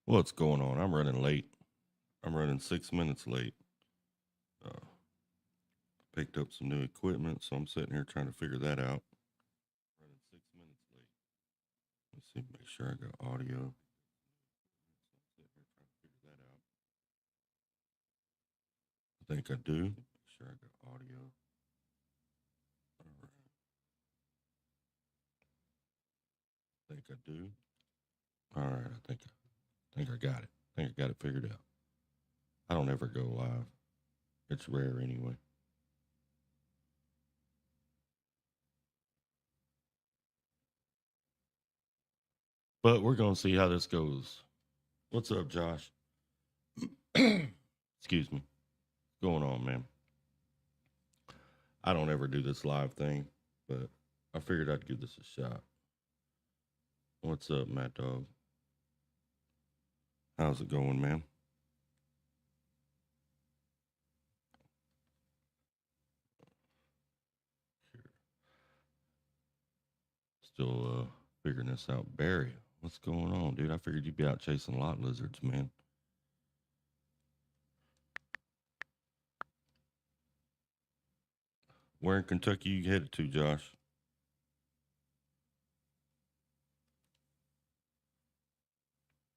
What's going on? I'm running late. I'm running 6 minutes late. Uh, Picked up some new equipment, so I'm sitting here trying to figure that out. Running 6 minutes late. Let's see, make sure I got audio. So I'm sitting here trying to figure that out. I think I do. Make sure I got audio. All right. I think I do. All right. I think I got it. I think I got it figured out. I don't ever go live. It's rare anyway. But we're gonna see how this goes. What's up, Josh? Excuse me. What's going on, man? I don't ever do this live thing, but I figured I'd give this a shot. What's up, Mad Dog? How's it going, man? Still figuring this out. Barry, what's going on, dude? I figured you'd be out chasing lot lizards, man. Where in Kentucky you headed to, Josh?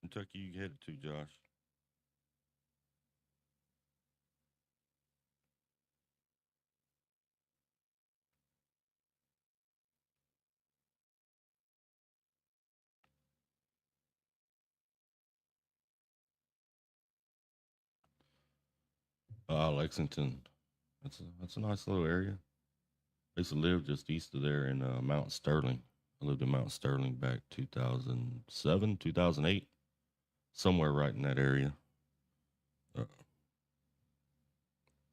Kentucky you headed to, Josh? Lexington. That's a nice little area. I used to live just east of there in Mount Sterling. I lived in Mount Sterling back 2007, 2008, somewhere right in that area. Uh,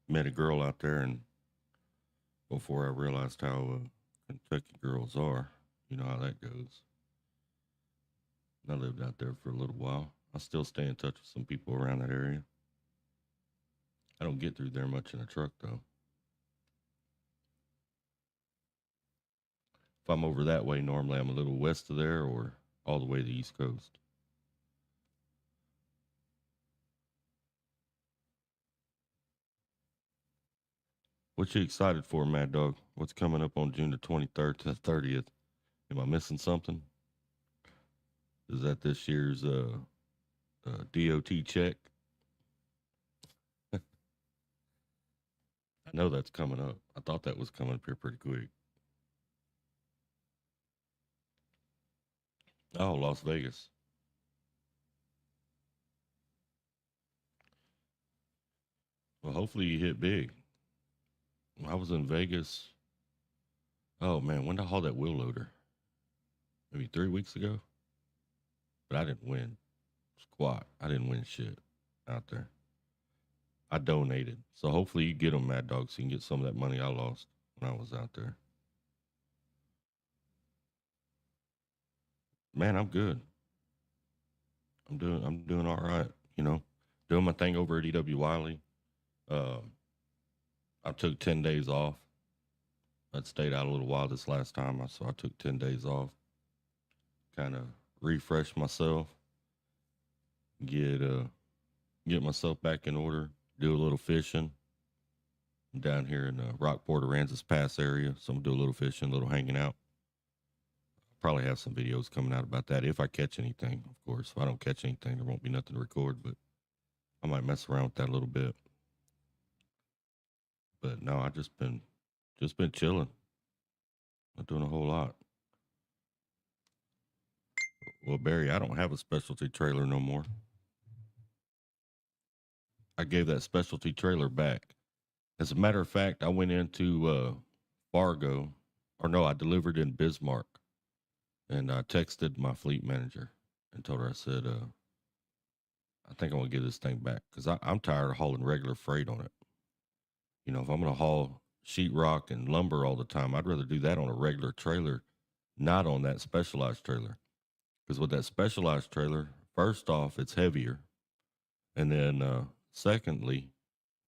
Met a girl out there, and before I realized how Kentucky girls are, you know how that goes. I lived out there for a little while. I still stay in touch with some people around that area. I don't get through there much in a truck though. If I'm over that way, normally I'm a little west of there or all the way to the East Coast. What you excited for, Mad Dog? What's coming up on June the 23rd to the 30th? Am I missing something? Is that this year's DOT check? I know that's coming up. I thought that was coming up here pretty quick. Oh, Las Vegas. Well, hopefully you hit big. I was in Vegas. Oh man, when did I haul that wheel loader? Maybe 3 weeks ago. But I didn't win squat. I didn't win shit out there. I donated. So hopefully you get them, Mad Dog, so you can get some of that money I lost when I was out there. Man, I'm good. I'm doing all right. You know, doing my thing over at EW Wiley. Um, I took 10 days off. I'd stayed out a little while this last time, so I took 10 days off. Kind of refresh myself, get uh get myself back in order, do a little fishing. I'm down here in Rockport, Aransas Pass area, so I'm gonna do a little fishing, a little hanging out. Probably have some videos coming out about that if I catch anything. Of course, if I don't catch anything, there won't be nothing to record, but I might mess around with that a little bit. But no, I just been chilling, not doing a whole lot. Well, Barry, I don't have a specialty trailer no more. I gave that specialty trailer back. As a matter of fact, I went into Fargo, or no, I delivered in Bismarck, and I texted my fleet manager and told her, I said, I think I'm gonna give this thing back because I'm tired of hauling regular freight on it. You know, if I'm gonna haul sheetrock and lumber all the time, I'd rather do that on a regular trailer, not on that specialized trailer. Because with that specialized trailer, first off, it's heavier, and then secondly,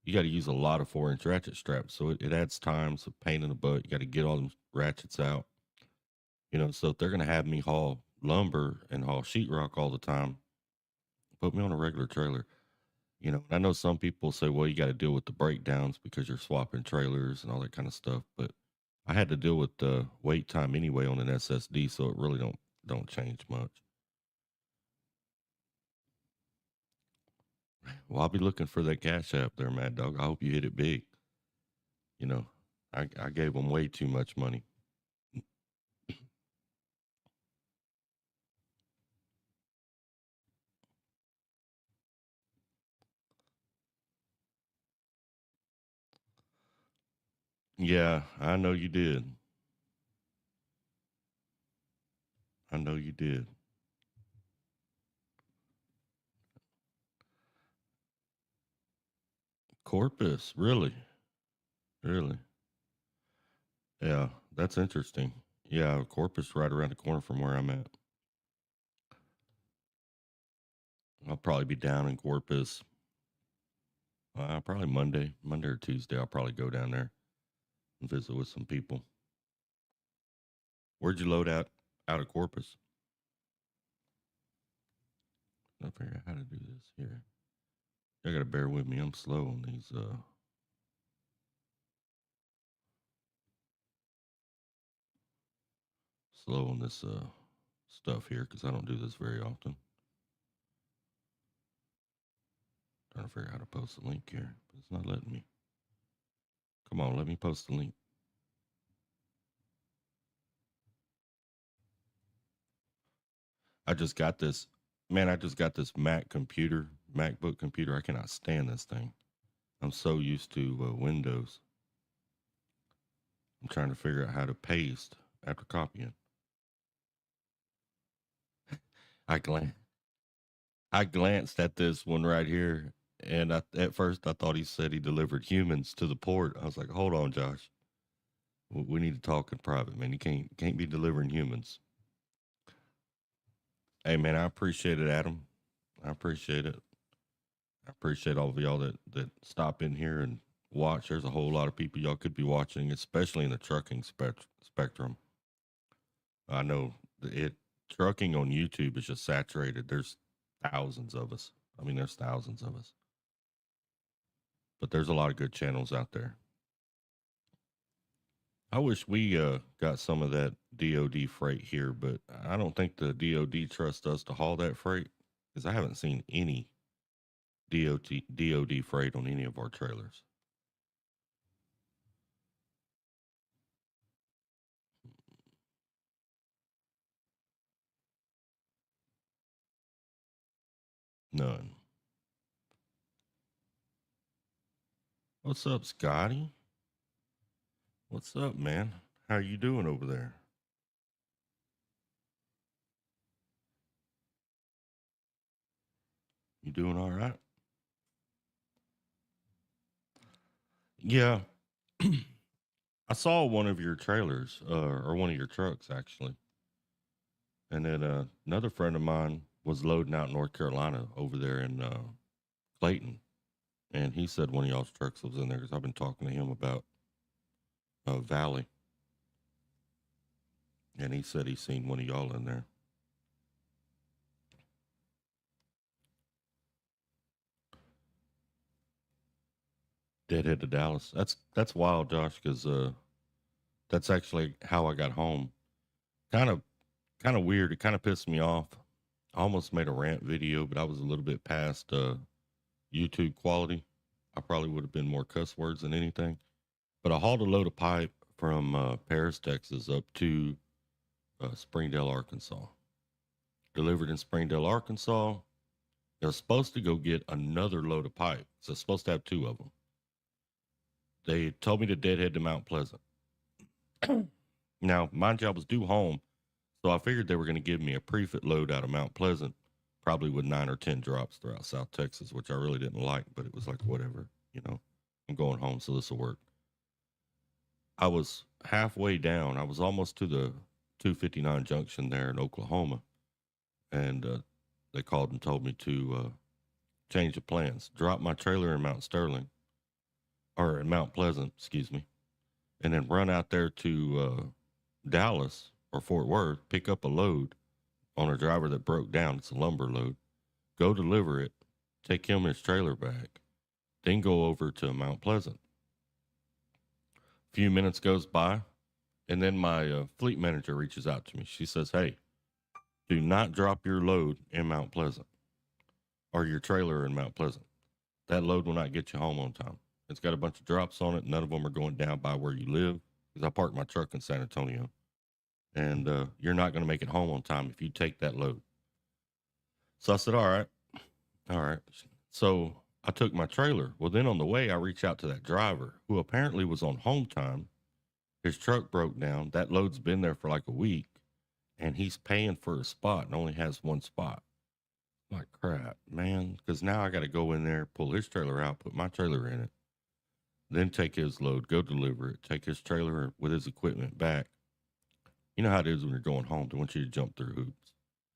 you got to use a lot of 4-inch ratchet straps. So it adds time, so pain in the butt. You got to get all them ratchets out. You know, so if they're going to have me haul lumber and haul sheetrock all the time, Put me on a regular trailer. You know, I know some people say, well, you got to deal with the breakdowns because you're swapping trailers and all that kind of stuff. But I had to deal with the wait time anyway on an SSD, so it really don't change much. Well, I'll be looking for that Cash App there, Mad Dog. I hope you hit it big. You know, I gave them way too much money. Yeah, I know you did. I know you did. Corpus, really? Really? Yeah, that's interesting. Yeah, Corpus right around the corner from where I'm at. I'll probably be down in Corpus. Probably Monday or Tuesday. I'll probably go down there and visit with some people. Where'd you load out of Corpus? I'll figure out how to do this here. I gotta bear with me. I'm slow on these. Slow on this stuff here because I don't do this very often. Trying to figure out how to post a link here, but it's not letting me. Come on, let me post the link. I just got this. Man, I just got this MacBook computer. I cannot stand this thing. I'm so used to Windows. I'm trying to figure out how to paste after copying. I glan I glanced at this one right here, and at first I thought he said he delivered humans to the port. I was like, hold on, Josh. We need to talk in private, man. You can't be delivering humans. Hey, man, I appreciate it, Adam. I appreciate it. I appreciate all of y'all that stop in here and watch. There's a whole lot of people y'all could be watching, especially in the trucking spectrum. I know it trucking on YouTube is just saturated. There's thousands of us. I mean, there's thousands of us, but there's a lot of good channels out there. I wish we got some of that DoD freight here, but I don't think the DoD trusts us to haul that freight because I haven't seen any DoD freight on any of our trailers. None. What's up, Scotty? What's up, man? How you doing over there? You doing all right? Yeah. I saw one of your trailers, or one of your trucks actually, and then another friend of mine was loading out North Carolina over there in Clayton, and he said one of y'all's trucks was in there because I've been talking to him about Valley, and he said he's seen one of y'all in there. Deadhead to Dallas. That's wild, Josh, because that's actually how I got home. Kind of kind of weird. It kind of pissed me off. I almost made a rant video, but I was a little bit past YouTube quality. I probably would have been more cuss words than anything. But I hauled a load of pipe from Paris, Texas, up to Springdale, Arkansas. Delivered in Springdale, Arkansas. They was supposed to go get another load of pipe. So it's supposed to have two of them. They told me to deadhead to Mount Pleasant. Now, mind you, I was due home, so I figured they were going to give me a prefit load out of Mount Pleasant, probably with 9 or 10 drops throughout South Texas, which I really didn't like, but it was like, whatever, you know, I'm going home, so this will work. I was halfway down. I was almost to the 259 junction there in Oklahoma, and they called and told me to change the plans, drop my trailer in Mount Sterling, or in Mount Pleasant, excuse me, and then run out there to Dallas or Fort Worth, pick up a load on a driver that broke down. It's a lumber load. go deliver it, take him his trailer back, then go over to Mount Pleasant. A few minutes goes by, and then my fleet manager reaches out to me. She says, "Hey, do not drop your load in Mount Pleasant or your trailer in Mount Pleasant. That load will not get you home on time. It's got a bunch of drops on it. None of them are going down by where you live because I parked my truck in San Antonio. And you're not going to make it home on time if you take that load." So I said, "All right. All right." So I took my trailer. Well, then on the way, I reached out to that driver who apparently was on home time. His truck broke down. That load's been there for like a week, and he's paying for a spot and only has one spot. Like, crap, man. Because now I got to go in there, pull his trailer out, put my trailer in it, then take his load, go deliver it, take his trailer with his equipment back. You know how it is when you're going home. They want you to jump through hoops.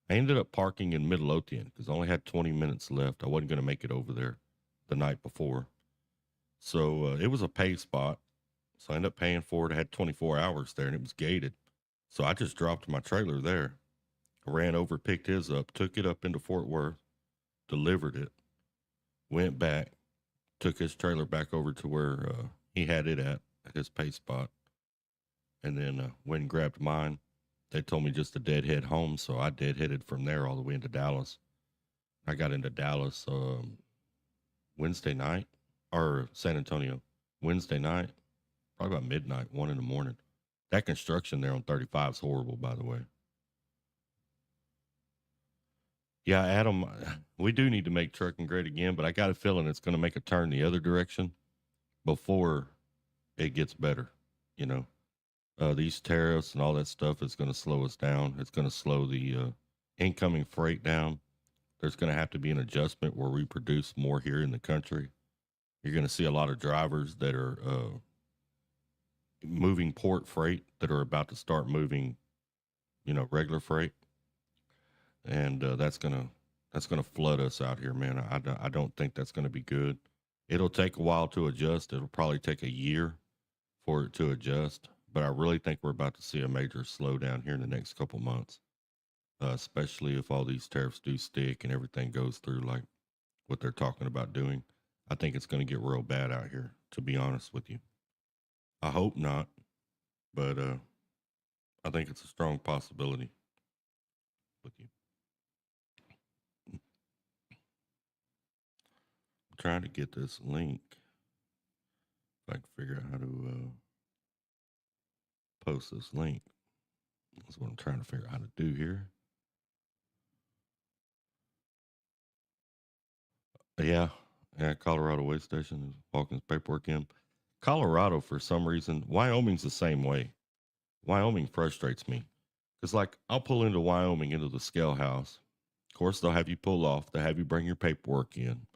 I ended up parking in Midlothian because I only had 20 minutes left. I wasn't going to make it over there the night before. So it was a pay spot. So I ended up paying for it. I had 24 hours there and it was gated. So I just dropped my trailer there. I ran over, picked his up, took it up into Fort Worth, delivered it, went back, took his trailer back over to where he had it at his pay spot, and then went and grabbed mine. They told me just to deadhead home, so I deadheaded from there all the way into Dallas. I got into Dallas Wednesday night, or San Antonio Wednesday night, probably about midnight, 1 in the morning. That construction there on 35 is horrible, by the way. Yeah, Adam, we do need to make trucking great again, but I got a feeling it's going to make a turn the other direction before it gets better. You know, these tariffs and all that stuff is going to slow us down. It's going to slow the incoming freight down. There's going to have to be an adjustment where we produce more here in the country. You're going to see a lot of drivers that are moving port freight that are about to start moving, regular freight, and that's gonna flood us out here, man. I don't think that's gonna be good. It'll take a while to adjust. It'll probably take a year for it to adjust, but I really think we're about to see a major slowdown here in the next couple months, especially if all these tariffs do stick and everything goes through like what they're talking about doing. I think it's going to get real bad out here, to be honest with you. I hope not, but I think it's a strong possibility with you. I'm trying to get this link. If I can figure out how to post this link. That's what I'm trying to figure out how to do here. Yeah, Colorado Way Station is Hawkins paperwork in. Colorado, for some reason, Wyoming's the same way. Wyoming frustrates me because, like, I'll pull into Wyoming into the scale house. Of course, they'll have you pull off. They'll have you bring your paperwork in,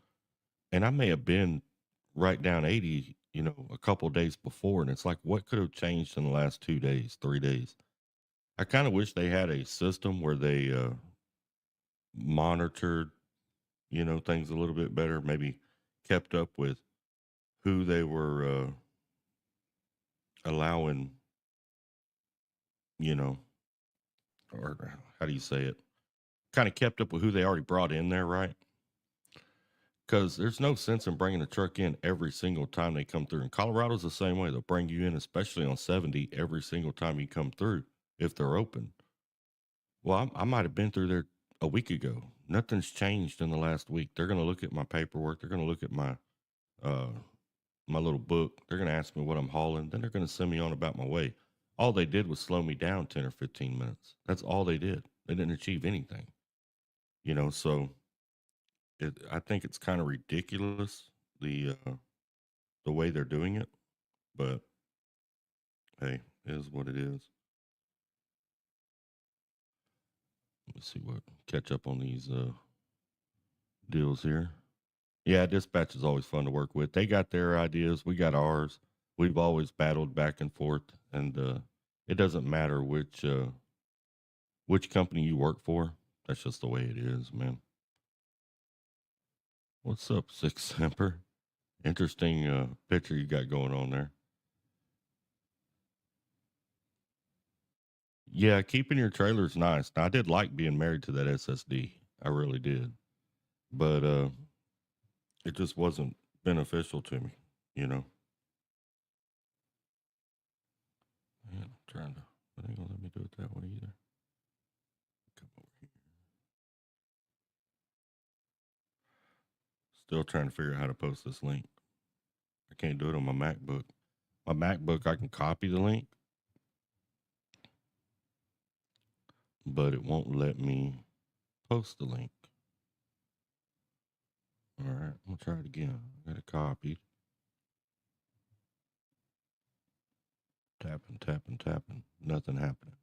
and I may have been right down 80, a couple of days before, and it's like, what could have changed in the last 2 days, 3 days? I kind of wish they had a system where they monitored, things a little bit better. Maybe kept up with who they were allowing, you know, or how do you say it? Kind of kept up with who they already brought in there, right? Because there's no sense in bringing a truck in every single time they come through. And Colorado's the same way. They'll bring you in, especially on 70, every single time you come through if they're open. Well, I might have been through there a week ago. Nothing's changed in the last week. They're going to look at my paperwork. They're going to look at uh, my little book. They're going to ask me what I'm hauling. Then they're going to send me on about my way. All they did was slow me down 10 or 15 minutes. That's all they did. They didn't achieve anything, so I think it's kind of ridiculous the way they're doing it, but hey, it is what it is. Let me see what catch up on these deals here. Yeah, dispatch is always fun to work with. They got their ideas, we got ours. We've always battled back and forth, and it doesn't matter which company you work for. That's just the way it is, man. What's up, Six Semper? Interesting picture you got going on there. Yeah, keeping your trailer's nice. Now, I did like being married to that SSD. I really did. but it just wasn't beneficial to me, you know. Man, I'm trying to, it ain't gonna let me do it that way either. Come over here. Still trying to figure out how to post this link. I can't do it on my MacBook. My MacBook, I can copy the link, but it won't let me post the link. All right, I'm gonna try it again. I got it copied. Tapping, tapping, tapping. Nothing happening.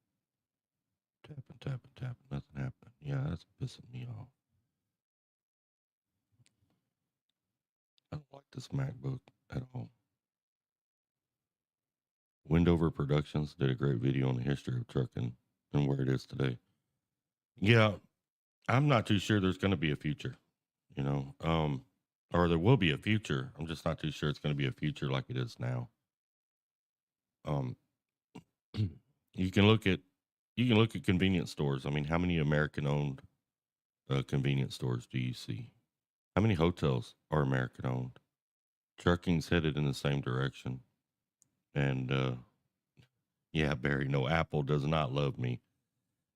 Tapping, tapping, tapping. Nothing happening. Yeah, that's pissing me off. I don't like this MacBook at all. Windover Productions did a great video on the history of trucking and where it is today. Yeah, I'm not too sure there's going to be a future, you know, or there will be a future. I'm just not too sure it's going to be a future like it is now. Um, you can look at convenience stores. I mean, how many American-owned convenience stores do you see? How many hotels are American-owned? Trucking's headed in the same direction, and yeah, Barry. No, Apple does not love me.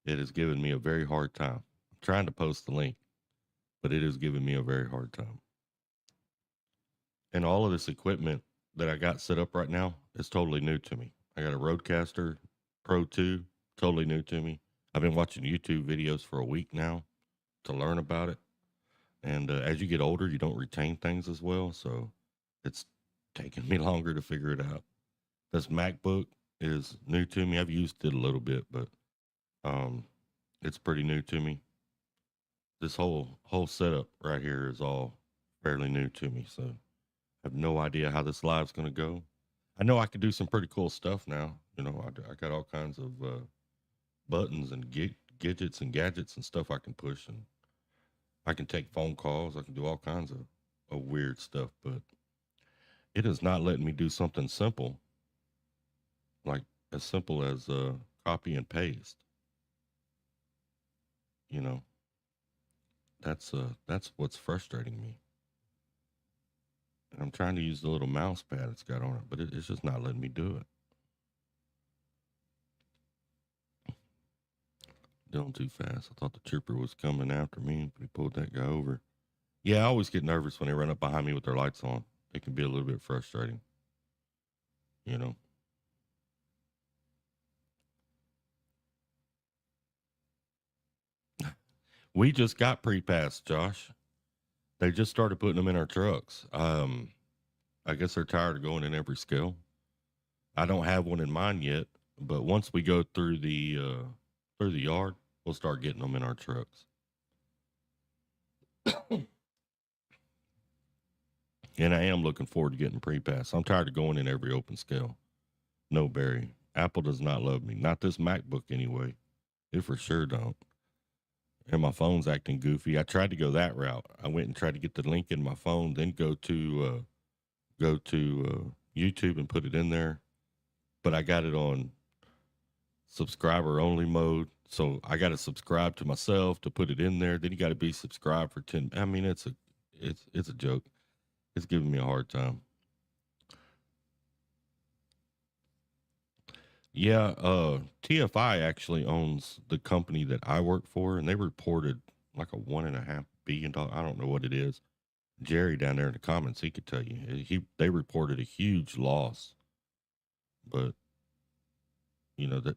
It has given me a very hard time. I'm trying to post the link, but it is giving me a very hard time. And all of this equipment that I got set up right now is totally new to me. I got a Rodecaster Pro 2, totally new to me. I've been watching YouTube videos for a week now to learn about it. And as you get older, you don't retain things as well. So it's taken me longer to figure it out. This MacBook is new to me. I've used it a little bit, but it's pretty new to me. This whole setup right here is all fairly new to me. So I have no idea how this live's going to go. I know I can do some pretty cool stuff now. You know, I got all kinds of buttons and gadgets and gadgets and stuff I can push, and I can take phone calls. I can do all kinds of weird stuff, but it is not letting me do something simple, like as simple as copy and paste. You know, that's what's frustrating me. And I'm trying to use the little mouse pad it's got on it, but it's just not letting me do it. Doing too fast. I thought the trooper was coming after me, but he pulled that guy over. Yeah, I always get nervous when they run up behind me with their lights on. It can be a little bit frustrating, you know. We just got pre-pass, Josh. They just started putting them in our trucks. I guess they're tired of going in every scale. I don't have one in mind yet, but once we go through the yard, we'll start getting them in our trucks. And I am looking forward to getting pre-pass. I'm tired of going in every open scale. No, Barry. Apple does not love me. Not this MacBook anyway. It for sure don't. And my phone's acting goofy. I tried to go that route. I went and tried to get the link in my phone, then go to YouTube and put it in there. But I got it on subscriber only mode. So I got to subscribe to myself to put it in there. Then you got to be subscribed for 10. I mean, it's a joke. It's giving me a hard time. Yeah, TFI actually owns the company that I work for, and they reported like a $1.5 billion. I don't know what it is. Jerry down there in the comments, he could tell you. They reported a huge loss, but you know that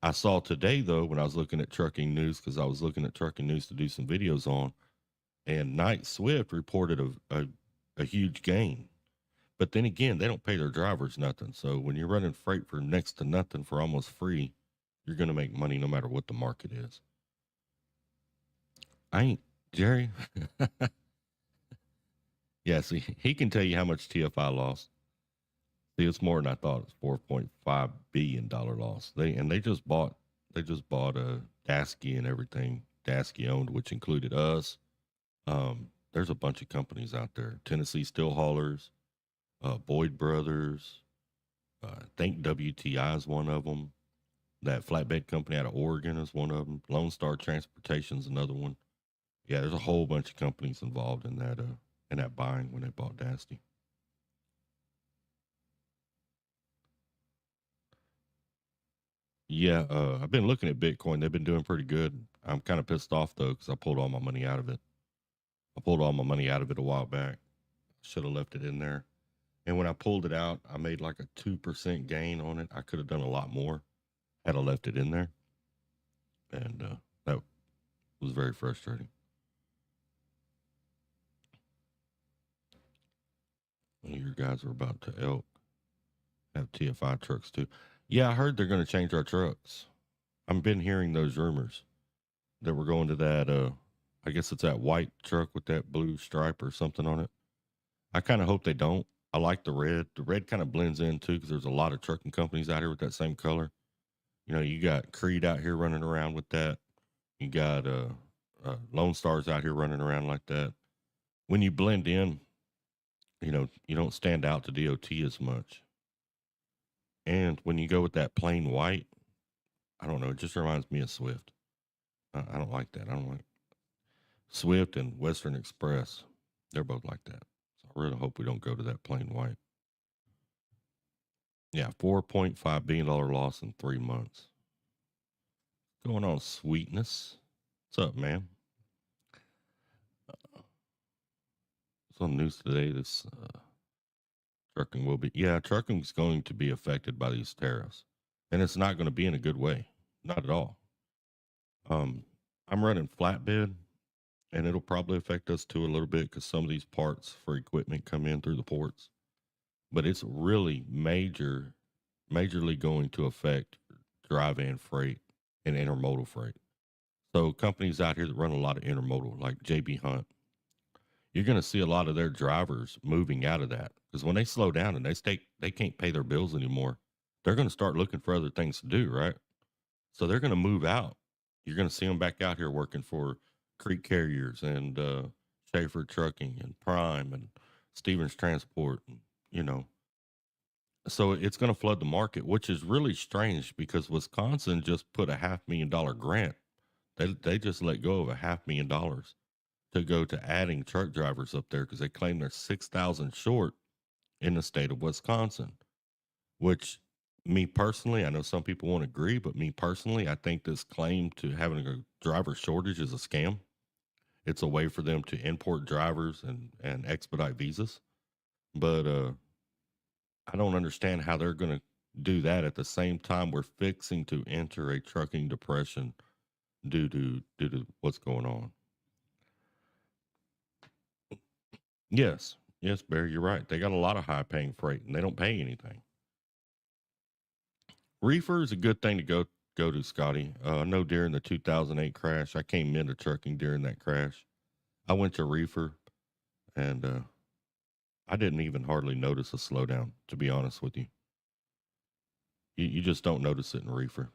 I saw today though when I was looking at trucking news because I was looking at trucking news to do some videos on, and Knight Swift reported a huge gain. But then again, they don't pay their drivers nothing. So when you're running freight for next to nothing for almost free, you're going to make money no matter what the market is. I ain't Jerry. Yeah, see, he can tell you how much TFI lost. See, it's more than I thought. It's $4.5 billion loss. They just bought a Dasky and everything. Dasky owned, which included us. There's a bunch of companies out there. Tennessee Steel Haulers, Boyd Brothers. I think WTI is one of them. That flatbed company out of Oregon is one of them. Lone Star Transportation is another one. Yeah, there's a whole bunch of companies involved in that buying when they bought Dasty. Yeah, I've been looking at Bitcoin. They've been doing pretty good. I'm kind of pissed off though because I pulled all my money out of it. I pulled all my money out of it a while back. Should have left it in there. And when I pulled it out, I made like a 2% gain on it. I could have done a lot more had I left it in there. And that was very frustrating. Your guys are about to elk have TFI trucks too. Yeah, I heard they're going to change our trucks. I've been hearing those rumors that we're going to that. I guess it's that white truck with that blue stripe or something on it. I kind of hope they don't. I like the red. The red kind of blends in too because there's a lot of trucking companies out here with that same color. You know, you got Creed out here running around with that. You got Lone Stars out here running around like that. When you blend in, you know, you don't stand out to DOT as much. And when you go with that plain white, I don't know, it just reminds me of Swift. I don't like that. I don't like Swift and Western Express. They're both like that. So I really hope we don't go to that plain white. Yeah, $4.5 billion loss in 3 months. Going on, Sweetness. What's up, man? It's on the news today. This trucking will be, yeah, trucking is going to be affected by these tariffs, and it's not going to be in a good way. Not at all. Um, I'm running flatbed, and it'll probably affect us too a little bit because some of these parts for equipment come in through the ports. But it's really majorly going to affect dry van freight and intermodal freight. So companies out here that run a lot of intermodal, like JB Hunt, you're going to see a lot of their drivers moving out of that because when they slow down and they can't pay their bills anymore, they're going to start looking for other things to do, right? So they're going to move out. You're going to see them back out here working for Creek Carriers and Schaefer Trucking and Prime and Stevens Transport, and, you know. So it's going to flood the market, which is really strange because Wisconsin just put a $500,000 grant. They just let go of a $500,000 to go to adding truck drivers up there because they claim they're 6,000 short in the state of Wisconsin, which me personally, I know some people won't agree, but me personally, I think this claim to having a driver shortage is a scam. It's a way for them to import drivers and expedite visas. But I don't understand how they're going to do that at the same time we're fixing to enter a trucking depression due to what's going on. Yes. Yes, Barry, you're right. They got a lot of high paying freight and they don't pay anything. Reefer is a good thing to go to, Scotty. I know during the 2008 crash, I came into trucking during that crash. I went to Reefer and I didn't even hardly notice a slowdown, to be honest with you. You just don't notice it in Reefer.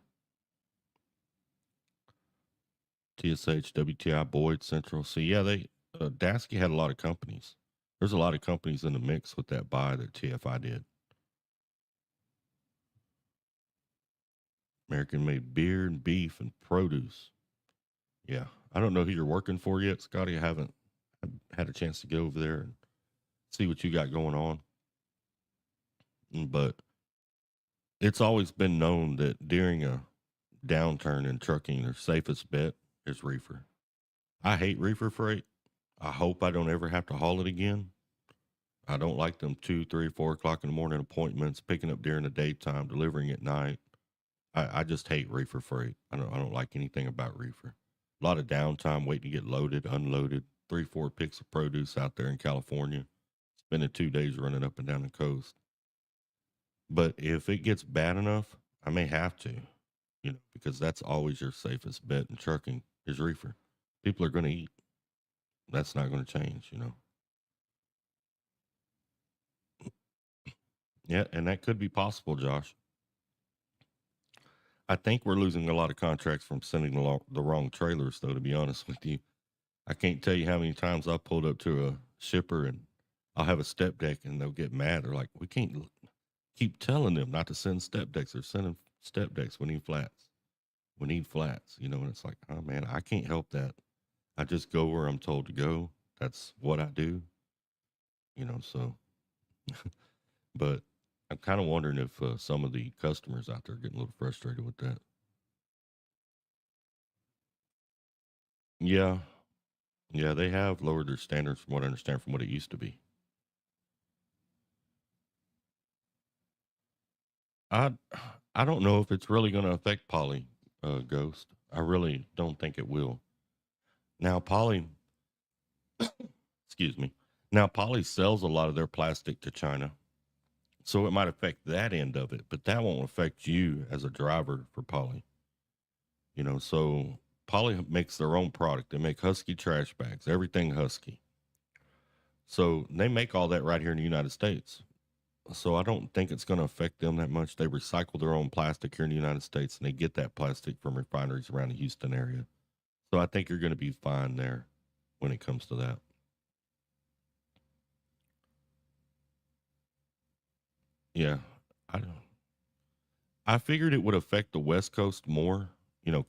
TSH, WTI, Boyd, Central. So yeah, they Dasky had a lot of companies. There's a lot of companies in the mix with that buy that TFI did. American made beer and beef and produce. Yeah, I don't know who you're working for yet, Scotty. I haven't had a chance to go over there and see what you got going on. But it's always been known that during a downturn in trucking, their safest bet is reefer. I hate reefer freight. I hope I don't ever have to haul it again. I don't like them 2, 3, 4 o'clock in the morning appointments, picking up during the daytime, delivering at night. I just hate reefer freight. I don't like anything about reefer. A lot of downtime waiting to get loaded, unloaded, 3, 4 picks of produce out there in California, spending 2 days running up and down the coast. But if it gets bad enough, I may have to, because that's always your safest bet in trucking is reefer. People are going to eat. That's not going to change. Yeah, and that could be possible, Josh. I think we're losing a lot of contracts from sending the wrong trailers, though, to be honest with you. I can't tell you how many times I pulled up to a shipper and I'll have a step deck and they'll get mad. They're like, we can't keep telling them not to send step decks. They're sending step decks. We need flats. We need flats, and it's like, oh man, I can't help that. I just go where I'm told to go. That's what I do, so but I'm kind of wondering if some of the customers out there are getting a little frustrated with that. Yeah. Yeah, they have lowered their standards from what I understand from what it used to be. I I don't know if it's really going to affect Poly Ghost. I really don't think it will. Now Poly, excuse me. Now Poly sells a lot of their plastic to China. So it might affect that end of it, but that won't affect you as a driver for Poly. So Poly makes their own product. They make Husky trash bags, everything Husky. So they make all that right here in the United States. So I don't think it's going to affect them that much. They recycle their own plastic here in the United States, and they get that plastic from refineries around the Houston area. So I think you're going to be fine there when it comes to that. Yeah, I don't. I figured it would affect the West Coast more.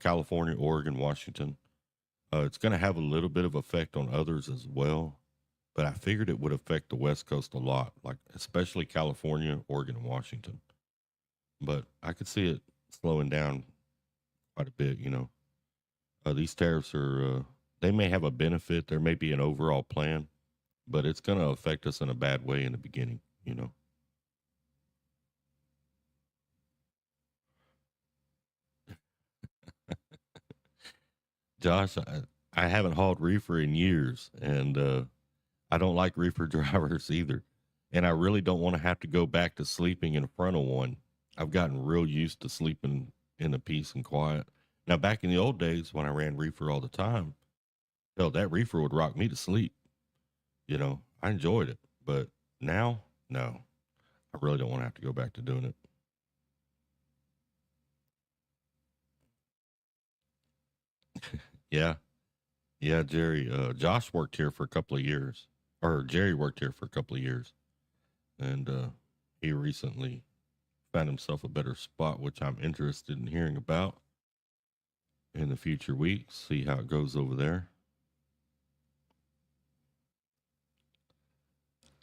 California, Oregon, Washington. It's going to have a little bit of effect on others as well, but I figured it would affect the West Coast a lot, like especially California, Oregon, and Washington. But I could see it slowing down quite a bit. These tariffs they may have a benefit. There may be an overall plan, but it's going to affect us in a bad way in the beginning. Josh, I haven't hauled reefer in years, and I don't like reefer drivers either. And I really don't want to have to go back to sleeping in front of one. I've gotten real used to sleeping in the peace and quiet. Now, back in the old days when I ran reefer all the time, hell, that reefer would rock me to sleep. I enjoyed it. But now, no, I really don't want to have to go back to doing it. Yeah. Yeah, Jerry. Josh worked here for a couple of years, or Jerry worked here for a couple of years, and he recently found himself a better spot, which I'm interested in hearing about in the future weeks. See how it goes over there.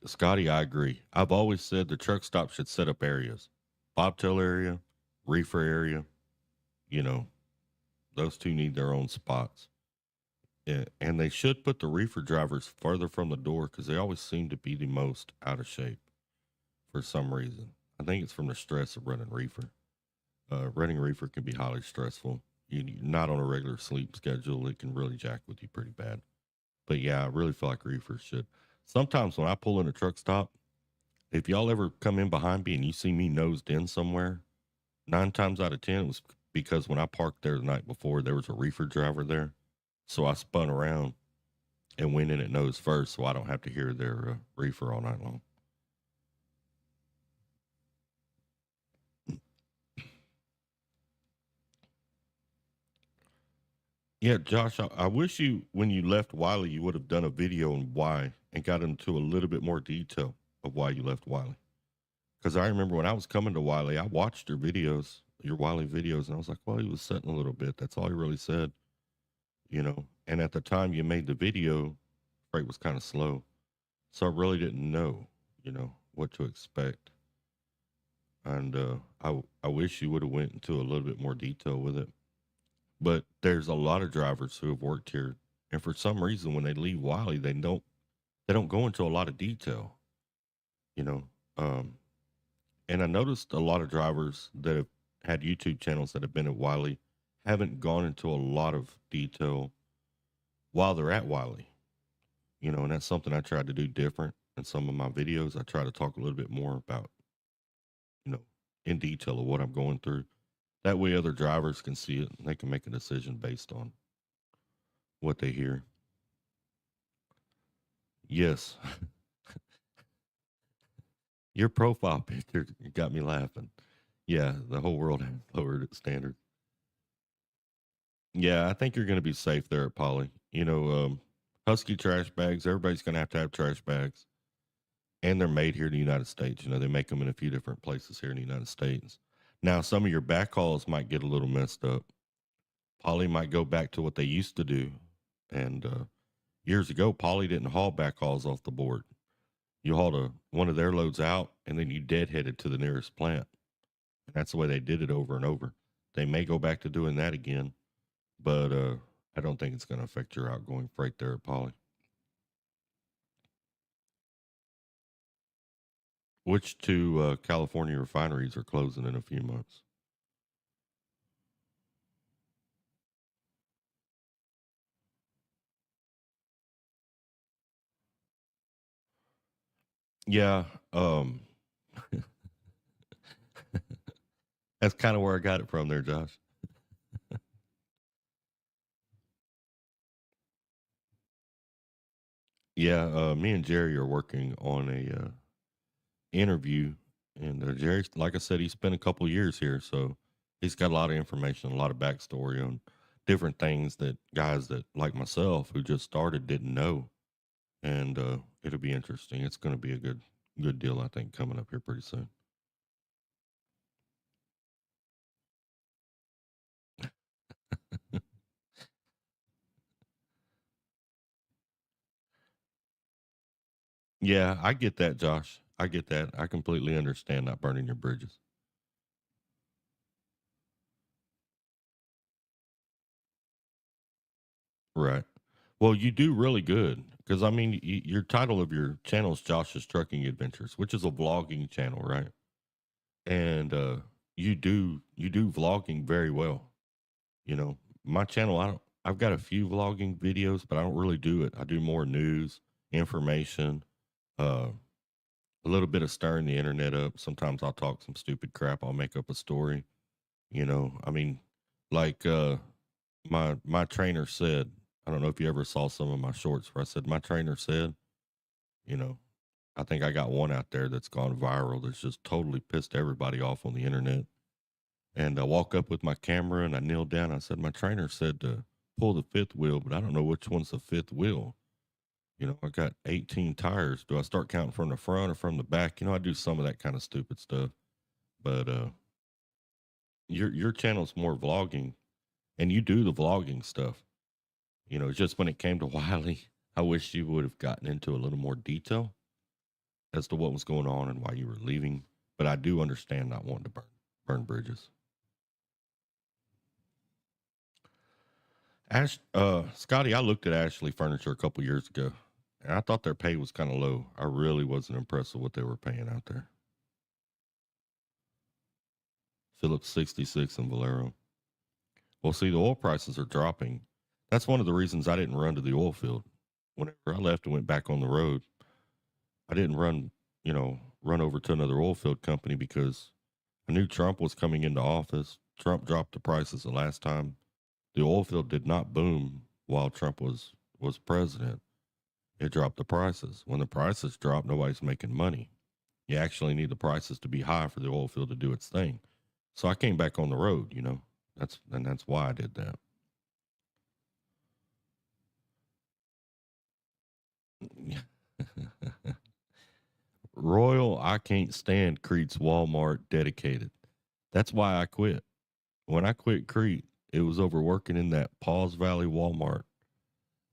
Scotty, I agree. I've always said the truck stop should set up areas, bobtail area, reefer area. You know, those two need their own spots. And they should put the reefer drivers further from the door because they always seem to be the most out of shape for some reason. I think it's from the stress of running reefer. Running reefer can be highly stressful. You're not on a regular sleep schedule. It can really jack with you pretty bad. But yeah, I really feel like reefers should. Sometimes when I pull in a truck stop, if y'all ever come in behind me and you see me nosed in somewhere, 9 times out of 10, it was because when I parked there the night before, there was a reefer driver there. So I spun around and went in at nose first so I don't have to hear their reefer all night long. Yeah, Josh, I wish when you left Wiley, you would have done a video on why and got into a little bit more detail of why you left Wiley. Because I remember when I was coming to Wiley, I watched your Wiley videos, and I was like, well, he was sitting a little bit. That's all he really said. And at the time you made the video, freight was kind of slow. So I really didn't know, what to expect. And I wish you would have went into a little bit more detail with it. But there's a lot of drivers who have worked here, and for some reason, when they leave Wiley, they don't go into a lot of detail. You know, um, and I noticed a lot of drivers that have had YouTube channels that have been at Wiley haven't gone into a lot of detail while they're at Wiley. And that's something I tried to do different in some of my videos. I try to talk a little bit more about, you know, in detail of what I'm going through. That way, other drivers can see it and they can make a decision based on what they hear. Yes, your profile picture got me laughing. Yeah, the whole world has lowered its standards. Yeah, I think you're going to be safe there at Poly. Husky trash bags. Everybody's going to have trash bags, and they're made here in the United States. They make them in a few different places here in the United States. Now, some of your backhauls might get a little messed up. Poly might go back to what they used to do, And years ago, Poly didn't haul backhauls off the board. You hauled one of their loads out, and then you deadheaded to the nearest plant. And that's the way they did it over and over. They may go back to doing that again, but I don't think it's going to affect your outgoing freight there at Poly. Which two California refineries are closing in a few months? Yeah, that's kind of where I got it from there, Josh. Yeah, me and Jerry are working on a interview, and Jerry, like I said, he spent a couple years here, so he's got a lot of information, a lot of backstory on different things that guys that like myself who just started didn't know, and it'll be interesting. It's going to be a good deal, I think, coming up here pretty soon. Yeah, I get that, Josh. I get that. I completely understand not burning your bridges. Right. Well, you do really good because I mean, your title of your channel is Josh's Trucking Adventures, which is a vlogging channel, right? And you do vlogging very well. You know, my channel, I've got a few vlogging videos, but I don't really do it. I do more news, information, uh, a little bit of stirring the internet up. Sometimes I'll talk some stupid crap. I'll make up a story. I mean, like my trainer said, I don't know if you ever saw some of my shorts where I said my trainer said, you know, I think I got one out there that's gone viral that's just totally pissed everybody off on the internet. And I walk up with my camera and I kneel down. I said, my trainer said to pull the fifth wheel, but I don't know which one's the fifth wheel. I got 18 tires. Do I start counting from the front or from the back? I do some of that kind of stupid stuff. But your channel's more vlogging, and you do the vlogging stuff. Just when it came to Wiley, I wish you would have gotten into a little more detail as to what was going on and why you were leaving. But I do understand not wanting to burn bridges. Scotty, I looked at Ashley Furniture a couple years ago, and I thought their pay was kind of low. I really wasn't impressed with what they were paying out there. Phillips 66 and Valero. Well, see, the oil prices are dropping. That's one of the reasons I didn't run to the oil field. Whenever I left and went back on the road, I didn't run over to another oil field company because I knew Trump was coming into office. Trump dropped the prices the last time. The oil field did not boom while Trump was president. It dropped the prices. When the prices drop, nobody's making money. You actually need the prices to be high for the oil field to do its thing. So I came back on the road. That's why I did that. Royal, I can't stand Crete's Walmart dedicated. That's why I quit. When I quit Crete, it was over working in that Paws Valley Walmart.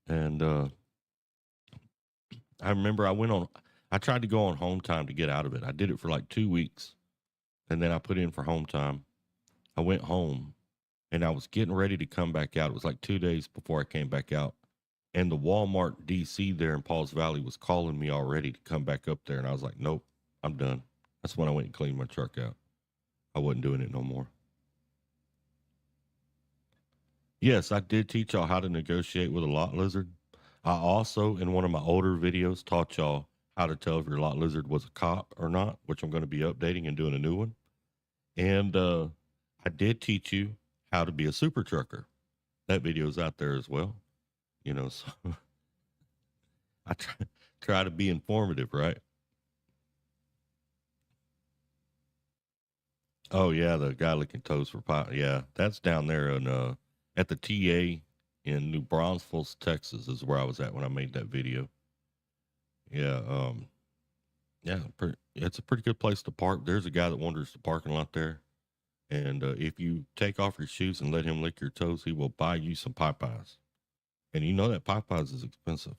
And I remember I tried to go on home time to get out of it. I did it for like 2 weeks. And then I put in for home time. I went home and I was getting ready to come back out. It was like 2 days before I came back out. And the Walmart DC there in Paws Valley was calling me already to come back up there. And I was like, nope, I'm done. That's when I went and cleaned my truck out. I wasn't doing it no more. Yes, I did teach y'all how to negotiate with a lot lizard. I also, in one of my older videos, taught y'all how to tell if your lot lizard was a cop or not, which I'm going to be updating and doing a new one. And I did teach you how to be a super trucker. That video is out there as well. So I try to be informative, right? Oh yeah, the guy licking toes for pot. Yeah, that's down there in at the TA in New Braunfels, Texas, is where I was at when I made that video. Yeah, yeah, it's a pretty good place to park. There's a guy that wanders the parking lot there, and if you take off your shoes and let him lick your toes, he will buy you some Popeyes. And you know that Popeyes is expensive.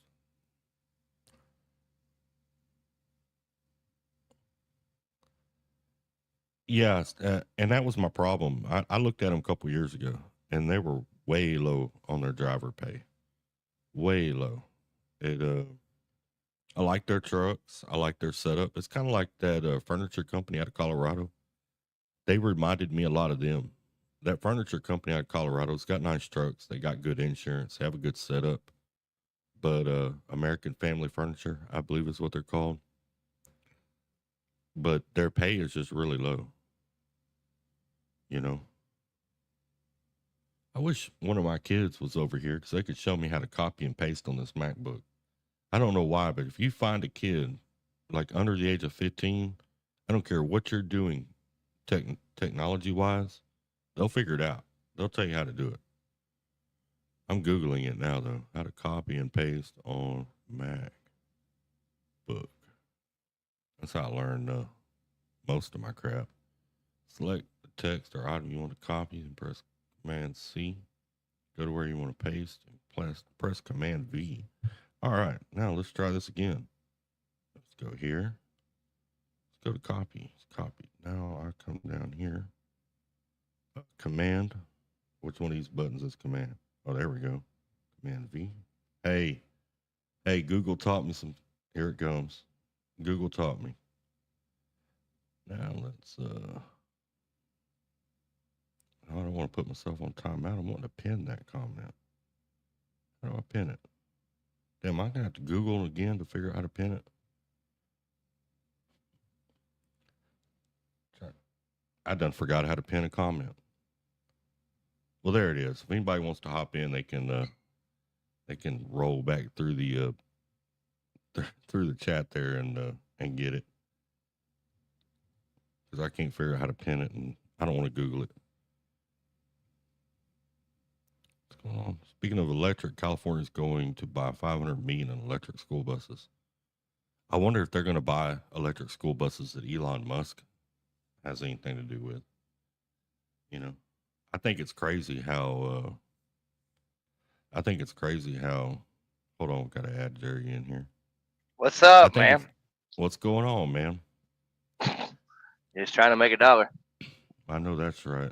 Yes, and that was my problem. I looked at them a couple years ago, and they were way low on their driver pay. Way low. It I like their trucks. I like their setup. It's kind of like that furniture company out of Colorado. They reminded me a lot of them. That furniture company out of Colorado's got nice trucks. They got good insurance. They have a good setup. But American Family Furniture, I believe is what they're called. But their pay is just really low. You know, I wish one of my kids was over here because they could show me how to copy and paste on this MacBook. I don't know why, but if you find a kid like under the age of 15, I don't care what you're doing technology wise, they'll figure it out. They'll tell you how to do it. I'm Googling it now, though. How to copy and paste on MacBook. That's how I learned most of my crap. Select the text or item you want to copy and press Command C. Go to where you want to paste and press Command V. All right, now let's try this again. Let's go here. Let's go to copy. It's copied. Now I come down here. Command. Which one of these buttons is Command? Oh, there we go. Command V. Hey, Google taught me some. Here it comes. Google taught me. Now let's. I don't want to put myself on timeout. I want to pin that comment. How do I pin it? Damn, I'm gonna have to Google again to figure out how to pin it. I done forgot how to pin a comment. Well, there it is. If anybody wants to hop in, they can roll back through the through the chat there and get it. Because I can't figure out how to pin it, and I don't want to Google it. What's going on? Speaking of electric, California's going to buy 500 million in electric school buses. I wonder if they're going to buy electric school buses that Elon Musk has anything to do with. You know, I think it's crazy how. I think it's crazy how. Hold on, got to add Jerry in here. What's I up, think it's man? what's going on, man. Just trying to make a dollar. I know that's right.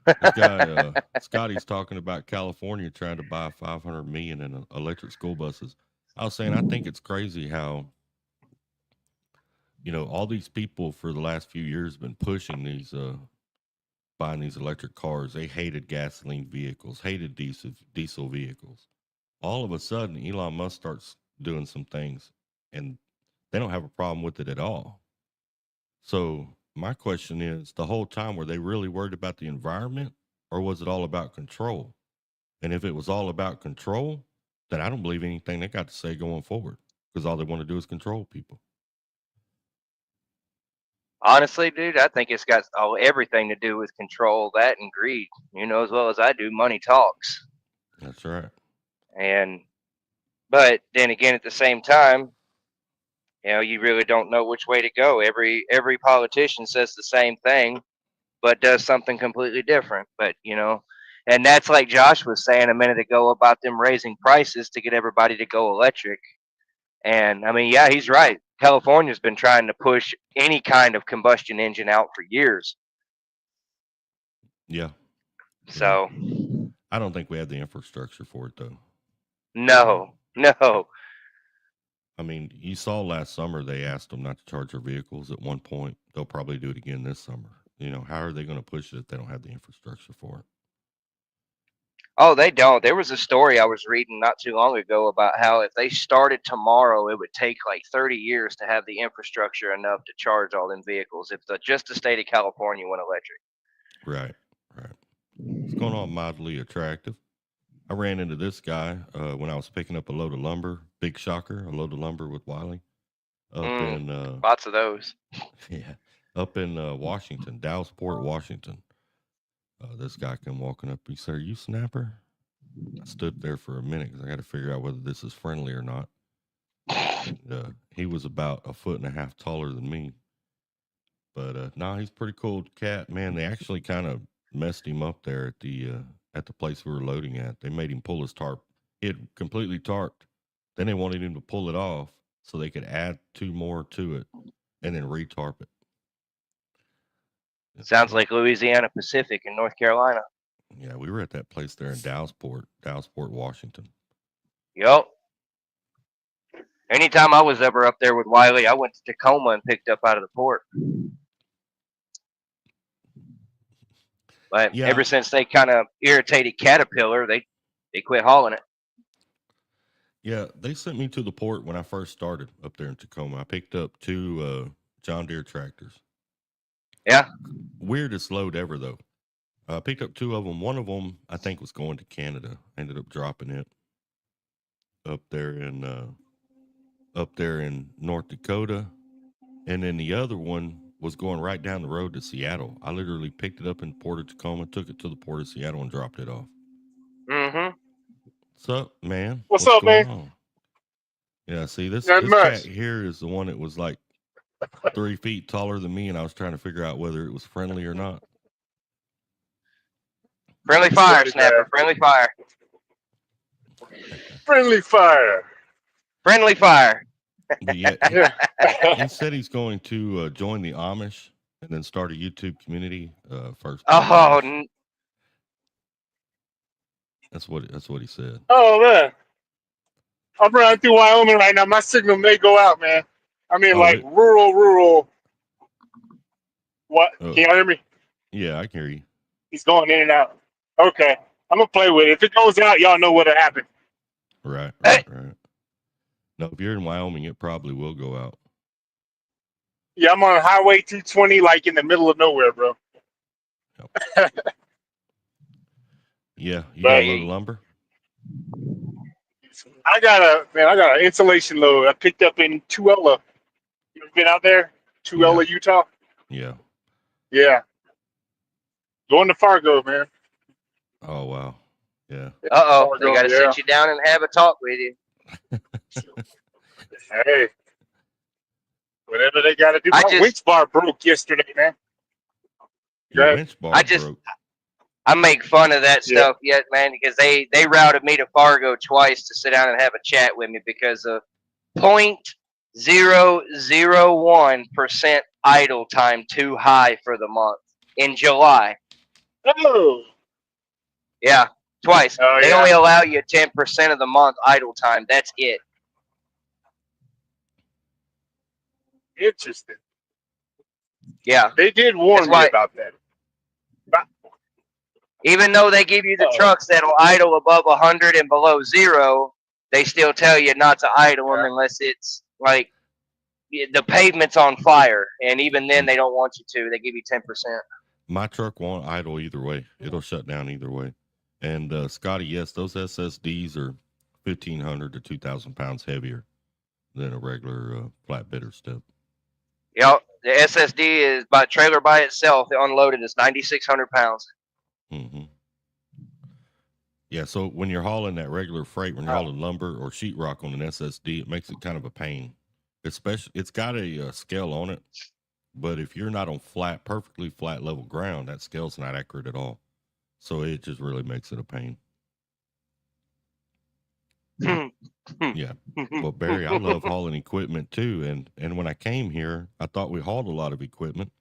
This guy, Scotty's talking about California trying to buy 500 million in electric school buses. I was saying I think it's crazy how all these people for the last few years have been pushing these buying these electric cars. They hated gasoline vehicles, hated diesel vehicles. All of a sudden, Elon Musk starts doing some things, and they don't have a problem with it at all. So my question is, the whole time were they really worried about the environment, or was it all about control? And if it was all about control, then I don't believe anything they got to say going forward because all they want to do is control people. Honestly, dude, I think it's got everything to do with control, that and greed. You know as well as I do, money talks. That's right. And but then again, at the same time, you really don't know which way to go. Every politician says the same thing, but does something completely different. But and that's like Josh was saying a minute ago about them raising prices to get everybody to go electric. And I mean, yeah, he's right. California's been trying to push any kind of combustion engine out for years. Yeah. Yeah. So, I don't think we have the infrastructure for it though. no, no. I mean, you saw last summer they asked them not to charge their vehicles at one point. They'll probably do it again this summer. How are they going to push it if they don't have the infrastructure for it? Oh, they don't. There was a story I was reading not too long ago about how if they started tomorrow, it would take like 30 years to have the infrastructure enough to charge all them vehicles if just the state of California went electric. Right. Right. What's going on, mildly attractive? I ran into this guy when I was picking up a load of lumber. Big shocker, a load of lumber with Wiley up Mm, in lots of those. yeah, up in Washington, Dallasport, Washington. This guy came walking up. He said, "Are you Snapper?" I stood there for a minute because I got to figure out whether this is friendly or not. And he was about a foot and a half taller than me, but no, he's a pretty cool cat, man. They actually kind of messed him up there at the place we were loading at. They made him pull his tarp. It completely tarped. Then they wanted him to pull it off so they could add 2 more to it and then retarp it. Sounds like Louisiana Pacific in North Carolina. Yeah, we were at that place there in Dallasport, Washington. Yup. Anytime I was ever up there with Wiley, I went to Tacoma and picked up out of the port. But Yeah. ever since they kind of irritated Caterpillar, they quit hauling it. Yeah, they sent me to the port when I first started up there in Tacoma. I picked up 2 John Deere tractors. Yeah. Weirdest load ever, though. I picked up 2 of them. One of them, I think, was going to Canada. I ended up dropping it up there in North Dakota, and then the other one was going right down the road to Seattle. I literally picked it up in Port of Tacoma, took it to the Port of Seattle, and dropped it off. Mm-hmm. What's up, man? What's up, going man? on? Yeah, see, this Not cat much. here is the one that was like 3 feet taller than me, and I was trying to figure out whether it was friendly or not. Friendly fire, Friendly Snapper. fire. Friendly fire. Friendly fire. Friendly fire. But yeah, Yeah. he said he's going to join the Amish and then start a YouTube community first. Oh, That's what he said. Oh man, I'm running through Wyoming right now. My signal may go out, man. I mean, Oh, like rural. What? Oh. Can you hear me? Yeah, I can hear you. He's going in and out. Okay, I'm gonna play with it. If it goes out, y'all know what'll happen. Right. Hey. No, if you're in Wyoming, it probably will go out. Yeah, I'm on Highway 220, like in the middle of nowhere, bro. Yeah, you But- got a load of lumber? I got an insulation load I picked up in Tooele. You ever been out there? Tooele, Utah? Yeah. Yeah. Going to Fargo, man. Oh, wow. Yeah. Uh-oh. They Fargo, got to yeah. sit you down and have a talk with you. Hey. Whatever they got to do. I My just- winch bar broke yesterday, man. Your Right. winch bar I just- broke. I make fun of that Yeah. stuff yet, man, because they routed me to Fargo twice to sit down and have a chat with me because of 0.001% idle time too high for the month in July. Oh. Yeah, twice. Oh, They yeah. only allow you 10% of the month idle time. That's it. Interesting. Yeah. They did warn That's me why- about that. Even though they give you the Uh-oh. trucks that'll idle above 100 and below 0, they still tell you not to idle them Yeah. unless it's like the pavement's on fire. And even then, they don't want you to. They give you 10%. My truck won't idle either way. It'll shut down either way. And Scotty, yes, those SSDs are 1,500 to 2,000 pounds heavier than a regular flatbed or step. Yep. The SSD is by trailer by itself. Unloaded is 9,600 pounds. Mm-hmm. Yeah, so when you're hauling that regular freight, when you're Oh. hauling lumber or sheetrock on an SSD, it makes it kind of a pain. Especially, it's got a scale on it, but if you're not on perfectly flat level ground, that scale's not accurate at all. So it just really makes it a pain. Yeah. Well, Barry, I love hauling equipment too, and when I came here, I thought we hauled a lot of equipment,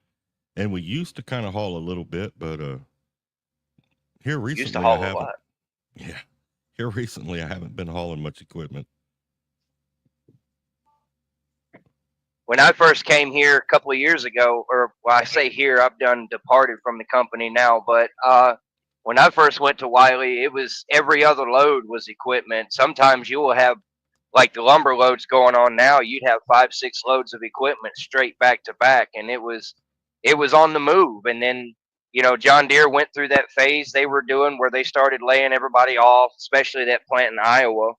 and we used to kind of haul a little bit, but here recently Used to I haul a haven't. lot. Yeah, here recently I haven't been hauling much equipment. When I first came here a couple of years ago, or well, I say here, I've done departed from the company now, but when I first went to Wiley, it was every other load was equipment. Sometimes you will have, like the lumber loads going on now, you'd have 5, 6 loads of equipment straight back to back, and it was on the move. And then, you know, John Deere went through that phase they were doing where they started laying everybody off, especially that plant in Iowa.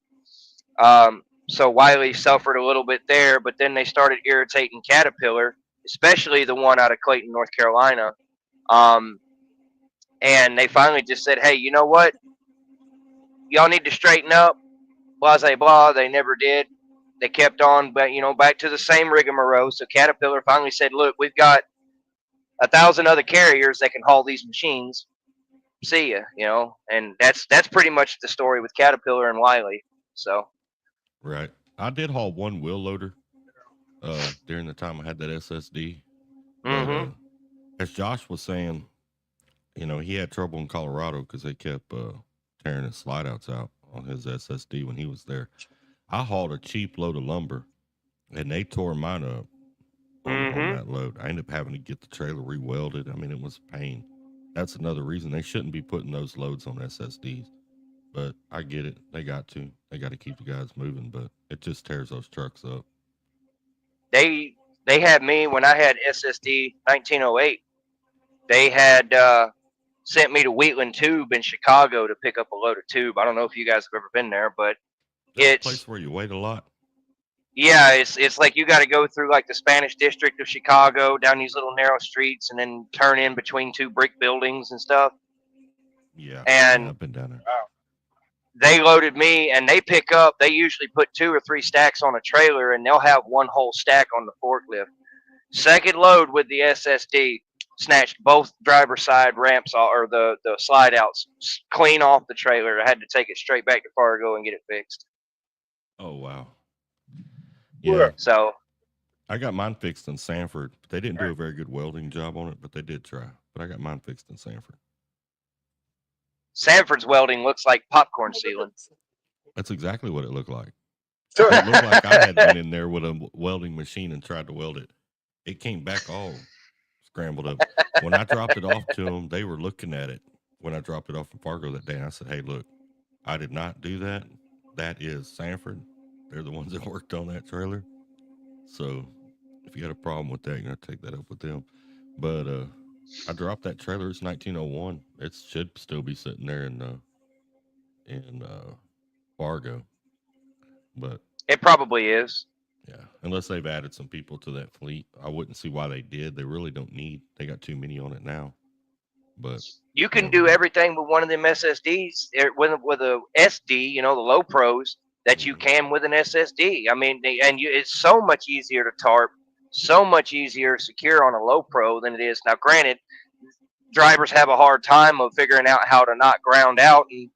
So Wiley suffered a little bit there, but then they started irritating Caterpillar, especially the one out of Clayton, North Carolina. And they finally just said, hey, you know what? Y'all need to straighten up. Blah, blah, blah. They never did. They kept on, but back to the same rigmarole. So Caterpillar finally said, look, we've got 1,000 other carriers that can haul these machines. see ya, you know. And that's pretty much the story with Caterpillar and Wiley. So Right. I did haul one wheel loader during the time I had that SSD. But hmm as Josh was saying, he had trouble in Colorado because they kept tearing his slide outs out on his SSD when he was there. I hauled a cheap load of lumber and they tore mine up on hmm that load. I ended up having to get the trailer re-welded. I mean, it was a pain. That's another reason they shouldn't be putting those loads on SSDs. But I get it. They got to. They got to keep the guys moving, but it just tears those trucks up. they had me when I had SSD 1908. They had sent me to Wheatland Tube in Chicago to pick up a load of tube. I don't know if you guys have ever been there, but That's a it's place where you wait a lot. yeah, it's like you got to go through like the Spanish district of Chicago, down these little narrow streets, and then turn in between two brick buildings and stuff. Yeah, And I've been down there. they loaded me, and they pick up. They usually put 2 or 3 stacks on a trailer, and they'll have one whole stack on the forklift. Second load with the SSD snatched both driver's side ramps or the slide outs clean off the trailer. I had to take it straight back to Fargo and get it fixed. Oh wow. Where? Yeah, So I got mine fixed in Sanford. They didn't do a very good welding job on it, but they did try. But I got mine fixed in Sanford. Sanford's welding looks like popcorn sealing. That's exactly what it looked like. It looked like I had been in there with a welding machine and tried to weld it. It came back all scrambled up. When I dropped it off to them, they were looking at it when I dropped it off in Fargo that day. And I said, "Hey, look, I did not do that. That is Sanford. They're the ones that worked on that trailer. So if you got a problem with that, you're gonna take that up with them." But I dropped that trailer. It's 1901. It should still be sitting there in Fargo, but It probably is. yeah, unless they've added some people to that fleet, I wouldn't see why they did. They really don't need. They got too many on it now. But You can never do mind. everything with one of them SSDs with a SD, you know, the low pros that you Mhm. can with an SSD. I mean, it's so much easier to tarp, so much easier to secure on a low pro than it is now. Granted, drivers have a hard time of figuring out how to not ground out, and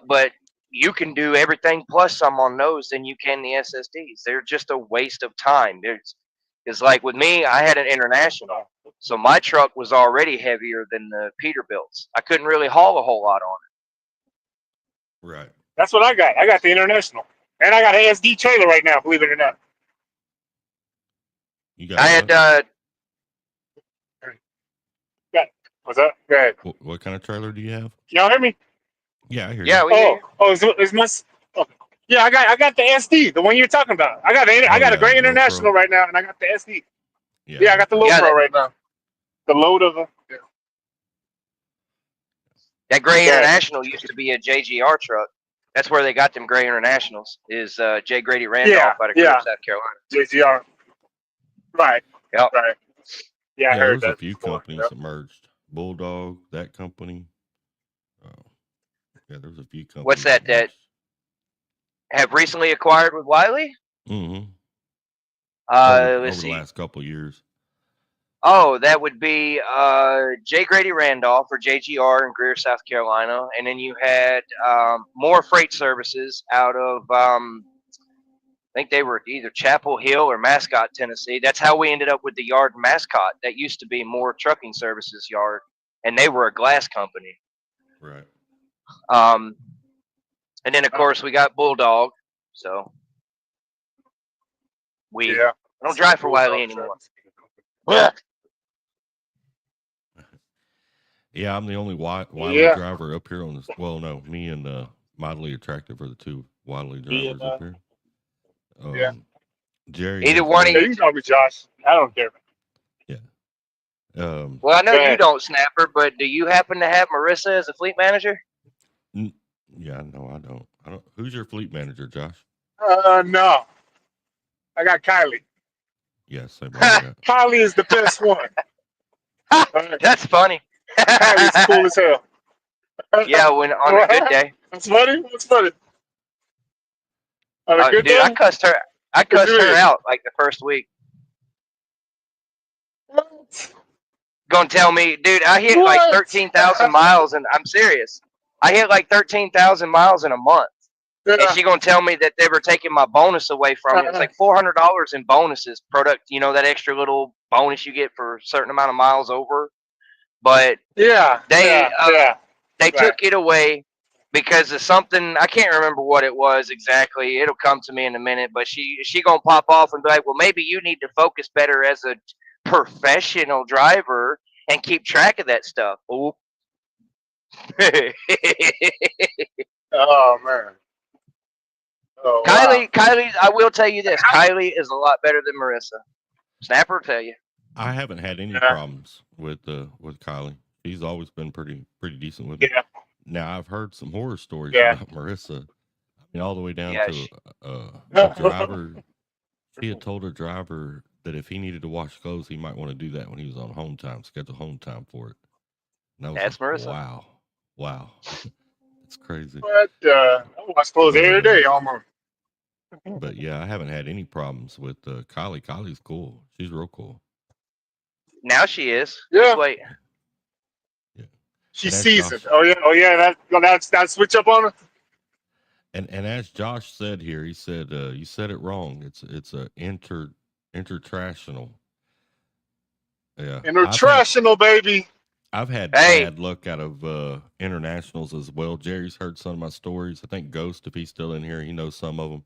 but you can do everything plus some on those than you can the SSDs. They're just a waste of time. It's like with me, I had an International, so my truck was already heavier than the Peterbilts. I couldn't really haul a whole lot on Right. That's what I got. I got the International, and I got an SD trailer right now. Believe it or not. You it. got I what? had What's up? Go ahead. What kind of trailer do you have? Y'all hear me? Yeah, I hear yeah, you. we hear you. It's my. Oh, yeah, I got the SD, the one you're talking about. I got Oh, I got a yeah, Great low International pro. right now, and I got the SD. Yeah, Yeah, I got the low Yeah, pro right now. The load of them. Yeah. that gray Go ahead. International used to be a JGR truck. That's where they got them gray Internationals. Is J. Grady Randolph Yeah, out of Greer, yeah. South Carolina. JGR. Right. Yep. Right. Yeah, I Yeah, there heard was a that few before. companies Yep. that merged. Bulldog, that company. Yeah, there was a few companies. What's that? That have recently acquired with Wiley? Mm-hmm. Let's Over the see. last couple of years. Oh, that would be J. Grady Randolph or JGR in Greer, South Carolina, and then you had more freight services out of I think they were either Chapel Hill or Mascot, Tennessee. That's how we ended up with the yard in Mascot. That used to be more trucking services yard, and they were a glass company. Right. And then of course we got Bulldog, so Yeah. I don't drive for Wiley anymore. Yeah, I'm the only Wiley Yeah. driver up here on this. Well, no, me and Mildly Attractive are the two Wiley Me drivers and, up here. yeah. Jerry. Either has one of been- Yeah, you can call me Josh. I don't care. Yeah. Well, I know Go you ahead. don't, Snapper, but do you happen to have Marissa as a fleet manager? Yeah, no, I don't. Who's your fleet manager, Josh? No. I got Kylie. Yes, same one I got. Kylie is the best one. That's funny. Kylie's cool as hell. Yeah, when on a good day. That's funny. That's funny. On a good Dude, day. I cussed her you her mean? out like the first week. What? Gonna tell me, dude, I hit like What? 13,000 miles, and I'm serious. I hit like 13,000 miles in a month. And Yeah. she gonna tell me that they were taking my bonus away from me. It's like $400 in bonuses, product. You know that extra little bonus you get for a certain amount of miles over. But Yeah. they Yeah. they Right. took it away because of something. I can't remember what it was exactly. It'll come to me in a minute. But she gonna pop off and be like, well, maybe you need to focus better as a professional driver and keep track of that stuff. Oop. Oh man. Oh wow. Kylie, I will tell you this. Kylie is a lot better than Marissa. Snapper will tell you. I haven't had any Yeah. problems with Kylie. She's always been pretty decent with me. Yeah. Now I've heard some horror stories Yeah. about Marissa. I mean, all the way down Yeah, to a driver. She had told her driver that if he needed to wash clothes, he might want to do that when he was on home time, schedule home time for it. And I was That's like, Marissa. wow, it's crazy. But I wash clothes But, every day almost. But yeah, I haven't had any problems with Kylie. Kylie's cool. She's real cool. Now she is. Yeah. Just wait. Yeah. She's And seasoned. Josh- Oh yeah. That switch up on her. And as Josh said here, he said you said it wrong. It's a intertractional. Yeah. International, baby. I've had Hey. bad luck out of internationals as well. Jerry's heard some of my stories. I think Ghost, if he's still in here, he knows some of them.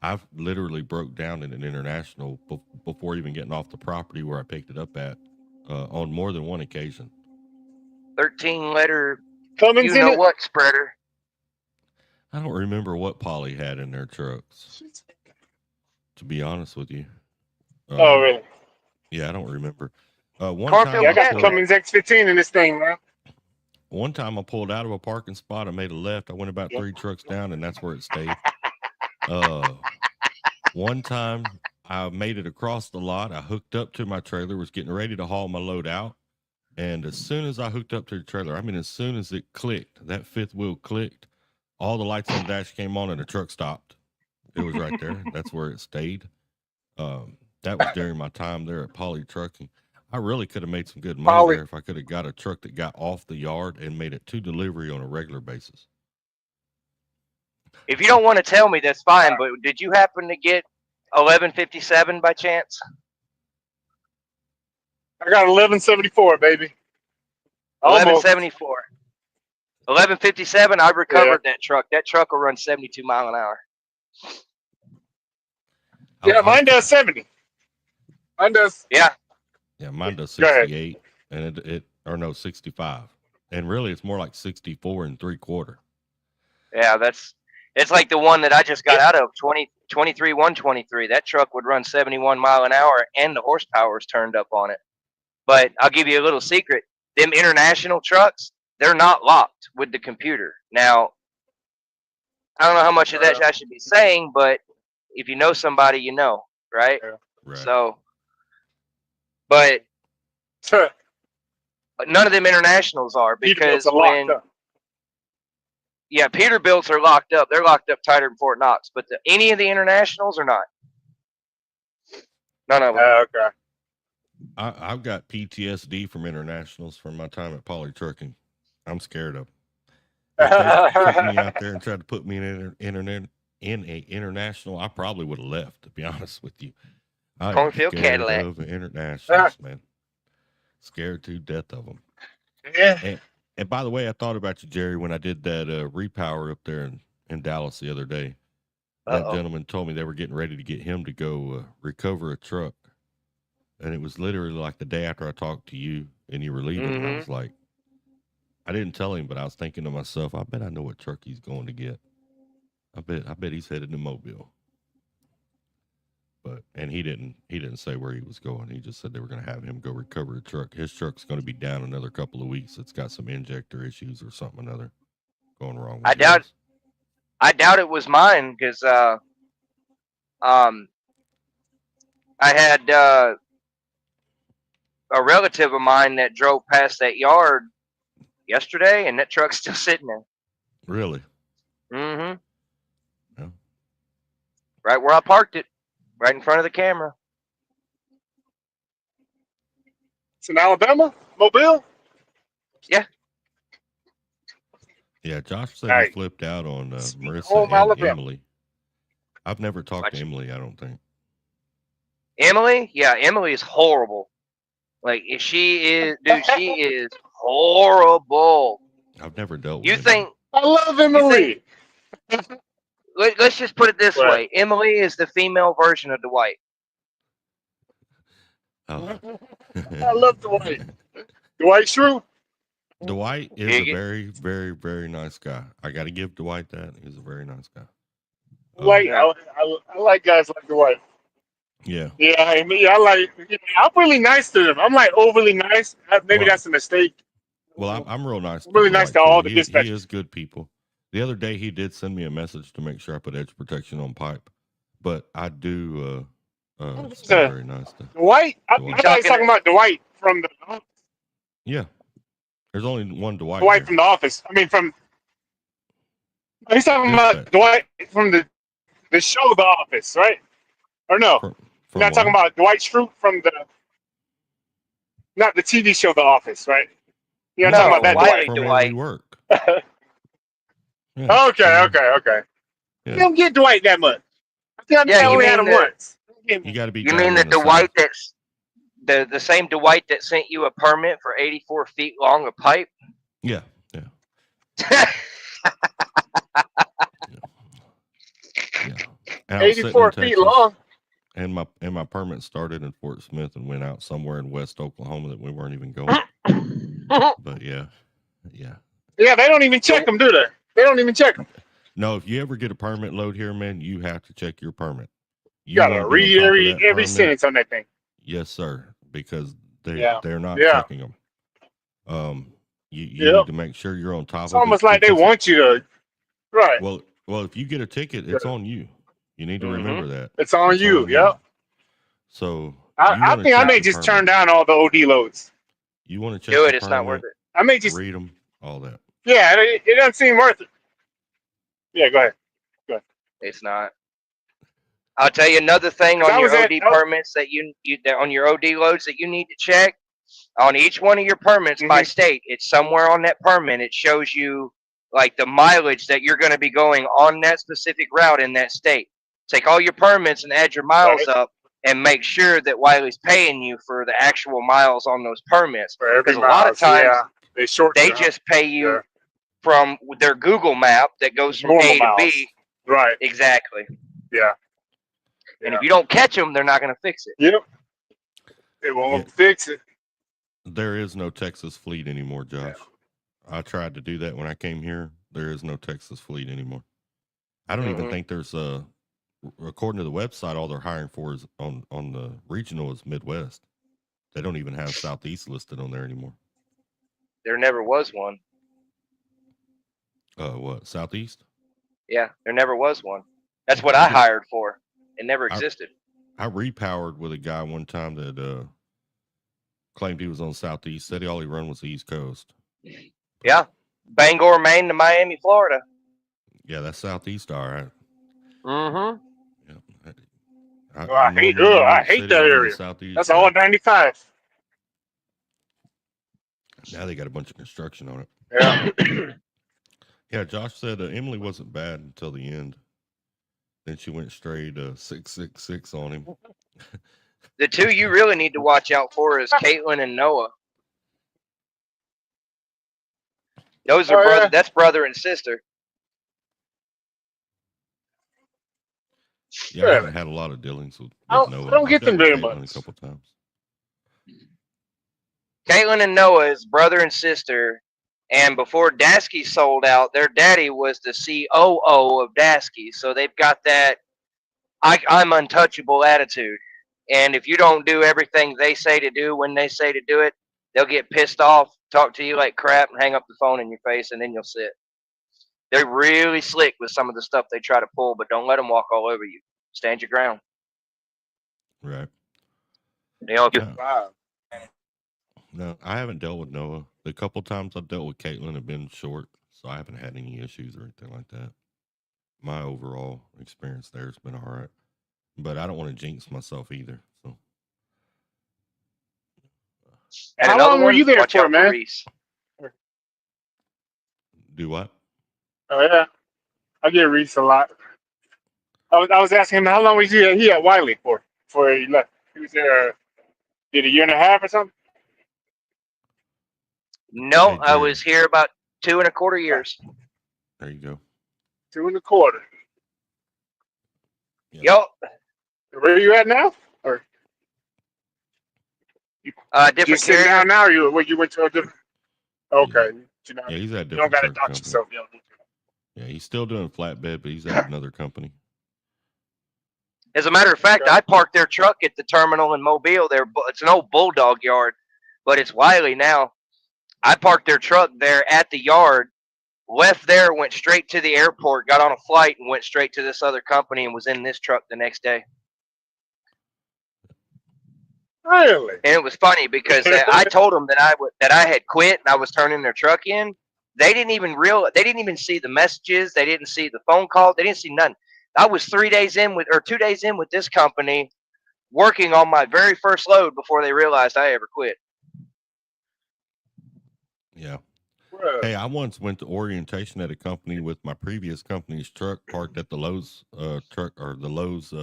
I've literally broke down in an international before even getting off the property where I picked it up at on more than one occasion. 13-letter, Cummins you in know it. what spreader. I don't remember what Polly had in their trucks, to be honest with you. Oh really? Yeah, I don't remember. One Cornfield time, Yeah, I got Cadillac. Cummins X15 in this thing, man. One time I pulled out of a parking spot. I made a left. I went about 3 trucks down, and that's where it stayed. One time I made it across the lot. I hooked up to my trailer, was getting ready to haul my load out. And as soon as I hooked up to the trailer, I mean, as soon as it clicked, that fifth wheel clicked, all the lights on the dash came on and the truck stopped. It was right there. That's where it stayed. That was during my time there at Poly Trucking. I really could have made some good money Poly. there if I could have got a truck that got off the yard and made it to delivery on a regular basis. If you don't want to tell me, that's fine. But did you happen to get 1157 by chance? I got 1174, baby. Almost. 1174. 1157. I recovered that truck. That truck will run 72 mile an hour. Yeah, mine does 70. Mine does. Yeah. Yeah, mine does Go ahead. 68 and it or no 65, and really it's more like 64 and 3/4. Yeah, it's like the one that I just got out of 23 123. That truck would run 71 mile an hour and the horsepower is turned up on it. But I'll give you a little secret. Them international trucks, they're not locked with the computer. Now, I don't know how much of that I should be saying, but if you know somebody, you know, right? Right. So, but none of them internationals are because when yeah, Peterbilt's are locked up. They're locked up tighter than Fort Knox, but any of the internationals are not. None of them. Okay. I've got PTSD from internationals from my time at Poly Trucking. I'm scared of them. If they took me out there and tried to put me in a international, I probably would have left, to be honest with you. I'm Cornfield scared Cadillac. of internationals, man. Scared to death of them. Yeah. And by the way, I thought about you, Jerry, when I did that repower up there in Dallas the other day. That gentleman told me they were getting ready to get him to go recover a truck. And it was literally like the day after I talked to you and you were leaving. And I was like, I didn't tell him, but I was thinking to myself, I bet I know what truck he's going to get. I bet he's headed to Mobile. And he didn't say where he was going. He just said they were going to have him go recover a truck. His truck's going to be down another couple of weeks. It's got some injector issues or something another going wrong with I doubt it was mine because I had a relative of mine that drove past that yard yesterday, and that truck's still sitting there. Really? Mm-hmm. Yeah. Right where I parked it, right in front of the camera. It's in Alabama, Mobile. Yeah, Josh said he Hey, flipped out on Sweet Marissa home and Alabama. Emily. I've never talked Watch to it. Emily, I don't think. Emily, yeah, Emily is horrible. Like if she is, dude, she is horrible. I've never dealt with You Emily. think? I love You think? Emily. Let's just put it this Right. way: Emily is the female version of Dwight. Oh. I love Dwight. Dwight Schrute. Dwight is You a get- very, very, very nice guy. I got to give Dwight that. He's a very nice guy. Like Yeah. I like guys like Dwight. Yeah. Yeah, I mean, I like. I'm really nice to them. I'm like overly nice. Maybe Well, that's a mistake. Well, I'm real nice. I'm really Dwight, nice to all too. the He dispatchers. is good people. The other day, he did send me a message to make sure I put edge protection on pipe, but I do stay very nice to. Dwight. I Dwight. thought he was talking about Dwight from the Yeah, there's only one Dwight. Dwight here. from The Office. I mean, from he's talking Dispatch. about Dwight from the show The Office, right? Or no? From You're not talking about Dwight Schrute from not the TV show The Office, right? You're not talking about that Wiley from Dwight. where we Dwight. work. Yeah, Okay. Yeah. You don't get Dwight that much. I think Yeah, I you only had mean him the- once. You got to be. You down mean the in the Dwight South. that's the same Dwight that sent you a permit for 84 feet long of pipe? Yeah. Yeah. And I was sitting in 84 feet Texas, long. and my permit started in Fort Smith and went out somewhere in West Oklahoma that we weren't even going. But yeah. Yeah, they don't even check them, do they? They don't even check them. No, if you ever get a permit load here, man, you have to check your permit. You gotta wanna be read on top of that every permit? sentence on that thing. Yes, sir, because Yeah. they're not Yeah. checking them. You Yep. need to make sure you're on top It's of it. almost like they because- want you to. Right. Well, if you get a ticket, it's Yeah. on you. You need to Mhm. remember that. It's on It's you. on Yep. So you I wanna think I check may your just permit. turn down all the OD loads. You want to check Do your it. It's not worth permit, it. I may just. read them, all that. Yeah, it doesn't seem worth it. Yeah, go ahead. It's not. I'll tell you another thing 'Cause on I your was at- OD permits that that on your OD loads that you need to check. On each one of your permits by state, it's somewhere on that permit. It shows you like the mileage that you're going to be going on that specific route in that state. Take all your permits and add your miles Right. up, and make sure that Wiley's paying you for the actual miles on those permits. For every Because a lot of mile, times yeah, they short. they just pay you Yeah. from their Google map that goes from Normal A to miles. B. Right. Exactly. Yeah. And if you don't catch them, they're not going to fix it. Yep. They won't Yeah. fix it. There is no Texas fleet anymore, Josh. I tried to do that when I came here. There is no Texas fleet anymore. I don't even Mhm. think there's according to the website, all they're hiring for is on the regional is Midwest. They don't even have Southeast listed on there anymore. There never was one. What, Southeast? Yeah, there never was one. That's what I hired for. It never existed. I repowered with a guy one time that claimed he was on Southeast, said all he run was the East Coast. Yeah. Bangor, Maine to Miami, Florida. Yeah, that's Southeast, all right. Mm-hmm. Yeah. I hate normally New I York hate City, that I'm in the area. Southeast. That's all 95. Now they got a bunch of construction on it. Yeah. Yeah, Josh said Emily wasn't bad until the end. Then she went straight 666 on him. The two you really need to watch out for is Caitlin and Noah. Those are brother. Yeah. That's brother and sister. Yeah, I haven't had a lot of dealings with I don't- Noah. I don't I've get them dealt with very Caitlin much. a couple times. Caitlin and Noah is brother and sister. And before Dasky sold out, their daddy was the COO of Dasky. So they've got that I'm untouchable attitude. And if you don't do everything they say to do when they say to do it, they'll get pissed off, talk to you like crap, and hang up the phone in your face, and then you'll sit. They're really slick with some of the stuff they try to pull, but don't let them walk all over you. Stand your ground. Right. You know, if you, Yeah. Wow. No, I haven't dealt with Noah. The couple times I've dealt with Caitlin have been short, so I haven't had any issues or anything like that. My overall experience there has been all right. But I don't want to jinx myself either. So And How another long were one, you there watch for, out man? Reese. Do what? Oh yeah, I get Reese a lot. I was asking him how long was he at Wiley for before he left. He was there, did a year and a half or something. No, Hey, I Jerry. was here about 2.25 years. There you go. 2.25. Yep. Yup. Where are you at now? Or you Different just sitting carrier. down now? Or you went to a different? Okay, you know, Yeah, he's at a you don't different got to truck dox company. yourself. You know. Yeah, he's still doing flatbed, but he's at another company. As a matter of fact, Okay. I parked their truck at the terminal in Mobile. It's an old bulldog yard, but it's Wiley now. I parked their truck there at the yard, left there, went straight to the airport, got on a flight, and went straight to this other company and was in this truck the next day. Really? And it was funny because I told them that I had quit and I was turning their truck in. They didn't even see the messages. They didn't see the phone call. They didn't see nothing. I was 2 days in with this company, working on my very first load before they realized I ever quit. Yeah. Well, Hey, I once went to orientation at a company with my previous company's truck parked at the Lowe's Lowe's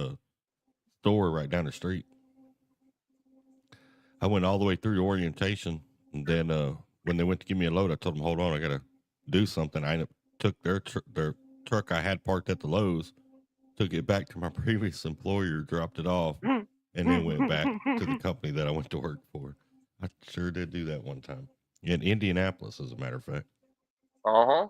store right down the street. I went all the way through orientation, and then when they went to give me a load, I told them, "Hold on, I gotta do something." I took their truck I had parked at the Lowe's, took it back to my previous employer, dropped it off, and then went back to the company that I went to work for. I sure did do that one time in Indianapolis, as a matter of fact. Uh-huh.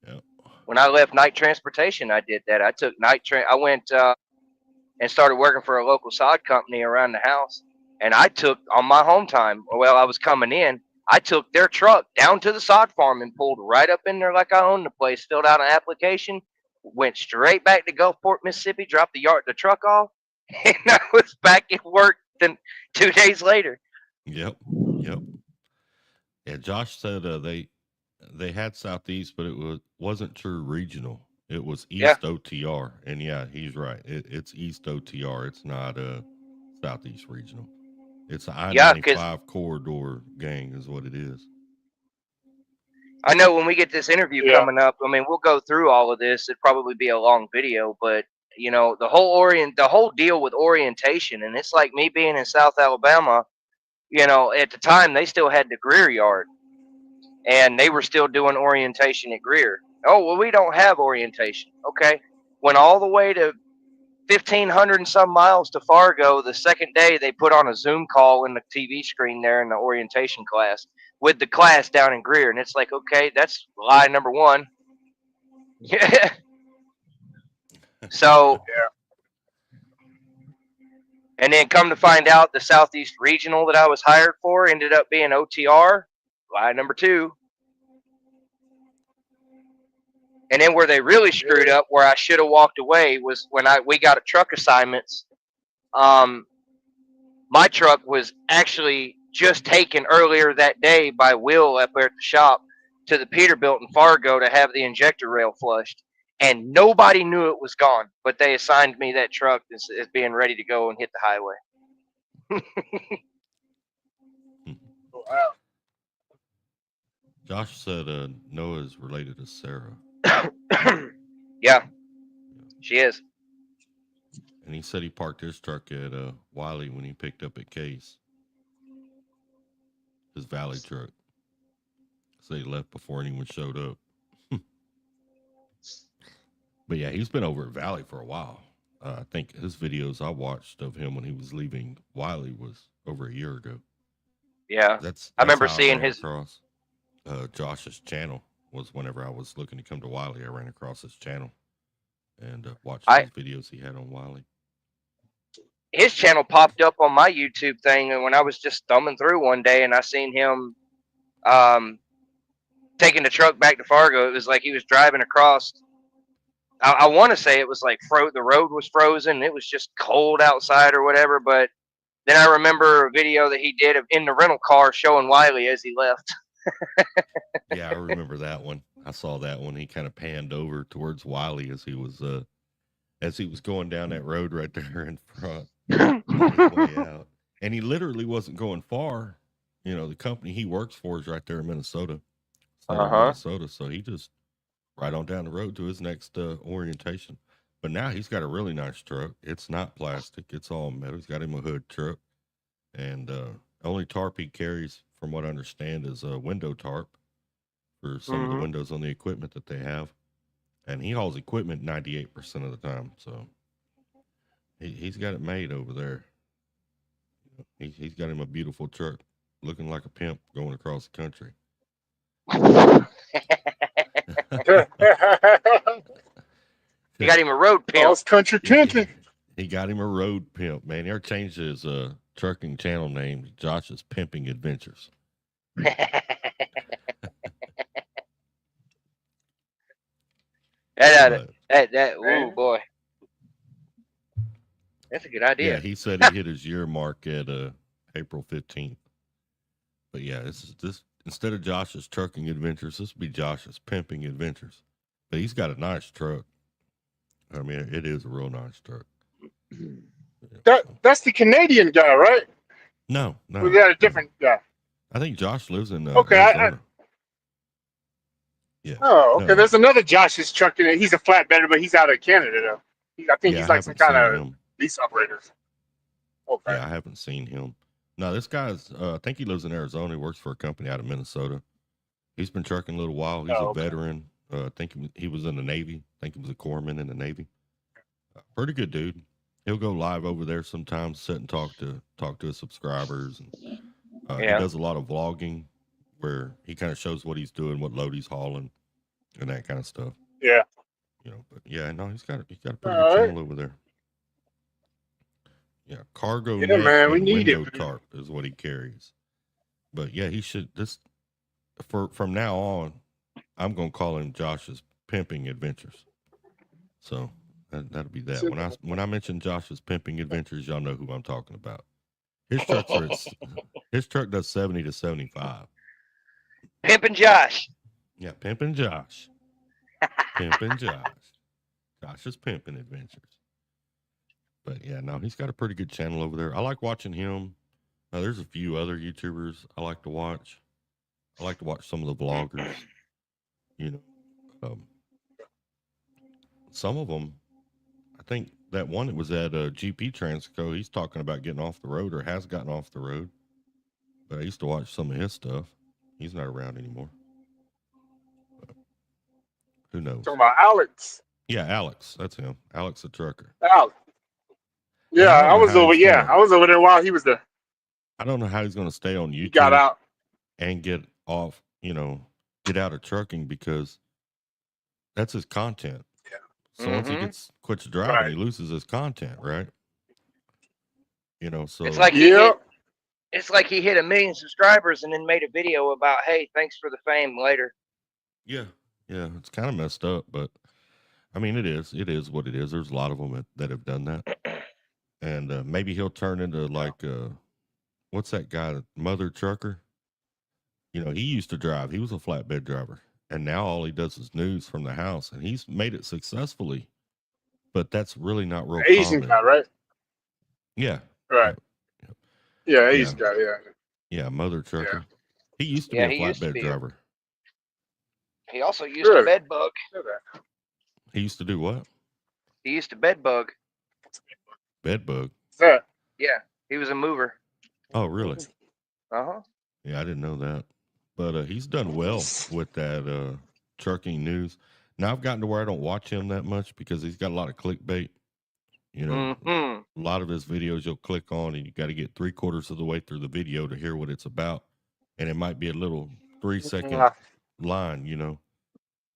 Yeah. When I left night transportation, I did that. I took I went and started working for a local sod company around the house. And I took, on my home time, while I was coming in, I took their truck down to the sod farm and pulled right up in there like I owned the place, filled out an application, went straight back to Gulfport, Mississippi, dropped the truck off, and I was back at work then 2 days later. Yep. Yeah, Josh said they had Southeast, but wasn't true regional. It was Yeah. East OTR, and yeah, he's right. It's East OTR. It's not Southeast regional. It's the Yeah, because I-95 corridor gang is what it is. I know when we get this interview Yeah. coming up, I mean, we'll go through all of this. It'd probably be a long video, but the whole deal with orientation, and it's like me being in South Alabama. At the time they still had the Greer yard, and they were still doing orientation at Greer. Oh well, we don't have orientation. Okay, went all the way to 1,500 and some miles to Fargo. The second day, they put on a Zoom call in the TV screen there in the orientation class with the class down in Greer. And it's like, okay, that's lie number one. Yeah. So, and then come to find out the Southeast Regional that I was hired for ended up being OTR. Lie number two. And then where they really screwed up, where I should have walked away, was when we got a truck assignments. My truck was actually just taken earlier that day by Will up there at the shop to the Peterbilt in Fargo to have the injector rail flushed. And nobody knew it was gone, but they assigned me that truck as being ready to go and hit the highway. Wow. Josh said Noah is related to Sarah. Yeah, she is. And he said he parked his truck at Wiley when he picked up at Case. His Valley truck. So he left before anyone showed up. But yeah, he's been over at Valley for a while. I think his videos I watched of him when he was leaving Wiley was over a year ago. Yeah, That's I remember how seeing ran his. across Josh's channel. Was whenever I was looking to come to Wiley, I ran across his channel and watched his videos he had on Wiley. His channel popped up on my YouTube thing, and when I was just thumbing through one day, and I seen him taking the truck back to Fargo. It was like he was driving across. I want to say it was like the road was frozen. It was just cold outside or whatever. But then I remember a video that he did in the rental car showing Wiley as he left. Yeah, I remember that one. I saw that one. He kind of panned over towards Wiley as he was going down that road right there in front on his way out. And he literally wasn't going far. You know, the company he works for is right there in Minnesota, Southern Uh-huh. Minnesota. So he just right on down the road to his next orientation. But now he's got a really nice truck. It's not plastic. It's all metal. He's got him a hood truck, and only tarp he carries, from what I understand, is a window tarp for some of the Mhm. windows on the equipment that they have. And he hauls equipment 98% of the time. So he's got it made over there. He's got him a beautiful truck, looking like a pimp going across the country. You got him a road pimp. Cross country pimping. He got him a road pimp, man. He changed his trucking channel name to Josh's Pimping Adventures. But, Oh boy, that's a good idea. yeah, he said he hit his year mark at April 15th. But yeah, this instead of Josh's Trucking Adventures, this would be Josh's Pimping Adventures. But he's got a nice truck. I mean, it is a real nice truck. Yeah, so. That's the Canadian guy, right? No. We got a different guy. I think Josh lives in Okay, Arizona. Yeah. Oh, okay. No. There's another Josh's trucking it. He's a flatbedder, but he's out of Canada though. I think he's like some kind of lease operator. Okay. Yeah, I haven't seen him. No, this guy's. I think he lives in Arizona. He works for a company out of Minnesota. He's been trucking a little while. He's a veteran. I think he was in the Navy. I think he was a corpsman in the Navy. Pretty good dude. He'll go live over there sometimes, sit and talk to his subscribers. And, He does a lot of vlogging where he kind of shows what he's doing, what load he's hauling, and that kind of stuff. Yeah. You know, but yeah, no, he's got a pretty good channel over there. Yeah, cargo net man, we and need window it. tarp is what he carries. But yeah, he should from now on, I'm gonna call him Josh's Pimping Adventures. So that'll be that. When I mention Josh's Pimping Adventures, y'all know who I'm talking about. His truck does 70 to 75. Pimpin' Josh. Yeah, Pimpin' Josh. Pimpin' Josh. Josh's Pimping Adventures. But yeah, no, he's got a pretty good channel over there. I like watching him. There's a few other YouTubers I like to watch. I like to watch some of the vloggers. You know, some of them. I think that one that was at GP Transco, he's talking about getting off the road or has gotten off the road. But I used to watch some of his stuff. He's not around anymore. But who knows? Talking about Alex. Yeah, Alex. That's him. Alex the trucker. Alex. Yeah, I was over. Yeah, I was over there while he was there. I don't know how he's going to stay on YouTube. He got out and get off. Get out of trucking because that's his content. Yeah. So once he quits driving, he loses his content, right? So it's like he hit 1 million subscribers and then made a video about, hey, thanks for the fame later. Yeah, it's kind of messed up, but I mean, it is what it is. There's a lot of them that have done that, and maybe he'll turn into like what's that guy, Mother Trucker? He used to drive. He was a flatbed driver. And now all he does is news from the house. And he's made it successfully. But that's really not real Asian common. guy, right? Yeah. Right. Yeah, Asian guy, yeah. Yeah, Mother Trucker. Yeah. He used to be a flatbed driver. He also used to bed bug. He used to do what? He used to bed bug. Bed bug? Yeah. Yeah, he was a mover. Oh, really? Uh-huh. Yeah, I didn't know that. But he's done well with that trucking news. Now I've gotten to where I don't watch him that much because he's got a lot of clickbait. A lot of his videos you'll click on and you got to get 3/4 of the way through the video to hear what it's about. And it might be a little 3-second line,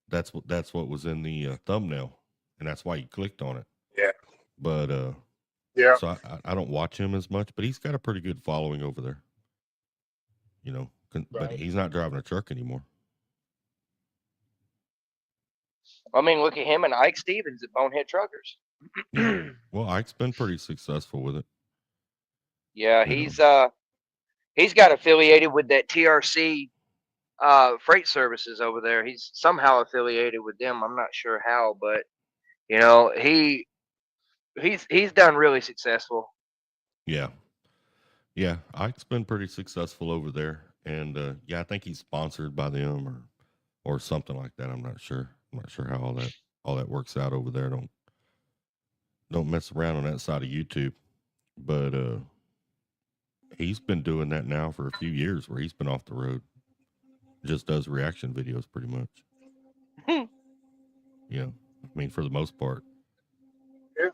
That's what was in the thumbnail. And that's why you clicked on it. Yeah. But yeah. So I don't watch him as much, but he's got a pretty good following over there. But he's not driving a truck anymore. I mean, look at him and Ike Stevens at Bonehead Truckers. Yeah. Well, Ike's been pretty successful with it. Yeah, he's got affiliated with that TRC freight services over there. He's somehow affiliated with them. I'm not sure how, but he's done really successful. Yeah. Yeah, Ike's been pretty successful over there, and yeah, I think he's sponsored by them or something like that. I'm not sure. I'm not sure how all that works out over there. Don't mess around on that side of YouTube, but he's been doing that now for a few years, where he's been off the road, just does reaction videos pretty much. Yeah, I mean for the most part. Yeah.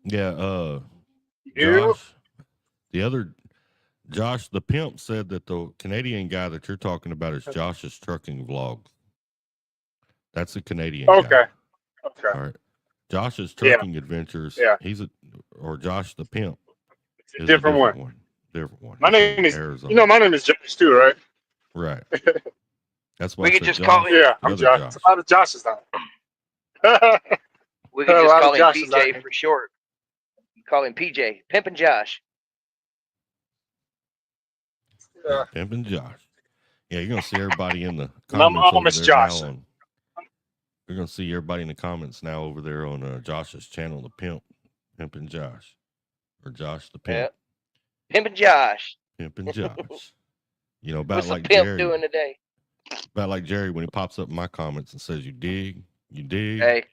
Yeah, Yeah. Josh, the other Josh, the pimp, said that the Canadian guy that you're talking about is Josh's trucking vlog. That's a Canadian Okay. guy. Okay. All right. Josh's Yeah. trucking adventures. Yeah. Or Josh the pimp It's a is different a one. different one. Different one. My He's name from is, Arizona. my name is Josh too, right? Right. That's why We I could said just call Josh. him. Yeah, The I'm other Josh. Josh. A lot of Joshes now. We could A just lot call of him Joshes out PJ here. for short. Call him PJ, Pimpin' Josh. Yeah. Pimpin' Josh. Yeah, you're gonna see everybody in the And I'm comments over almost there Josh. now. You're gonna see everybody in the comments now over there on Josh's channel, the pimp, Pimpin' Josh, or Josh the pimp, Yep. Pimpin' Josh. Pimpin' Josh. You know, about What's the like pimp Jerry. doing today? About like Jerry when he pops up in my comments and says, "You dig, you dig, Hey.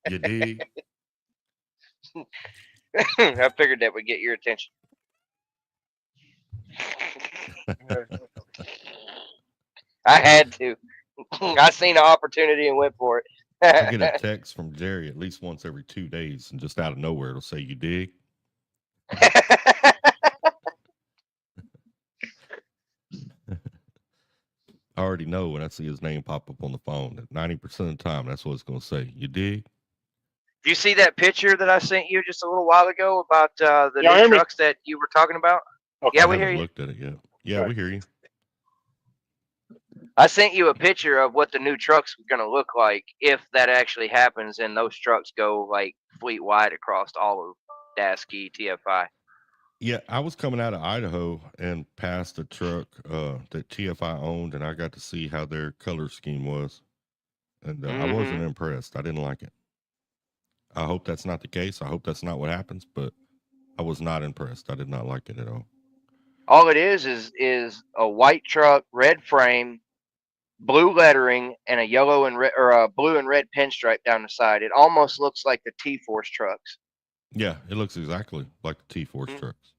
you dig." I figured that would get your attention. I had to. I seen an opportunity and went for I get a it. text from Jerry at least once every 2 days, and just out of nowhere, it'll say, "You dig." I already know when I see his name pop up on the phone that 90% of the time, that's what it's going to say. You dig? Do you see that picture that I sent you just a little while ago about the Y'all hear new me? trucks that you were talking about? Okay. Yeah, I we hear haven't you. looked at it yet. Yeah, Okay. we hear you. I sent you a picture of what the new trucks are going to look like if that actually happens and those trucks go like fleet wide across all of Dasky, TFI. Yeah, I was coming out of Idaho and passed a truck that TFI owned, and I got to see how their color scheme was. And I wasn't impressed. I didn't like it. I hope that's not the case. I hope that's not what happens, but I was not impressed. I did not like it at all. All it is a white truck, red frame, blue lettering, and a yellow and red or a blue and red pinstripe down the side. It almost looks like the T-Force trucks. Yeah, it looks exactly like the T-Force trucks.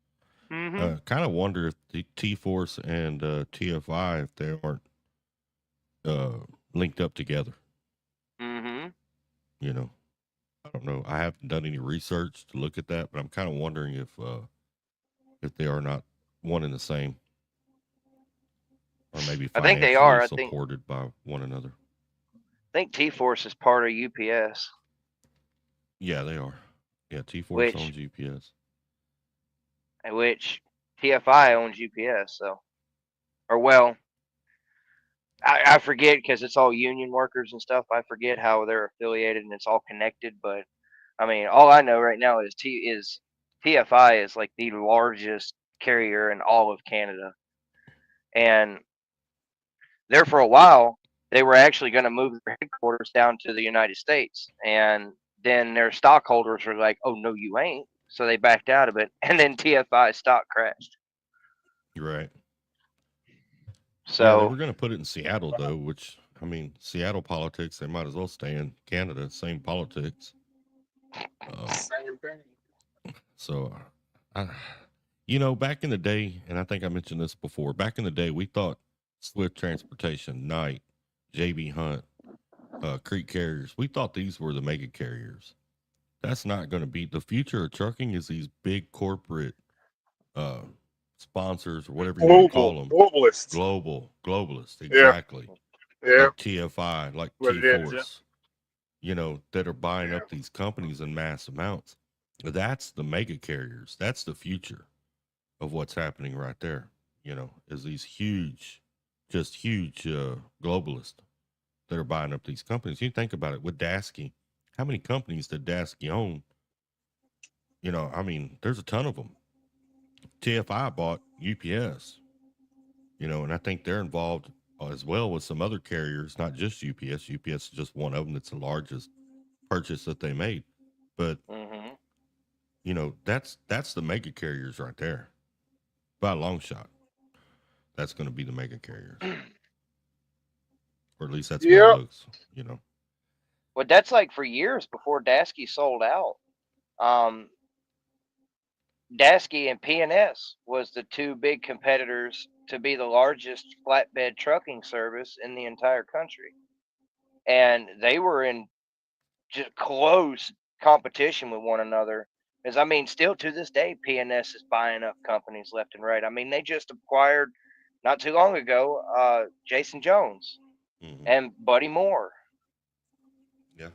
Mm-hmm. Kind of wonder if the T-Force and TFI, if they aren't linked up together. Mm-hmm. You know, I don't know. I haven't done any research to look at that, but I'm kind of wondering if they are not one and the same, or maybe I think they financially are. supported by one another. I think T-Force is part of UPS. Yeah, they are. Yeah, T-Force Which- owns UPS. which TFI owns UPS. So, or well, I forget because it's all union workers and stuff. I forget how they're affiliated and it's all connected. But I mean, all I know right now is TFI is like the largest carrier in all of Canada, and there for a while they were actually going to move their headquarters down to the United States, and then their stockholders were like, "Oh no, you ain't." So they backed out of it, and then TFI stock crashed. You're right. So yeah, they were going to put it in Seattle, though, which, I mean, Seattle politics, they might as well stay in Canada, same politics. Same thing. So, back in the day, and I think I mentioned this before, back in the day, we thought Swift Transportation, Knight, JB Hunt, Creek Carriers, we thought these were the mega carriers. That's not going to be the future of trucking. Is these big corporate sponsors or whatever you want to call them, Globalists. globalists, exactly. Yeah. Like TFI, like What it is, T-Force, that are buying up these companies in mass amounts. That's the mega carriers. That's the future of what's happening right there. Is these huge globalists that are buying up these companies. You think about it with Dasky. How many companies did Dasky own? I mean, there's a ton of them. TFI bought UPS, and I think they're involved as well with some other carriers, not just UPS. UPS is just one of them that's the largest purchase that they made. But You know, that's the mega carriers right there. By a long shot. That's going to be the mega carriers. Or at least that's what it Yep. looks, you know. Well, that's like for years before Dasky sold out. Dasky and P&S was the two big competitors to be the largest flatbed trucking service in the entire country. And they were in just close competition with one another. Because, I mean, still to this day, P&S is buying up companies left and right. I mean, they just acquired, not too long ago, Jason Jones Mhm. and Buddy Moore. Yeah.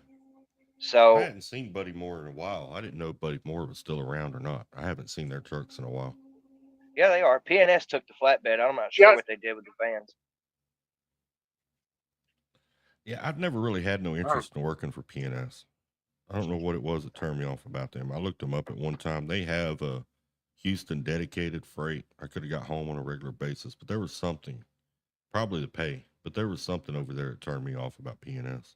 I So, hadn't seen Buddy Moore in a while. I didn't know Buddy Moore was still around or not. I haven't seen their trucks in a while. yeah, they are. P&S took the flatbed. I'm not sure Yeah. what they did with the vans. Yeah, I've never really had no Wow. interest in working for PNS. I don't know what it was that turned me off about them. I looked them up at one time. They have a Houston dedicated freight. I could have got home on a regular basis, but there was something, probably the pay, but there was something over there that turned me off about PNS.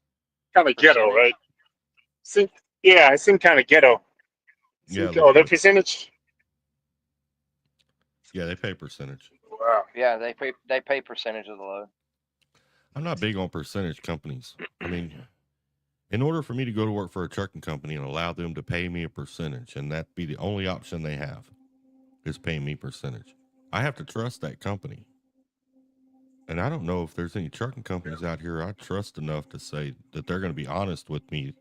Kind of ghetto, Percentage? right? Yeah, it seemed kind of ghetto. Yeah, Oh, look their like percentage. yeah, they pay percentage. Wow. Yeah, they pay percentage of the load. I'm not big on percentage companies. I mean, in order for me to go to work for a trucking company and allow them to pay me a percentage, and that be the only option they have, is paying me percentage, I have to trust that company. And I don't know if there's any trucking companies out here I trust enough to say that they're going to be honest with me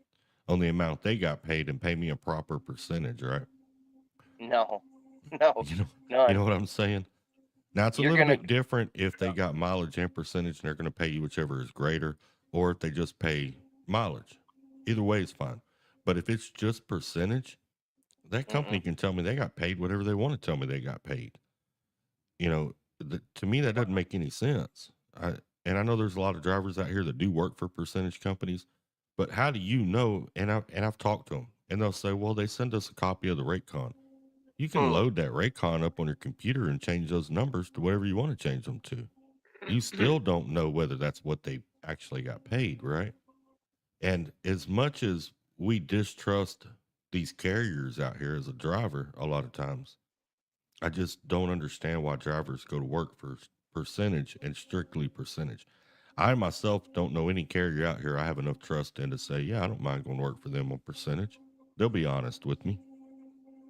on the amount they got paid and pay me a proper percentage, right? No, no, You know, none. what I'm saying? Now it's a You're little gonna bit different if they got mileage and percentage and they're going to pay you whichever is greater, or if they just pay mileage. Either way is fine. But if it's just percentage, that company Mm-mm. can tell me they got paid whatever they want to tell me they got paid. You know, to me that doesn't make any sense. And I know there's a lot of drivers out here that do work for percentage companies, but how do you know? I've talked to them, and they'll say, "Well, they send us a copy of the rate con. You can Hmm. load that rate con up on your computer and change those numbers to whatever you want to change them to. You still don't know whether that's what they actually got paid, right?" And as much as we distrust these carriers out here as a driver, a lot of times, I just don't understand why drivers go to work for percentage and strictly percentage. I myself don't know any carrier out here I have enough trust in to say, yeah, I don't mind going to work for them on percentage. They'll be honest with me.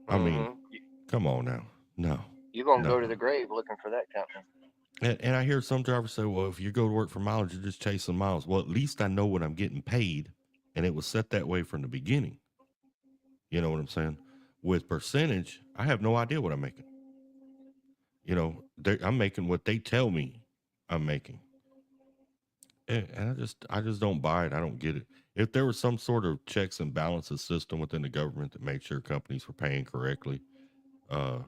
I mean, Mm-hmm. come on now. No, You're gonna no. go to the grave looking for that company. And I hear some drivers say, well, if you go to work for mileage, you're just chasing miles. Well, at least I know what I'm getting paid. And it was set that way from the beginning. You know what I'm saying? With percentage, I have no idea what I'm making. You know, I'm making what they tell me I'm making. And I just don't buy it. I don't get it. If there was some sort of checks and balances system within the government that made sure companies were paying correctly, uh,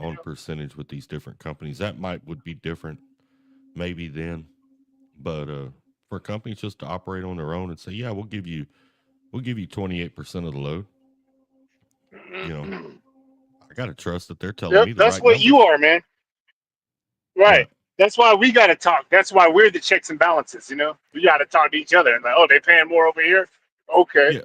on percentage with these different companies, that would be different, maybe then. But for companies just to operate on their own and say, yeah, we'll give you 28% of the load, you know, I gotta trust that they're telling Yep, me the that's right what you numbers. are, man. Right. Right. That's why we got to talk. That's why we're the checks and balances. We got to talk to each other and like, oh, they paying more over here. Okay. Yeah.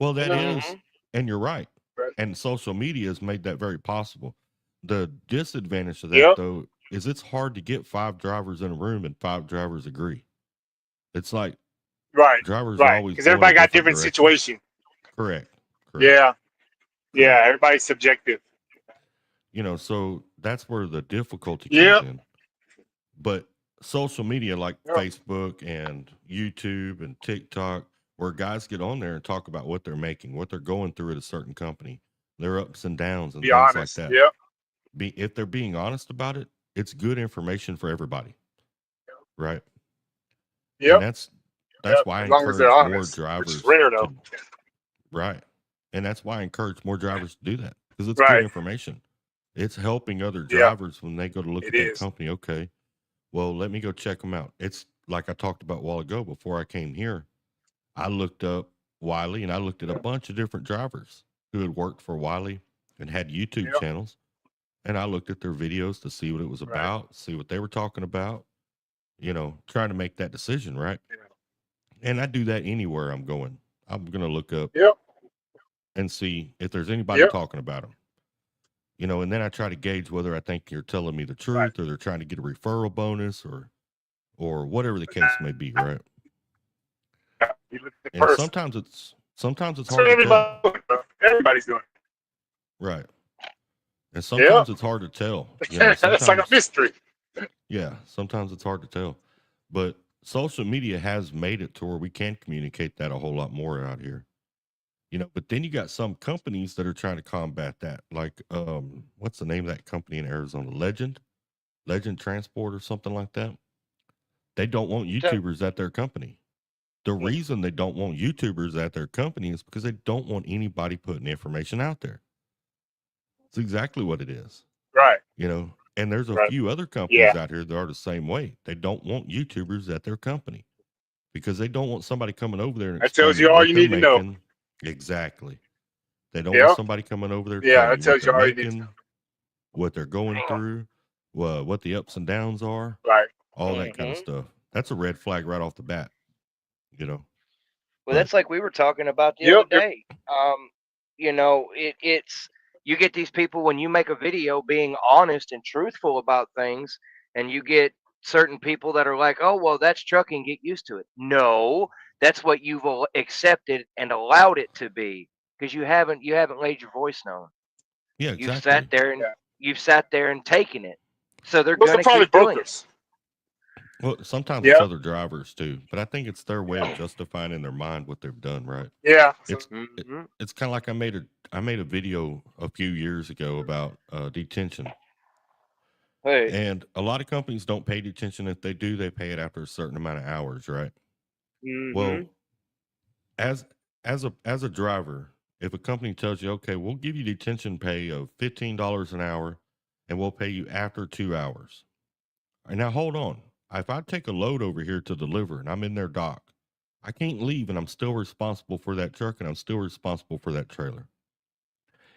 Well, You that know. Mm-hmm. is, and you're right. Right. And social media has made that very possible. The disadvantage of that, Yep. though, is it's hard to get 5 drivers in a room and 5 drivers agree. It's like Right. drivers are Right. always Because going in everybody got different different directions. situation. Correct. Yeah. Yeah. Correct. Everybody's subjective. So that's where the difficulty comes Yep. in. But social media like Yep. Facebook and YouTube and TikTok, where guys get on there and talk about what they're making, what they're going through at a certain company, their ups and downs and Be things like honest. that. Yep. If they're being honest about it, it's good information for everybody, right? And Yep. that's Yep. why I As long as they're encourage more honest, which is drivers rare to though. right. And that's why I encourage more drivers to do that because it's good Right. information. It's helping other Yeah. drivers when they go to look It at that is. company. Okay, well, let me go check them out. It's like I talked about a while ago before I came here. I looked up Wiley and I looked at a bunch of different drivers who had worked for Wiley and had YouTube Yep. channels. And I looked at their videos to see what it was Right. about, see what they were talking about, trying to make that decision, right? Yeah. And I do that anywhere I'm going. I'm going to look up Yep. and see if there's anybody Yep. talking about them. You know, and then I try to gauge whether I think you're telling me the Right. truth or they're trying to get a referral bonus or whatever the case may be, right? You look at the And person. sometimes it's That's what hard to tell, everybody's doing, bro. Everybody's doing right? And it. sometimes it's hard to tell. You know, It's like a sometimes mystery. yeah, sometimes it's hard to tell. But social media has made it to where we can communicate that a whole lot more out here. You know, but then you got some companies that are trying to combat that. Like what's the name of that company in Arizona? Legend Transport or something like that. They don't want YouTubers at their company. The reason they don't want YouTubers at their company is because they don't want anybody putting information out there. It's exactly what it is. Right. You know, and there's a Right. few other companies Yeah. out here that are the same way. They don't want YouTubers at their company because they don't want somebody coming over there and That tells you explaining all what you they're need to know. making. Exactly. They don't want Yep. somebody coming over there Yeah, telling that you what tells you they're all you need to know. making, what they're going through, what the ups and downs are, Right. all that kind of Mhm. stuff. That's a red flag right off the bat, you know. Well, But that's like we were talking about the other Yep. day. You know, it's you get these people when you make a video being honest and truthful about things, and you get certain people that are like, "Oh, well, that's trucking. Get used to it." No, that's what you've accepted and allowed it to be because you haven't laid your voice known. yeah, You've exactly. sat there and Yeah. you've sat there and taken it. So they're Those are gonna probably keep doing it. brokers. Well, sometimes it's Yep. other drivers too, but I think it's their way of justifying in their mind what they've done, right? Yeah. So, It's it, Hmm. it's kind of like I made a video a few years ago about detention, Hey, and a lot of companies don't pay detention. If they do, they pay it after a certain amount of hours, right? hmm Well, as as a driver, if a company tells you, okay, we'll give you detention pay of $15 an hour, and we'll pay you after 2 hours. And now hold on, if I take a load over here to deliver and I'm in their dock, I can't leave, and I'm still responsible for that truck, and I'm still responsible for that trailer.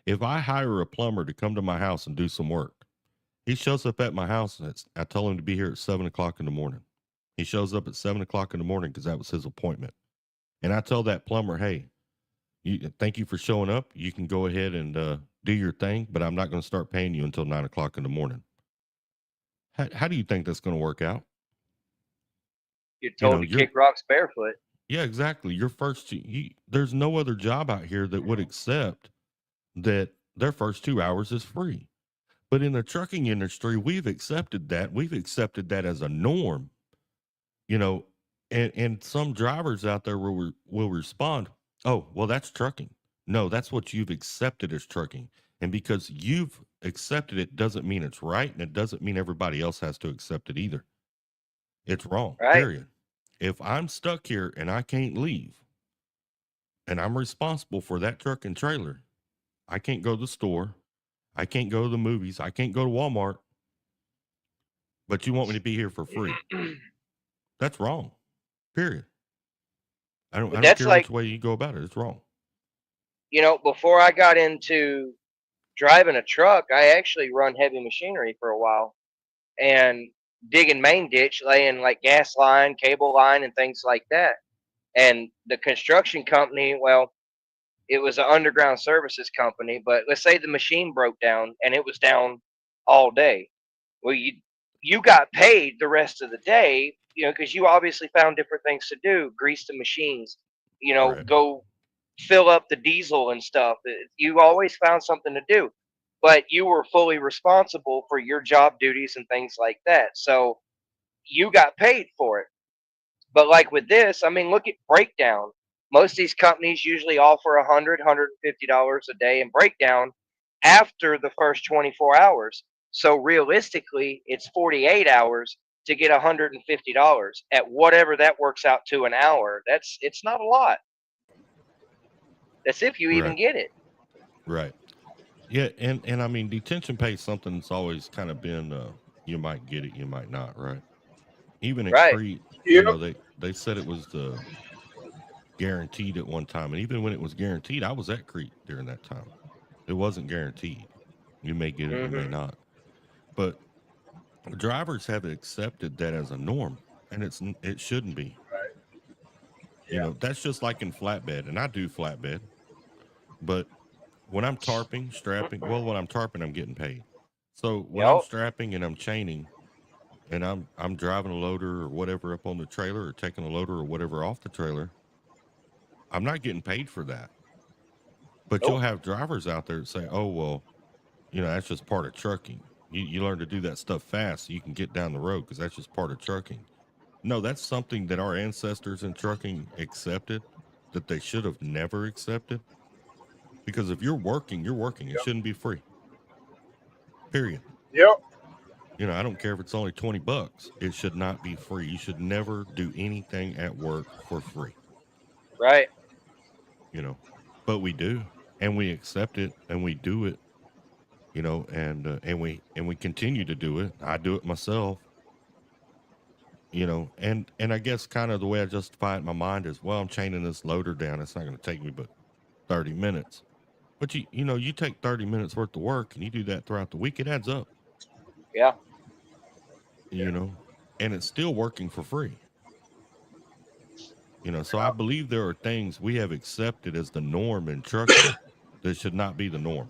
If I hire a plumber to come to my house and do some work, he shows up at my house, and I tell him to be here at 7 o'clock in the morning. He shows up at 7 o'clock in the morning because that was his appointment. And I tell that plumber, hey, thank you for showing up. You can go ahead and do your thing, but I'm not going to start paying you until 9 o'clock in the morning. How do you think that's going to work out? you're You know, told to kick rocks barefoot. yeah, exactly. Your first there's no other job out here that would accept that their first 2 hours is free. But in the trucking industry, we've accepted that. We've accepted that as a norm, you know, and some drivers out there will respond, oh, well, that's trucking. No, that's what you've accepted as trucking. And because you've accepted it doesn't mean it's right. And it doesn't mean everybody else has to accept it either. It's wrong, Right? period. If I'm stuck here and I can't leave and I'm responsible for that truck and trailer, I can't go to the store. I can't go to the movies. I can't go to Walmart, but you want me to be here for free. That's wrong. Period. I But don't that's care like, which way you go about it. It's wrong. before I got into driving a truck, I actually run heavy machinery for a while and digging main ditch, laying like gas line, cable line, and things like that. And the construction company, well, it was an underground services company, but let's say the machine broke down and it was down all day. Well, you got paid the rest of the day, because you obviously found different things to do, grease the machines, Right. go fill up the diesel and stuff. You always found something to do, but you were fully responsible for your job duties and things like that. So you got paid for it. But like with this, I mean, look at breakdown. Most of these companies usually offer $150 a day in breakdown after the first 24 hours. So realistically, it's 48 hours to get $150 at whatever that works out to an hour. It's not a lot. That's if you even Right. get it. Right. Yeah, and I mean detention pay is something that's always kind of been you might get it, you might not, right? Even at Right. Crete, you yep. know, they said it was guaranteed at one time. And even when it was guaranteed, I was at Crete during that time. It wasn't guaranteed. You may get it, you may Hmm. not. But drivers have accepted that as a norm, and it shouldn't be. Right. You Yeah. know, that's just like in flatbed, and I do flatbed. But when I'm tarping, strapping, well, when I'm tarping, I'm getting paid. So when I'm Yep. strapping and I'm chaining, and I'm driving a loader or whatever up on the trailer, or taking a loader or whatever off the trailer, I'm not getting paid for that. But you'll Nope. have drivers out there that say, "Oh, well, that's just part of trucking. You learn to do that stuff fast so you can get down the road because that's just part of trucking." No, that's something that our ancestors in trucking accepted that they should have never accepted. Because if you're working, you're working. It shouldn't be free. Period. Yep. I don't care if it's only $20. It should not be free. You should never do anything at work for free. Right. But we do, and we accept it, and we do it. And we continue to do it. I do it myself. And I guess kind of the way I justify it in my mind is, well, I'm chaining this loader down. It's not going to take me but 30 minutes. But you take 30 minutes worth of work and you do that throughout the week, it adds up. Yeah. And it's still working for free. So I believe there are things we have accepted as the norm in trucking that should not be the norm.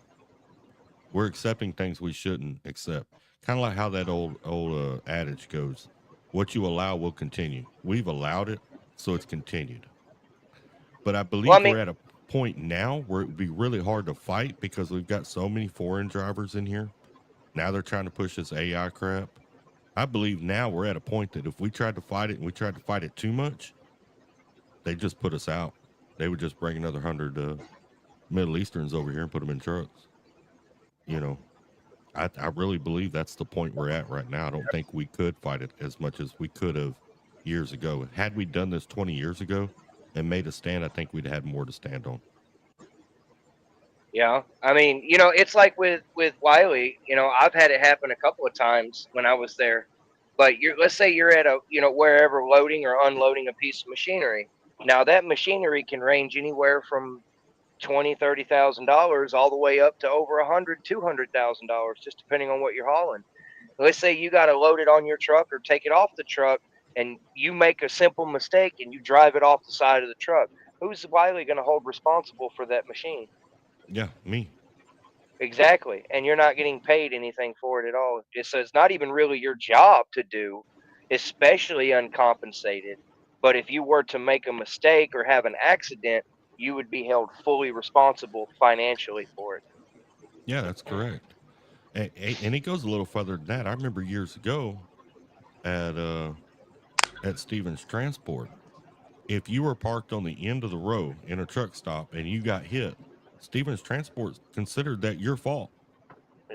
We're accepting things we shouldn't accept. Kind of like how that old adage goes: what you allow will continue. We've allowed it, so it's continued. But I believe Well, I mean, we're at a point now where it would be really hard to fight because we've got so many foreign drivers in here. Now they're trying to push this AI crap. I believe now we're at a point that if we tried to fight it and we tried to fight it too much, they'd just put us out. They would just bring another 100 Middle Easterns over here and put them in trucks. I really believe that's the point we're at right now. I don't think we could fight it as much as we could have years ago. Had we done this 20 years ago and made a stand, I think we'd had more to stand on. yeah. I mean, it's like with Wiley. I've had it happen a couple of times when I was there. But let's say you're at a wherever loading or unloading a piece of machinery. Now that machinery can range anywhere from $20,000-$30,000 all the way up to over $100,000-$200,000, just depending on what you're hauling. Let's say you got to load it on your truck or take it off the truck, and you make a simple mistake and you drive it off the side of the truck. Who's Wiley going to hold responsible for that machine? Yeah, me. Exactly. And you're not getting paid anything for it at all. So it's not even really your job to do, especially uncompensated. But if you were to make a mistake or have an accident, you would be held fully responsible financially for it. Yeah, that's correct. And it goes a little further than that. I remember years ago at Stevens Transport, if you were parked on the end of the row in a truck stop and you got hit, Stevens Transport considered that your fault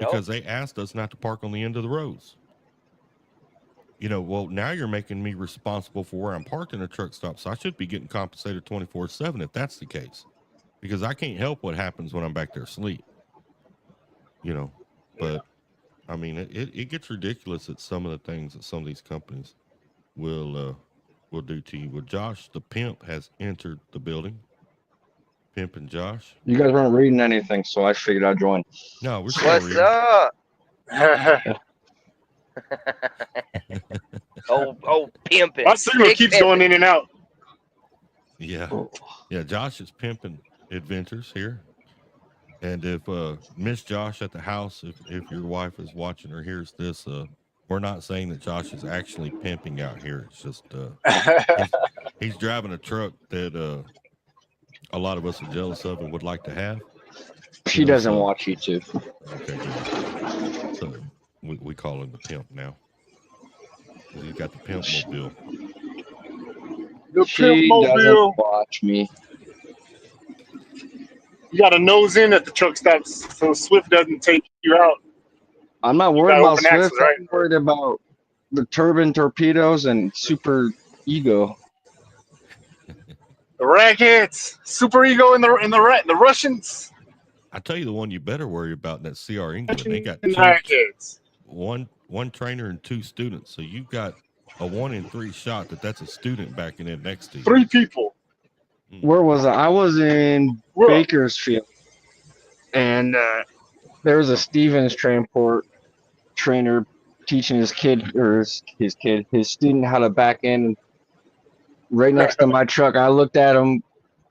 because they asked us not to park on the end of the rows. Well, now you're making me responsible for where I'm parked in a truck stop, so I should be getting compensated 24/7 if that's the case, because I can't help what happens when I'm back there asleep. But I mean, it gets ridiculous at some of the things that some of these companies will do to you. Well, Josh, the pimp, has entered the building. Pimp and Josh. You guys weren't reading anything, so I figured I'd join. No, we're still What's reading. up? oh, pimping. My signal Big keeps pimping. going in and out. Yeah. Josh is pimping adventures here. And if Miss Josh at the house, if your wife is watching or hears this, we're not saying that Josh is actually pimping out here. It's just he's driving a truck that a lot of us are jealous of and would like to have. She doesn't watch YouTube. Okay, good. So we call him the pimp now. He's got the pimp mobile. The She pimp mobile. doesn't watch me. You got to nose in at the truck stops so Swift doesn't take you out. I'm not worried got about open Swift. access, right? I'm worried about the turbine torpedoes and super ego. The Rackets, Super Ego, and the Russians. I tell you, the one you better worry about in that CR England. They got And Rackets. one trainer and 2 students. So you've got a 1 in 3 shot that's a student backing in next to you. 3 people. Where was I? I was in Bakersfield, and there was a Stevens Transport trainer teaching his student how to back in right next to my truck. I looked at him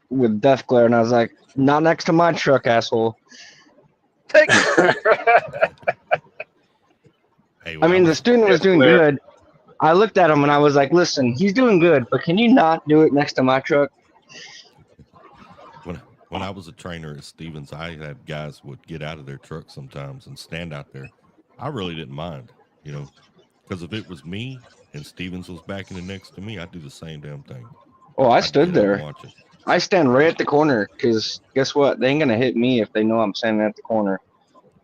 with death glare, and I was like, "Not next to my truck, asshole." Take it. Hey, I when mean, the student was Death doing glare. good. I looked at him and I was like, "Listen, he's doing good, but can you not do it next to my truck?" when I was a trainer at Stevens, I had guys would get out of their truck sometimes and stand out there. I really didn't mind, you know, because if it was me and Stevens was backing it next to me, I'd do the same damn thing. Oh, I I'd stood get out and there. watch it. I stand right at the corner because guess what? They ain't gonna hit me if they know I'm standing at the corner.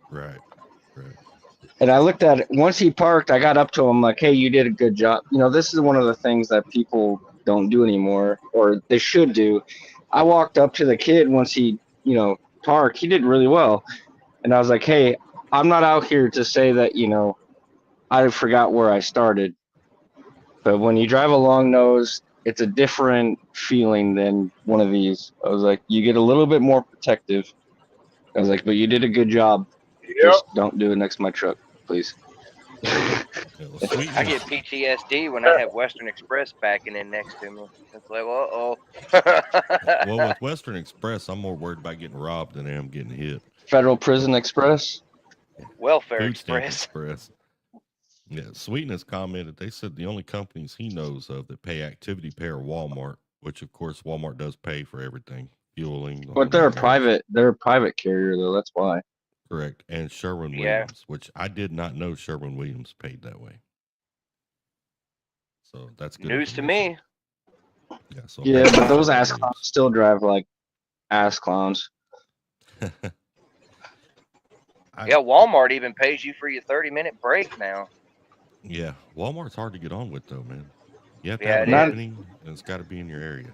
Right, right. And I looked at it once he parked. I got up to him like, "Hey, you did a good job." You know, this is one of the things that people don't do anymore, or they should do. I walked up to the kid once he, parked. He did really well, and I was like, "Hey, I'm not out here to say that I forgot where I started, but when you drive a long nose, it's a different feeling than one of these." I was like, "You get a little bit more protective." I was like, "But you did a good job. Yep. Just don't do it next to my truck, please." Yeah, well, I sweetness. get PTSD when I have Western Express backing in next to me. It's like, uh Well, oh. with Western Express, I'm more worried about getting robbed than I am getting hit. Federal Prison Express. Yeah. Welfare Food Stamp Express. Express. Yeah, Sweetness commented. They said the only companies he knows of that pay activity pay are Walmart, which of course Walmart does pay for everything, fueling, the whole But they're a nine yards. private carrier though. That's why. Correct. And Sherwin Yeah. Williams, which I did not know Sherwin Williams paid that way. So that's good News to information. me. Yeah. So Yeah, apparently but those Sherwin ass clowns Williams. still drive like ass clowns. Yeah, Walmart even pays you for your 30-minute break now. Yeah, Walmart's hard to get on with though, man. You have to have Yeah, an it is. opening, and it's got to be in your area.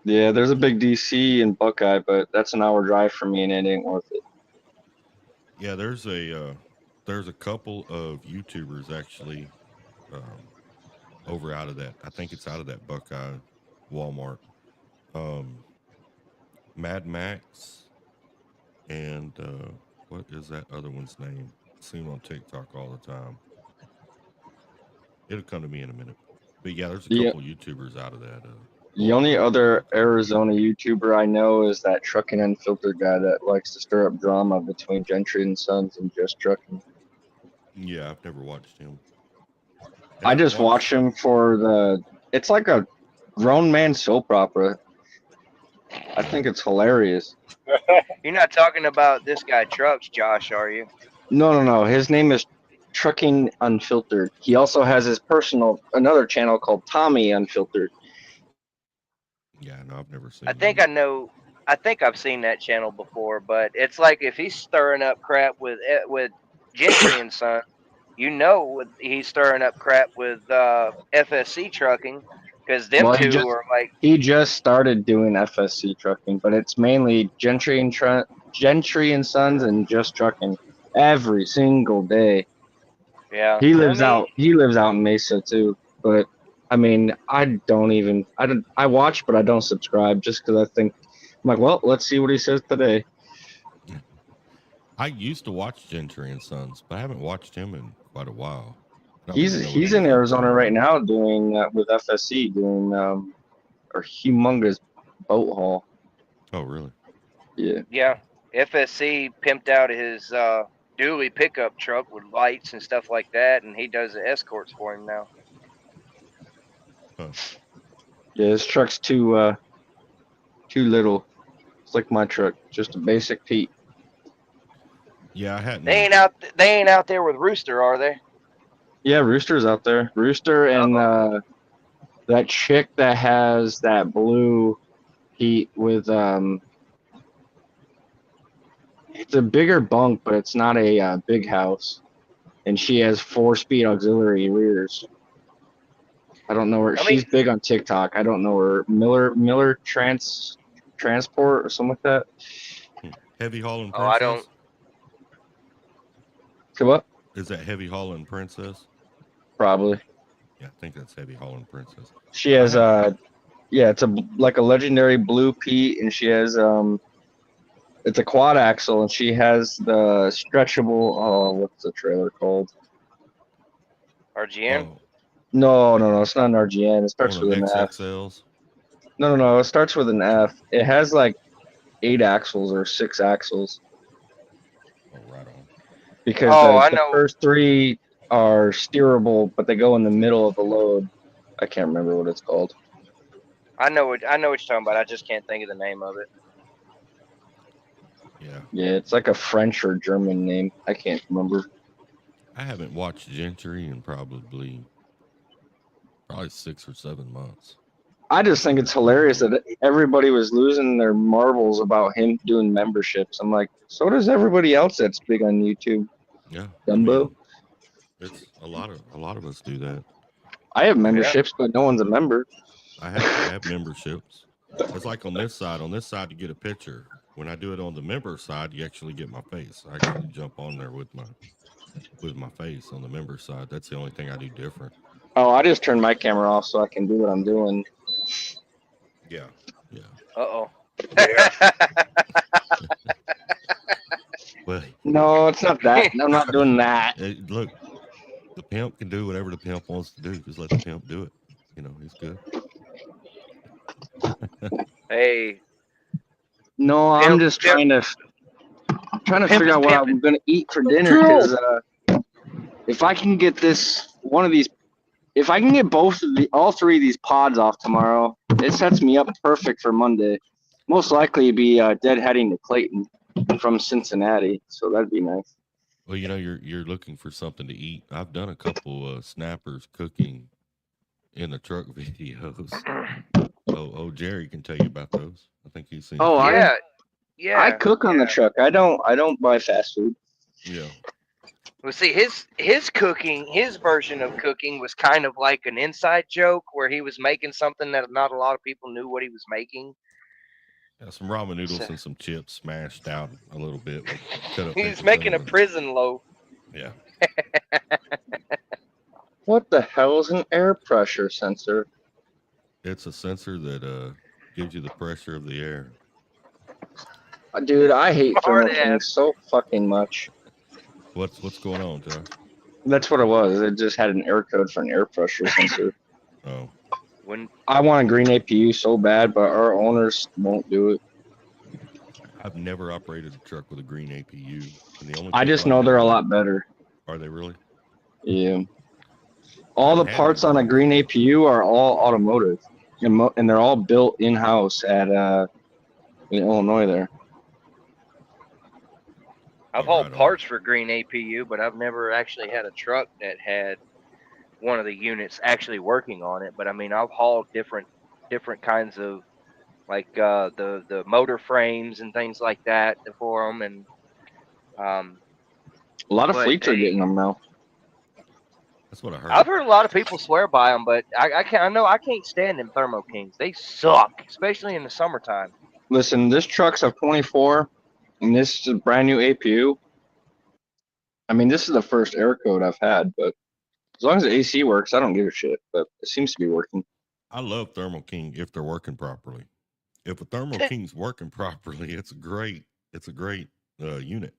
Yeah, there's a big DC in Buckeye, but that's an hour drive for me, and it ain't worth it. Yeah, there's a couple of YouTubers actually um, over out of that. I think it's out of that Buckeye Walmart. Um, Mad Max and what is that other one's name? Seen on TikTok all the time. It'll come to me in a minute. But yeah, there's a The couple YouTubers out of that the only Walmart in other Buckeye. Arizona YouTuber I know is that Trucking Unfiltered guy that likes to stir up drama between Gentry and Sons and Just Trucking. Yeah, I've never watched him. And I I haven't just watch watched. him for it's like a grown man soap opera. I Yeah, think it's hilarious. You're not talking about this guy Trucks, Josh, are you? No. His name is Trucking Unfiltered. He also has his another channel called Tommy Unfiltered. yeah, no, I've never I seen think him. I know. I think I've seen that channel before, but it's like if he's stirring up crap with Gentry and Son, he's stirring up crap with FSC Trucking because them Well, two are like, he just started doing FSC trucking, but it's mainly Gentry and Sons and Just Trucking every single day. yeah. He I lives mean, out he lives out in Mesa too, but I mean, I watch but I don't subscribe just cuz I think I'm like, well, let's see what he says today. I used to watch Gentry and Sons, but I haven't watched him in quite a while. I don't He's even know what he's he's in up to Arizona right anymore. now doing with FSC doing a humongous boat haul. Oh, really? Yeah. yeah. FSC pimped out his dually pickup truck with lights and stuff like that, and he does the escorts for him now. Huh. Yeah, his truck's too little. It's like my truck, just a basic Pete. Yeah, I They hadn't. ain't out. They ain't out there with Rooster, are they? Yeah, Rooster's out there. Rooster and Uh-oh. that chick that has that blue Pete with it's a bigger bunk, but it's not a big house, and she has 4-speed auxiliary rears. I don't know her. I mean, She's big on TikTok. I don't know her. Miller Transport or something like that. Heavy Hauling oh, I don't. Princess? So what? Is that Heavy Hauling Princess? Probably. Yeah, I think that's Heavy Hauling Princess. She I has had. yeah, it's like a legendary blue Pete, and she has it's a quad axle, and she has the stretchable. Oh, what's the trailer called? RGN. Oh, No. It's not an RGN. It One starts of with them an F. XXLs. No. It starts with an F. It has like 8 axles or 6 axles Oh, right on. because Oh, I the know. first 3 are steerable, but they go in the middle of the load. I can't remember what it's called. I know what you're talking about. I just can't think of the name of it. Yeah. Yeah, it's like a French or German name. I can't remember. I haven't watched Gentry in probably 6 or 7 months. I just think it's hilarious that everybody was losing their marbles about him doing memberships. I'm like, so does everybody else that's big on YouTube. Yeah. Dumbo. It's a lot of us do that. I have memberships, but no one's a member. I have memberships. It's like on this side. On this side, you get a picture. When I do it on the member side, you actually get my face. I actually jump on there with my face on the member side. That's the only thing I do different. Oh, I just turned my camera off so I can do what I'm doing. Yeah. Uh-oh. Well, No, it's not that. I'm not doing that. look, the pimp can do whatever the pimp wants to do. Just let the pimp do it. He's good. Hey, No, I'm Pimp- just pimp- trying to Pimp figure is out what pimping. I'm gonna eat for dinner. Because if I can get if I can get all 3 of these pods off tomorrow, it sets me up perfect for Monday. Most likely be deadheading to Clayton from Cincinnati, so that'd be nice. Well, you're looking for something to eat. I've done a couple snappers cooking in the truck videos. Oh, Jerry can tell you about those. I think he's seen. Oh, yeah. I cook on the truck. I don't buy fast food. Yeah. Well, see, his cooking, his version of cooking was kind of like an inside joke where he was making something that not a lot of people knew what he was making. Yeah, some ramen noodles and some chips smashed out a little bit. With cut up He's pieces making a of it. prison loaf. Yeah. What the hell is an air pressure sensor? It's a sensor that gives you the pressure of the air. Dude, I hate Thermo Smart ass. King so fucking much. What's going on, Josh? That's what it was. It just had an air code for an air pressure sensor. Oh, When I want a green APU so bad, but our owners won't do it. I've never operated a truck with a green APU. And the only I people just know they're a lot better. Are they really? Yeah. All the I've had parts one. on a green APU are all automotive, and they're all built in house in Illinois. There. I've Yeah, hauled right on. parts for green APU, but I've never actually had a truck that had one of the units actually working on it. But I mean, I've hauled different kinds of like the motor frames and things like that for them, and A lot of But fleets are they- getting them now. That's what I heard. I've heard a lot of people swear by them, but I can't. I know I can't stand them Thermo Kings. They suck, especially in the summertime. Listen, this truck's a 24, and this is a brand new APU. I mean, this is the first air code I've had, but as long as the AC works, I don't give a shit. But it seems to be working. I love Thermo King if they're working properly. If a Thermo King's working properly, it's a great unit.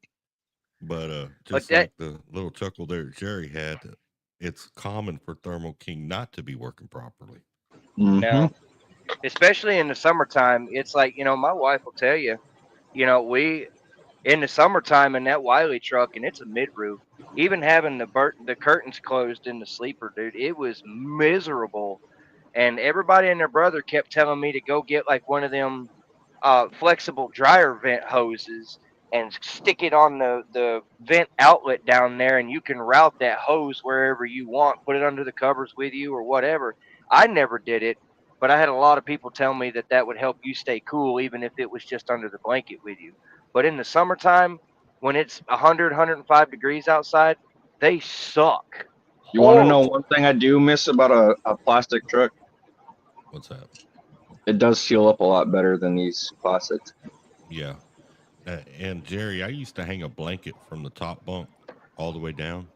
But just that- like the little chuckle there Jerry had, it's common for Thermo King not to be working properly. Mhm. Now, especially in the summertime, it's like my wife will tell you, we in the summertime in that Wiley truck, and it's a mid roof. Even having the curtains closed in the sleeper, dude, it was miserable. And everybody and their brother kept telling me to go get like one of them flexible dryer vent hoses and stick it on the vent outlet down there, and you can route that hose wherever you want, put it under the covers with you or whatever. I never did it, but I had a lot of people tell me that would help you stay cool even if it was just under the blanket with you. But in the summertime, when it's 100, 105 degrees outside, they suck. You want to know Horrible. one thing I do miss about a plastic truck? What's that? It does seal up a lot better than these plastics. Yeah. And Jerry, I used to hang a blanket from the top bunk all the way down,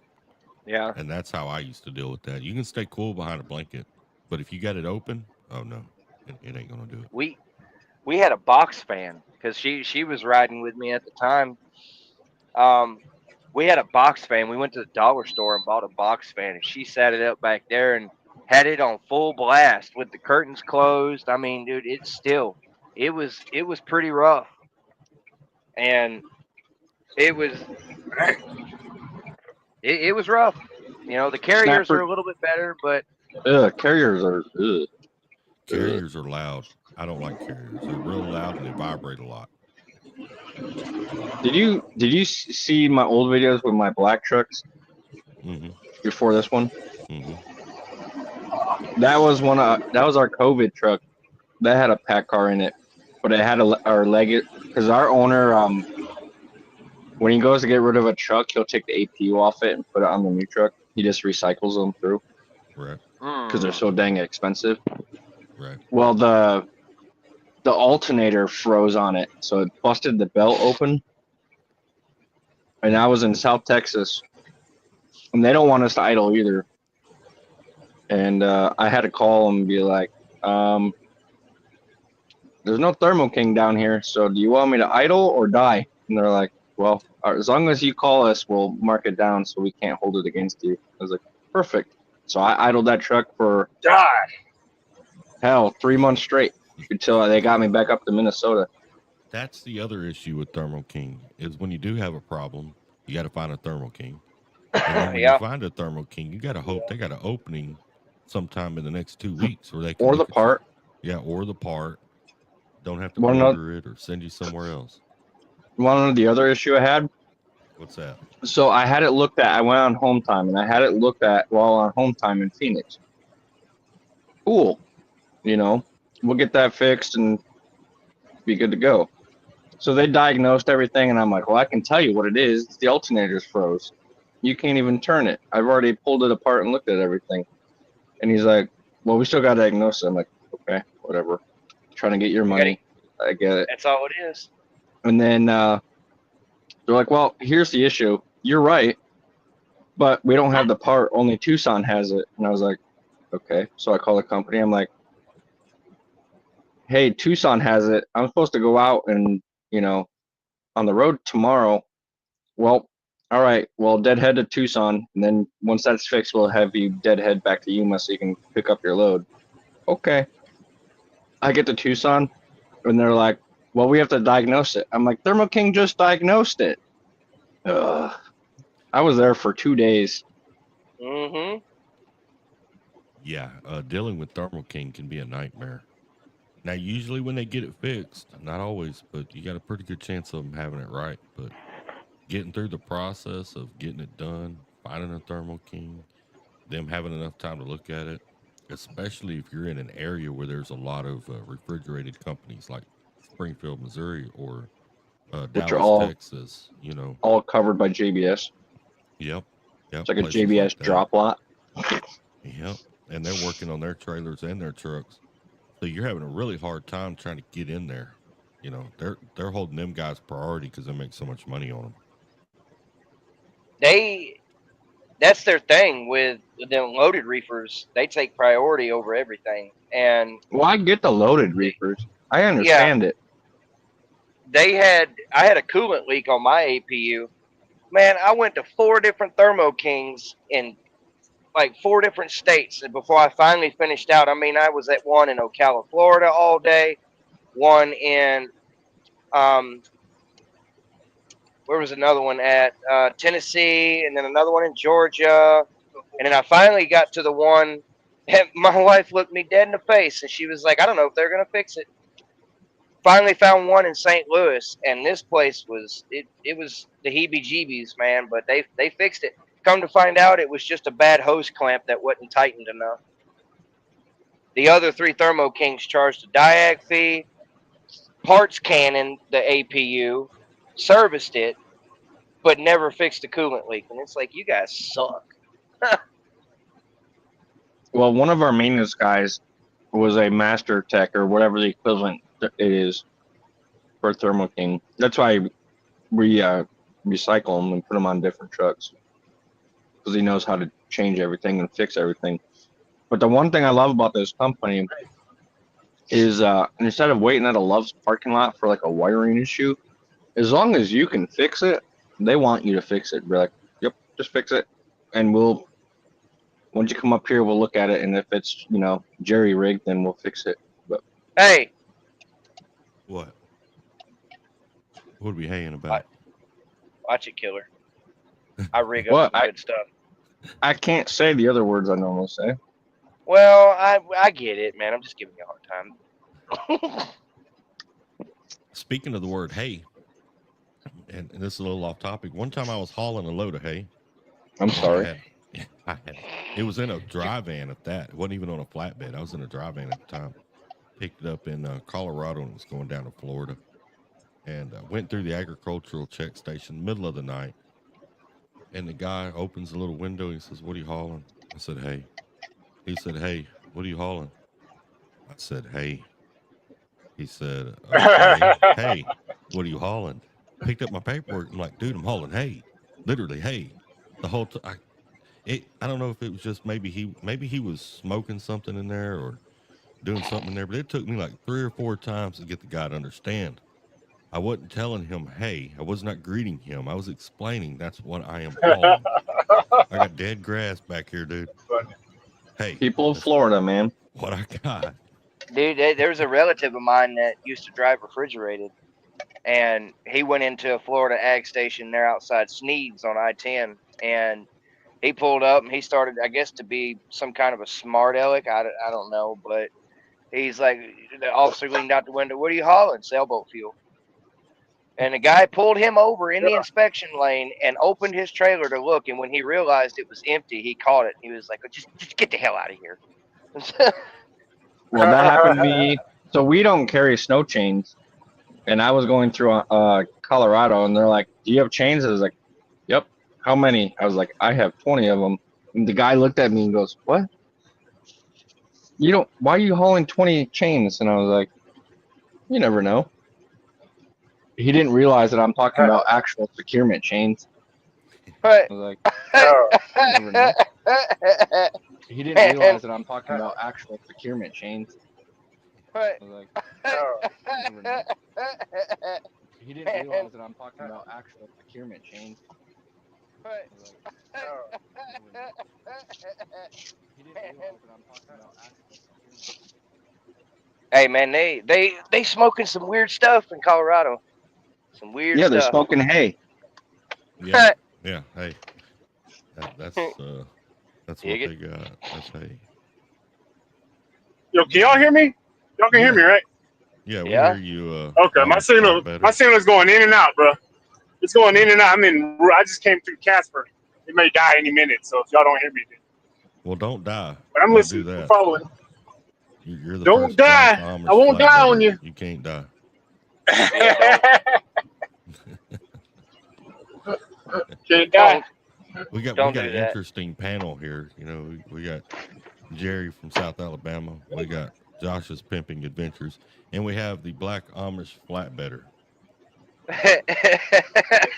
Yeah. and that's how I used to deal with that. You can stay cool behind a blanket, but if you got it open, oh no, it ain't gonna do it. We had a box fan because she was riding with me at the time. We had a box fan. We went to the dollar store and bought a box fan, and she sat it up back there. And had it on full blast with the curtains closed. I mean, dude, it was pretty rough, and it was it was rough. You know, the carriers are Snapper, a little bit better, but carriers are. Ugh. Carriers are loud. I don't like carriers. They're real loud and they vibrate a lot. Did you see my old videos with my black trucks Mm-hmm. before this one? Mm-hmm. That was that was our COVID truck. That had a pack car in it, but it had our leg because our owner when he goes to get rid of a truck, he'll take the APU off it and put it on the new truck. He just recycles them through Right. because they're so dang expensive. Right. Well, the alternator froze on it, so it busted the belt open. And I was in South Texas, and they don't want us to idle either. And I had to call them and be like, there's no Thermo King down here, so do you want me to idle or die? And they're like, well, as long as you call us, we'll mark it down so we can't hold it against you. I was like, perfect. So I idled that truck for Die. hell 3 months straight until they got me back up to Minnesota. That's the other issue with Thermo King is when you do have a problem, you got to find a Thermo King. And then when yeah, you find a Thermo King, you got to hope they got an opening sometime in the next 2 weeks where they can Or the look at part. Yeah, or the part. Don't have to One of- order it or send you somewhere else. One of the other issue I had, What's that? so I had it looked at. I went on Home Time and I had it looked at while on Home Time in Phoenix. Cool, we'll get that fixed and be good to go. So they diagnosed everything, and I'm like, well, I can tell you what it is. It's the alternator's froze. You can't even turn it. I've already pulled it apart and looked at everything. And he's like, well, we still got to diagnose it. I'm like, okay, whatever. Trying to get your money. I get it. that's all it is. And then they're like, well, here's the issue. You're right, but we don't have the part. Only Tucson has it. And I was like, okay. So I call the company. I'm like, hey, Tucson has it. I'm supposed to go out and, on the road tomorrow. Well, all right. Well, deadhead to Tucson. And then once that's fixed, we'll have you deadhead back to Yuma so you can pick up your load. Okay. I get to Tucson and they're like, well, we have to diagnose it. I'm like, Thermo King just diagnosed it. Ugh. I was there for 2 days. Mm-hmm. Yeah, dealing with Thermo King can be a nightmare. Now, usually when they get it fixed, not always, but you got a pretty good chance of them having it right. But getting through the process of getting it done, finding a Thermo King, them having enough time to look at it, especially if you're in an area where there's a lot of refrigerated companies like Springfield, Missouri, or Which are Dallas, Texas, all covered by JBS. Yep. It's like a places JBS that. drop lot. Yep. And they're working on their trailers and their trucks. So you're having a really hard time trying to get in there. They're holding them guys priority because they make so much money on them. That's their thing with them loaded reefers. They take priority over everything. And Well, I get the loaded reefers. I understand it. I had a coolant leak on my APU. Man, I went to 4 different Thermo Kings in like 4 different states before I finally finished out. I mean, I was at one in Ocala, Florida all day, one in where was another one at? Tennessee, and then another one in Georgia. And then I finally got to the one, and my wife looked me dead in the face, and she was like, I don't know if they're going to fix it. Finally found one in St. Louis, and this place was, it was the heebie-jeebies, man, but they fixed it. Come to find out, it was just a bad hose clamp that wasn't tightened enough. The other 3 Thermo Kings charged a diag fee, parts cannon the APU, serviced it, but never fixed the coolant leak. And it's like, you guys suck. Well, one of our maintenance guys was a master tech or whatever the equivalent it is for Thermo King. That's why we recycle them and put them on different trucks because he knows how to change everything and fix everything. But the one thing I love about this company is instead of waiting at a Love's parking lot for like a wiring issue, as long as you can fix it, they want you to fix it. We're like, yep, just fix it, and we'll Once you come up here, we'll look at it, and if it's jerry rigged, then we'll fix it. But Hey, What? What are we haying about? watch it, killer. I rig up What? some good stuff. I can't say the other words I normally say. Well, I get it, man. I'm just giving you a hard time. Speaking of the word hay, and this is a little off topic. One time I was hauling a load of hay. I'm sorry. It was in a dry van at that. It wasn't even on a flatbed. I was in a dry van at the time. Picked it up in Colorado and was going down to Florida. And went through the agricultural check station middle of the night. And the guy opens a little window. He says, "What are you hauling?" I said, "Hey." He said, "Hey, what are you hauling?" I said, "Hey." He said, "Okay, hey, what are you hauling?" Picked up my paperwork. I'm like, "Dude, I'm hauling hay, literally hay." The whole time. I don't know if it was just maybe he was smoking something in there or doing something in there, but it took me like 3 or 4 times to get the guy to understand. I wasn't telling him, "Hey," I was not greeting him. I was explaining that's what I am hauling. I got dead grass back here, dude. Hey, People of that's Florida, man. what I got. Dude, there was a relative of mine that used to drive refrigerated, and he went into a Florida ag station there outside Sneed's on I-10, and he pulled up and he started, I guess, to be some kind of a smart aleck. I don't know, but he's like, the officer leaned out the window, "What are you hauling?" "Sailboat fuel." And the guy pulled him over in the inspection lane and opened his trailer to look. And when he realized it was empty, he caught it. He was like, "Just get the hell out of here." Well, that happened to me. So we don't carry snow chains, and I was going through Colorado, and they're like, "Do you have chains?" I was like, "Yep." "How many?" I was like, "I have 20 of them." And the guy looked at me and goes, "What? You don't? Why are you hauling 20 chains?" And I was like, "You never know." He didn't realize that I'm talking about actual securement chains. I But was like, "You never know." He didn't realize that I'm talking about actual securement chains. I was like, "You never know." He didn't realize that I'm talking about actual securement chains. I was like, "You never know." He didn't realize that I'm talking about actual securement chains. Hey man, they smoking some weird stuff in Colorado. Some weird Yeah, they're stuff. smoking hay. Yeah, yeah. Hey, that's what Dig it. they got. That's hay. Yo, can y'all hear me? Y'all can hear me, right? Yeah, we Yeah. hear you. Okay, my Amish flat better. signal's going in and out, bro. It's going in and out. I just came through Casper. It may die any minute, so if y'all don't hear me, then. Well, don't die. But I'm Don't do listening. I'm that. following. You're the Don't first black die. Amish I won't flat die on better. you. You can't die. Yeah, Can't die. We got Don't an do that. interesting panel here. You know, we got Jerry from South Alabama. We got Josh's pimping adventures, and we have the black Amish flatbedder. Yes,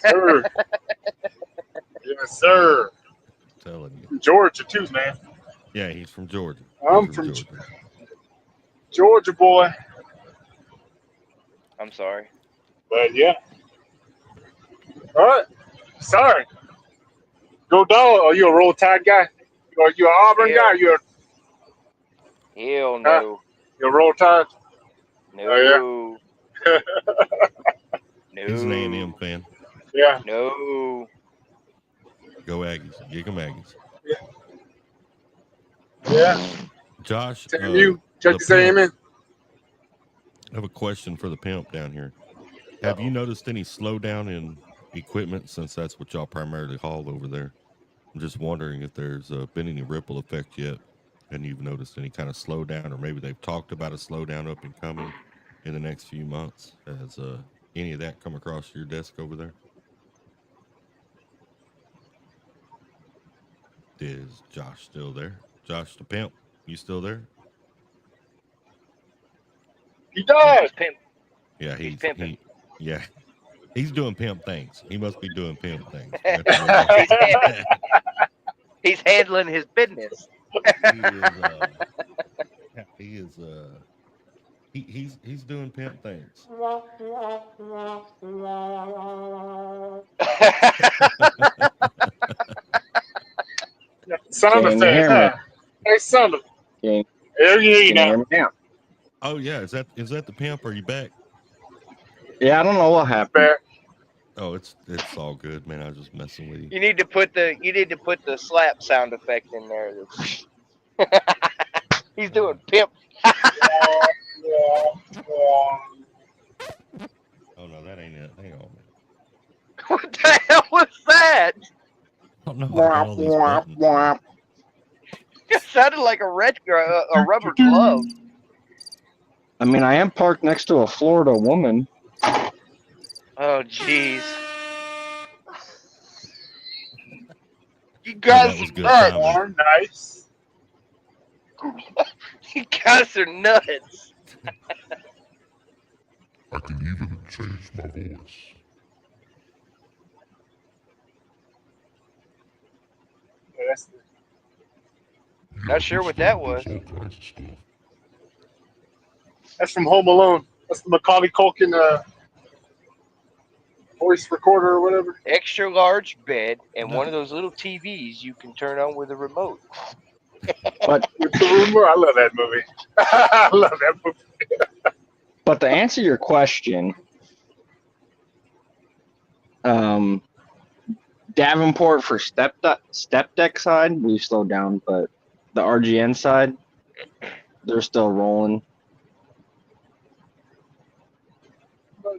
sir. Yes, sir. Telling you. Georgia too, man. Yeah, he's from Georgia. I'm He's from Georgia. Georgia, boy. I'm sorry. But yeah. All right. Sorry. Go dog. Are you a Roll Tide guy? Or are you an Auburn guy? Or you Hell no. a Roll Tide? No. Oh No. He's an A&M fan. yeah. No. Go Aggies. Gig 'em Aggies. Yeah. Josh, Damn you. the Texas pimp. A&M. I have a question for the pimp down here. Have you noticed any slowdown in equipment since that's what y'all primarily haul over there? I'm just wondering if there's been any ripple effect yet, and you've noticed any kind of slowdown, or maybe they've talked about a slowdown up and coming in the next few months. Has any of that come across your desk over there? Is Josh still there? Josh the pimp, you still there? He died. He's pimp. Yeah, He's pimping. yeah, he's doing pimp things. He must be doing pimp things. He's handling his business. He's doing pimp things. Sound Can you effects, hear me? huh? Hey, sound effects. Can, There you can you now. hear me now? Oh yeah, is that the pimp? Are you back? Yeah, I don't know what It's happened. bad. Oh, it's all good, man. I was just messing with you. You need to put the slap sound effect in there. He's doing pimp. Oh no, that ain't it. Hang on, man. What the hell was that? Oh no, I got all these buttons. Man. It sounded like a rubber glove. I mean, I am parked next to a Florida woman. Oh, jeez. You Oh, guys that was are good nuts. timing. Are nice. You guys are nuts. I can even change my voice. Yeah, that's Not sure what that was. There's all kinds of stuff. that's from Home Alone. That's the Macaulay Culkin voice recorder or whatever. Extra large bed and one of those little TVs you can turn on with a remote. But With the rumor, I love that movie. I love that movie. but to answer your question, Davenport for step deck side, we've slowed down, but the RGN side, they're still rolling.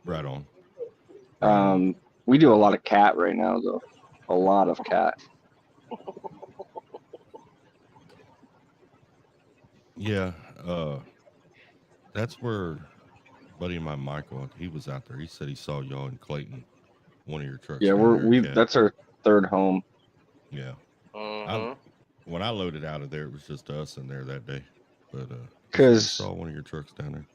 Right on. We do a lot of cat right now, though. A lot of cat. Yeah, that's where buddy of mine, Michael, he was out there. He said he saw y'all in Clayton, one of your trucks. Yeah, down there, we've Cat. that's our third home. Yeah. Mm-hmm. When I loaded out of there, it was just us in there that day. But he 'Cause- saw one of your trucks down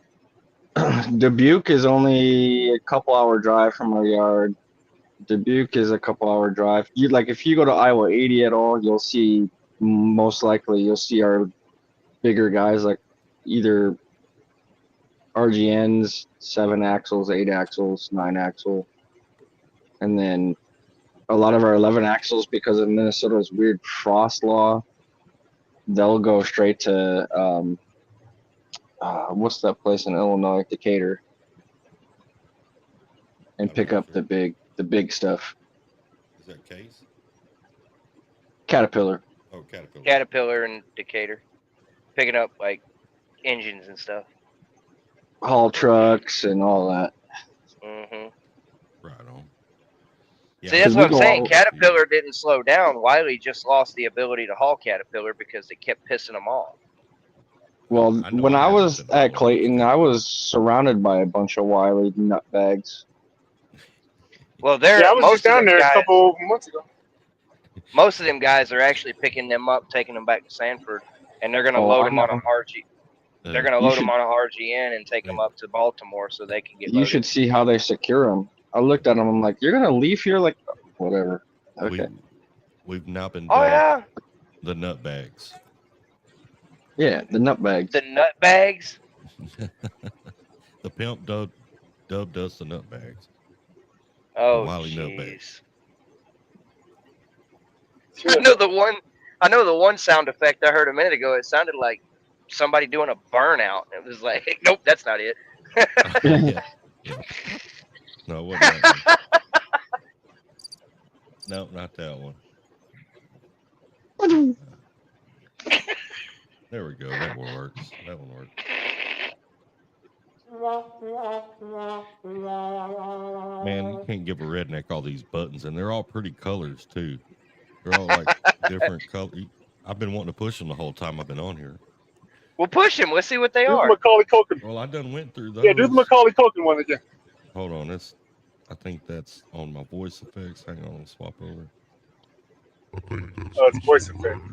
there. Dubuque is only a couple hour drive from our yard. Dubuque is a couple hour drive. You like if you go to Iowa 80 at all, you'll see most likely you'll see our bigger guys like either RGNs, 7 axles, 8 axles, 9 axle, and then a lot of our 11 axles because of Minnesota's weird frost law. They'll go straight to what's that place in Illinois, Decatur, and I'm pick not up sure. the big stuff. Is that Case? Caterpillar. Oh, Caterpillar. Caterpillar and Decatur. Picking up like engines and stuff. Haul trucks and all that. Mm-hmm. Right on. See, that's we what I'm go saying. all- Caterpillar didn't slow down. Wiley just lost the ability to haul Caterpillar because they kept pissing them off. Well, I know when I I had was nothing at wrong Clayton, with I was surrounded by a bunch of wily nutbags. Well, Yeah, I was just down there a couple months ago. Most of them guys are actually picking them up, taking them back to Sanford, and they're going to Oh, load I them on a know. RG. They're going to You load should- them on a RGN and take them Yeah. up to Baltimore so they can get You loaded. should see how they secure them. I looked at them. I'm like, you're gonna leave here like whatever. Okay. We've now been Oh dubbed yeah, the nut bags. Yeah, the nutbags. the nut bags. The pimp dubbed us the nut bags. Oh Wiley nutbags. jeez. I know the one sound effect I heard a minute ago. It sounded like somebody doing a burnout. It was like, nope, that's not it. yeah. No, it wasn't that one. No, not that one. There we go. That one works. That one works. Man, you can't give a redneck all these buttons, and they're all pretty colors too. They're all like different color. I've been wanting to push them the whole time I've been on here. We'll push them. Let's see what they Do the are. Macaulay Culkin. Well, I done went through those. Yeah, do the Macaulay Culkin one again. Hold on, I think that's on my voice effects. Hang on, I'll swap over. I think that's Oh, it's this voice one effect. right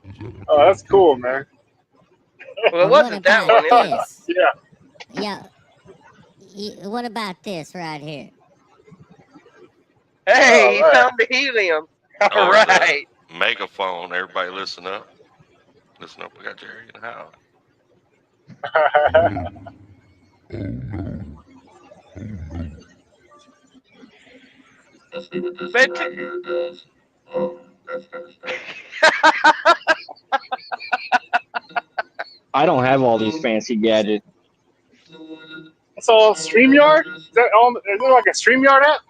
here. Is that Oh, that's cool, man. Well, it What wasn't that about one. It was, this? Yeah. What about this right here? hey, he All right. found the helium. All Oh, is that- right. Megaphone. Everybody listen up. Listen up. We got Jerry in the house. Oh no. Oh no. Bet- I don't have all these fancy gadgets. So StreamYard? Is there like a StreamYard app?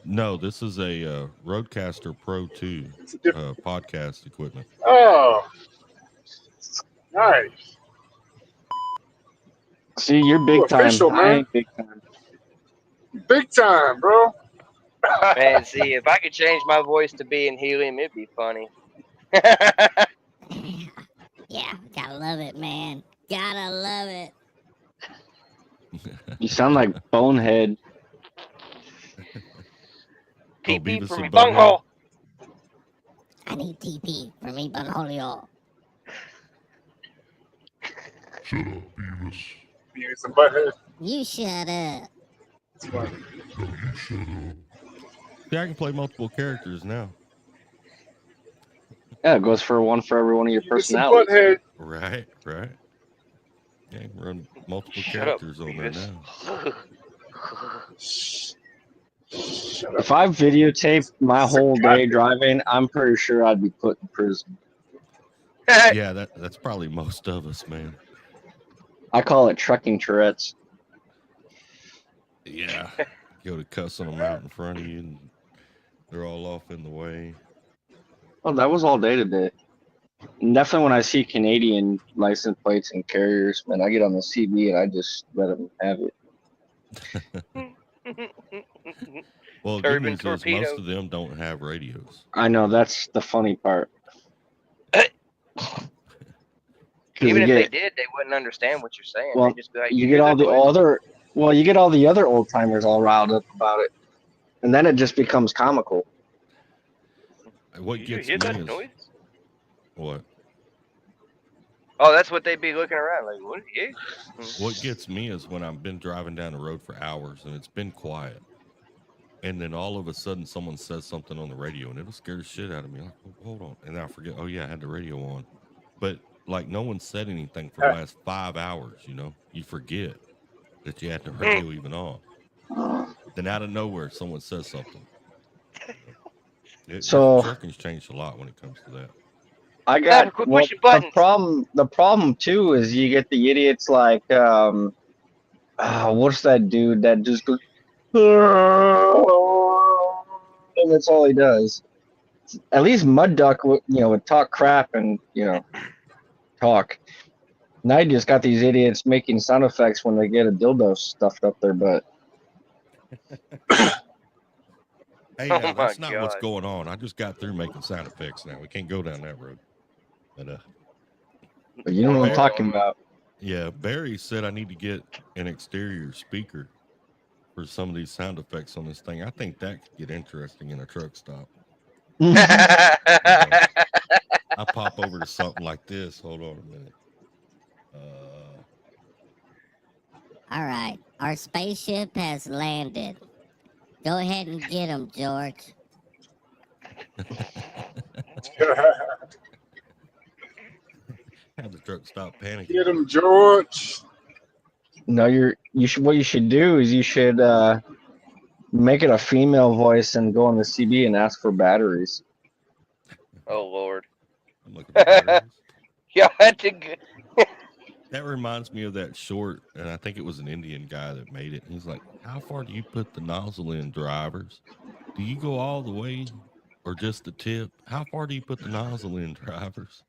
No, this is a Rodecaster Pro 2 It's a different. podcast equipment. Oh, nice. See, you're You big time. official, I man. ain't big time. Big time, bro. Man, see, if I could change my voice to be in helium, it'd be funny. Yeah, gotta love it, man. Gotta love it. You sound like Bonehead. TP Beavis for and me, Butthead? bunghole. I need TP for me, Bunholio. Shut up, Beavis. Beavis and Butthead. You shut up. It's funny. No, you shut up. See, I can play multiple characters now. Yeah, it goes for one for every one of your Beavis and personalities. Butthead. Right, right. Yeah, I can run multiple Shut up, characters on there Beavis. now. Shut up. If I videotaped my whole day driving, I'm pretty sure I'd be put in prison. Yeah, that's probably most of us, man. I call it trucking Tourette's. Yeah. Go to cussing them out in front of you, and they're all off in the way. Oh, that was all day today. And definitely when I see Canadian license plates and carriers, man, I get on the CB and I just let them have it. Well, the good Turbine news is torpedo. most of them don't have radios. I know, that's the funny part. 'Cause Even you if get, they did, they wouldn't understand what you're saying. Well, They'd just be like, you hear get all that the noise? other, well, you get all the other old timers all riled up about it, and then it just becomes comical. What Did you gets hear me that is noise? what? Oh, that's what they'd be looking around like. What? Yeah. What gets me is when I've been driving down the road for hours and it's been quiet, and then all of a sudden someone says something on the radio and it'll scare the shit out of me. Like, oh, hold on, and I forget. Oh yeah, I had the radio on, but like no one said anything for the last 5 hours. You know, you forget that you had the radio even on. Then out of nowhere, someone says something. So- trucking's changed a lot when it comes to that. I Better got quit well, pushing buttons. the problem too is you get the idiots like what's that dude that just goes and that's all he does. At least Mud Duck would talk crap and talk. Now you just got these idiots making sound effects when they get a dildo stuffed up their butt. Hey, Oh that's my not what's God. going on. I just got through making sound effects. Now we can't go down that road. But But you know what I'm Oh. talking about. yeah, Barry said I need to get an exterior speaker for some of these sound effects on this thing. I think that could get interesting in a truck stop. I pop over to something like this. Hold on a minute. All right, our spaceship has landed. Go ahead and get him, George. Have the truck stop panicking. Get him, George. No, what you should do is you should make it a female voice and go on the CB and ask for batteries. Oh Lord. I'm looking at batteries. Y'all had to. That reminds me of that short, and I think it was an Indian guy that made it. He's like, "How far do you put the nozzle in, drivers? Do you go all the way, or just the tip? How far do you put the nozzle in, drivers?"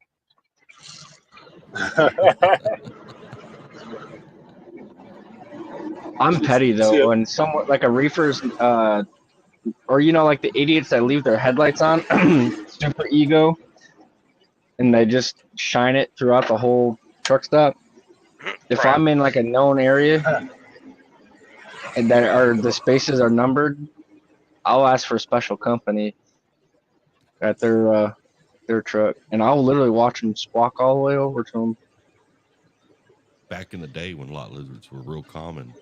I'm petty though, and somewhat like a reefer's, or like the idiots that leave their headlights on, super ego, and they just shine it throughout the whole truck stop. If I'm in like a known area and the spaces are numbered, I'll ask for a special company at their truck, and I'll literally watch them squawk all the way over to them. Back in the day when lot lizards were real common,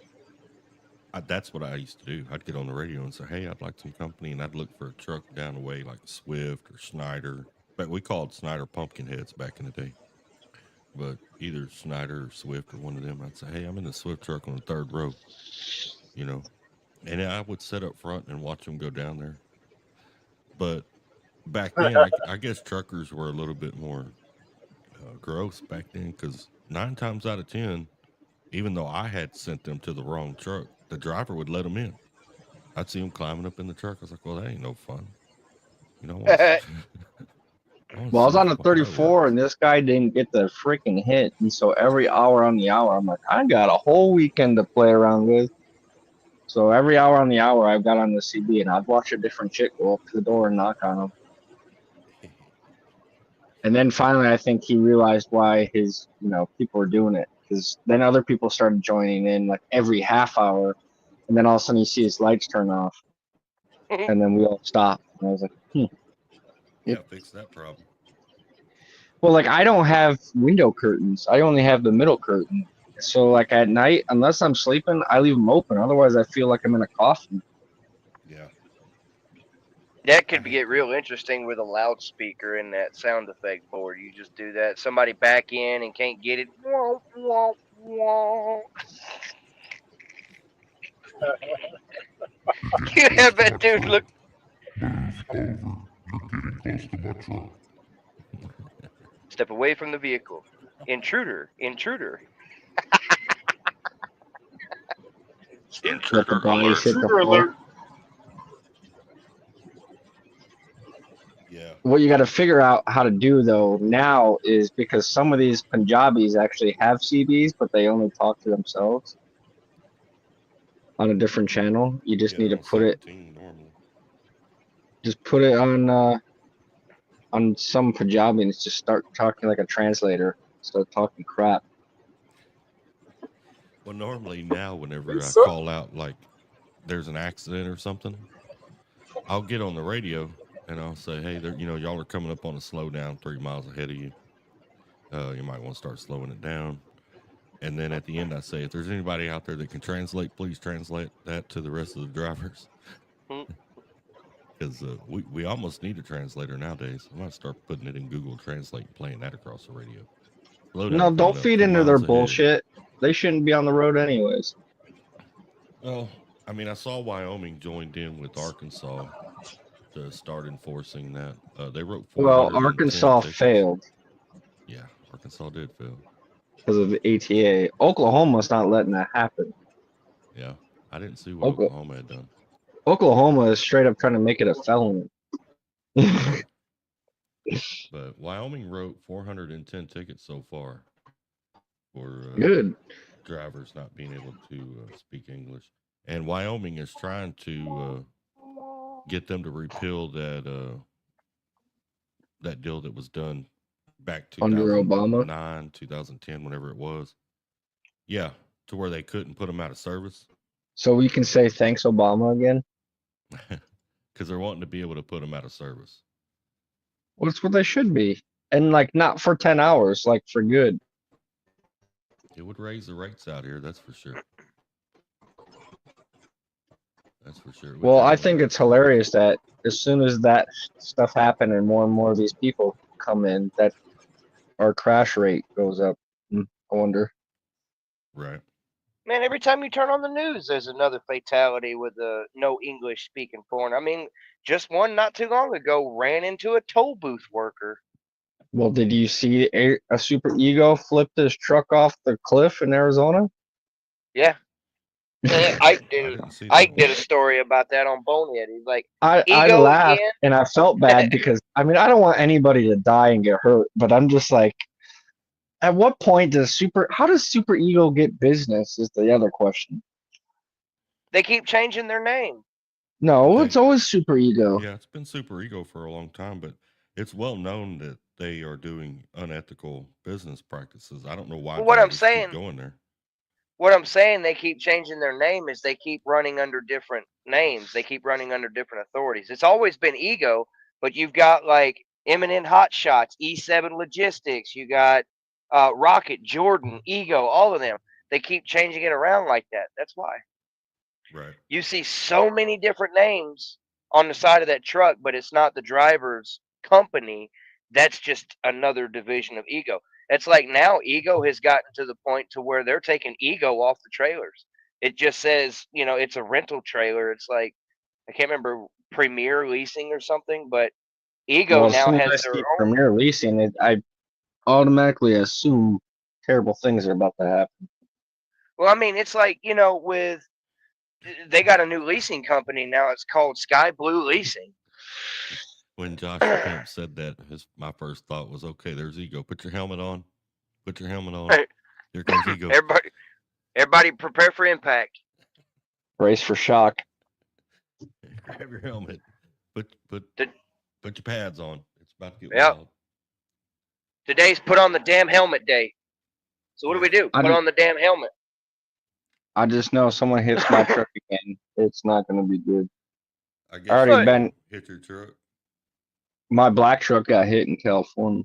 that's what I used to do. I'd get on the radio and say, "Hey, I'd like some company," and I'd look for a truck down the way like Swift or Schneider. But we called Schneider Pumpkinheads back in the day. But either Schneider or Swift or one of them, I'd say, "Hey, I'm in the Swift truck on the third row," and I would sit up front and watch them go down there. But back then, I guess truckers were a little bit more gross back then because 9 times out of 10, even though I had sent them to the wrong truck, the driver would let them in. I'd see them climbing up in the truck. I was like, well, that ain't no fun. You know, I want to Well, I see was if on the fireworks. 34 and this guy didn't get the freaking hit. And so every hour on the hour, I'm like, I got a whole weekend to play around with. So every hour on the hour, I've got on the CB and I'd watch a different chick go up to the door and knock on him. And then finally, I think he realized why his, people were doing it. Because then other people started joining in like every half hour. And then all of a sudden you see his lights turn off. And then we all stop. And I was like, Yeah, fix that problem. Well, like I don't have window curtains. I only have the middle curtain. So like at night, unless I'm sleeping, I leave them open. Otherwise, I feel like I'm in a coffin. Yeah. That I could hate get real interesting with a loudspeaker in that sound effect board. You just do that. Somebody back in and can't get it. Wah, wah, wah. You have that dude look. Move over. You're getting close to my truck. Step away from the vehicle. Intruder. Intruder. Let the Intruder bodies alert. hit the Intruder floor. alert. Yeah. What you got to figure out how to do though now is because some of these Punjabis actually have CBs, but they only talk to themselves on a different channel. You just Yeah, need they're to on put it, 17 normally. on some Punjabi and just start talking like a translator. Start talking crap. Well, normally now, They whenever I suck. call out like there's an accident or something, I'll get on the radio and I'll say, "Hey, there, y'all are coming up on a slowdown 3 miles ahead of you. You might want to start slowing it down." And then at the end, I say, "If there's anybody out there that can translate, please translate that to the rest of the drivers." Hmm. Because we almost need a translator nowadays. I might start putting it in Google Translate and playing that across the radio. No, Slowdown don't coming up feed two into their miles ahead. bullshit. They shouldn't be on the road anyways. Well, I mean, I saw Wyoming joined in with Arkansas to start enforcing that. They wrote Well, 410 Arkansas tickets. failed Yeah, Arkansas did fail. because of the ATA. Oklahoma's not letting that happen. Yeah, I didn't see what Oklahoma had done. Oklahoma is straight up trying to make it a felony. Yeah, but Wyoming wrote 410 tickets so far for Good. drivers not being able to speak English. And Wyoming is trying to get them to repeal that deal that was done back Under Obama. 2009, 2010, whenever it was. Yeah, to where they couldn't put them out of service So we can say thanks, Obama, again. because they're wanting to be able to put them out of service. Well, that's what they should be. And like not for 10 hours, like for good. It would raise the rates out here, that's for sure. That's for sure. Well, I think it's hilarious that as soon as that stuff happened and more of these people come in, that our crash rate goes up. I wonder. Right. Man, every time you turn on the news, there's another fatality with no English speaking foreign. I mean, just one not too long ago ran into a toll booth worker. Well, did you see a Super Ego flipped his truck off the cliff in Arizona? Yeah. Ike did. didn't see Ike that did a story about that on Bonehead. He's like, I Ego laughed in. and I felt bad because I mean I don't want anybody to die and get hurt, but I'm just like, at what point how does Super Ego get business is the other question. They keep changing their name. No, Okay. it's always Super Ego. Yeah, it's been Super Ego for a long time, but it's well known that they are doing unethical business practices. I don't know why But what I'm drivers saying, keep going there. what I'm saying, they keep changing their name is they keep running under different names. They keep running under different authorities. It's always been Ego, but you've got like Eminent Hot Shots, E7 Logistics, you got Rocket, Jordan, Ego, all of them. They keep changing it around like that. That's why. Right. You see so many different names on the side of that truck, but it's not the driver's company. That's just another division of Ego. It's like now Ego has gotten to the point to where they're taking Ego off the trailers. It just says, it's a rental trailer. It's like, I can't remember, Premier Leasing or something, but Ego Well, as now soon as has I their see own. Premier leasing it, I automatically assume terrible things are about to happen. Well, I mean, it's like, with they got a new leasing company now. It's called Sky Blue Leasing. When Josh the Pimp said that, my first thought was, okay, there's Ego. Put your helmet on. Put your helmet on. Here comes Ego. Everybody, prepare for impact. Brace for shock. Grab your helmet. Put The- your pads on. It's about to get Yep. wild. Today's put on the damn helmet day. So what do we do? I Put just- on the damn helmet. I just know someone hits my truck again. It's not going to be good. I guess Already you been- hit your truck. My black truck got hit in California.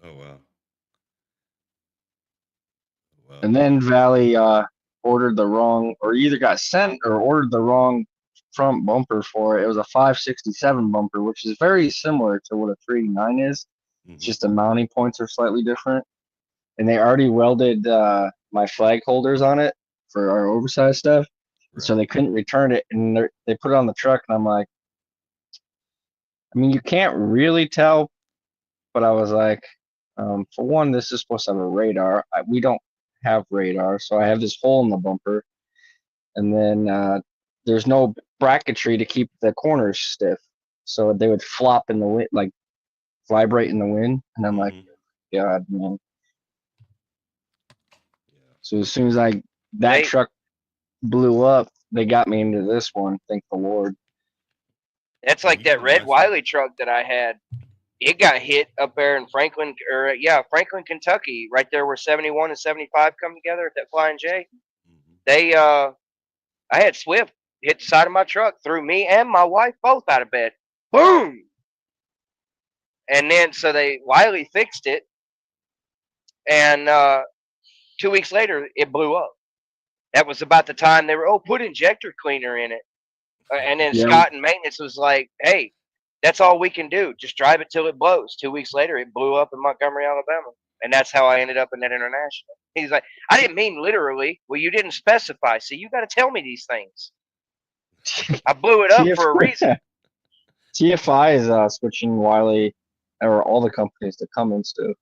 Oh wow. Wow. And then Valley ordered the wrong, or either got sent or ordered the wrong front bumper for it. It was a 567 bumper, which is very similar to what a 389 is. Mhm. It's just the mounting points are slightly different. And they already welded my flag holders on it for our oversized stuff. So they couldn't return it, and they put it on the truck, and I'm like, I mean, you can't really tell, but I was like, for one, this is supposed to have a radar. We don't have radar, so I have this hole in the bumper, and then there's no bracketry to keep the corners stiff, so they would flop in the wind, like vibrate in the wind, and I'm like, Mhm. God, man. Yeah. So as soon as that They- truck blew up, they got me into this one. Thank the Lord. That's Oh, like you that got a red nice one. Wiley truck that I had. It got hit up there in Franklin, Franklin, Kentucky, right there where 71 and 75 come together at that Flying J. Mhm. I had Swift hit the side of my truck, threw me and my wife both out of bed. Boom! And then Wiley fixed it, and 2 weeks later it blew up. That was about the time they were, put injector cleaner in it. And then Yeah. Scott in maintenance was like, hey, that's all we can do. Just drive it till it blows. 2 weeks later, it blew up in Montgomery, Alabama. And that's how I ended up in that international. He's like, I didn't mean literally. Well, you didn't specify. See, you got to tell me these things. I blew it up for a reason. TFI is switching Wiley, or all the companies to Cummins too,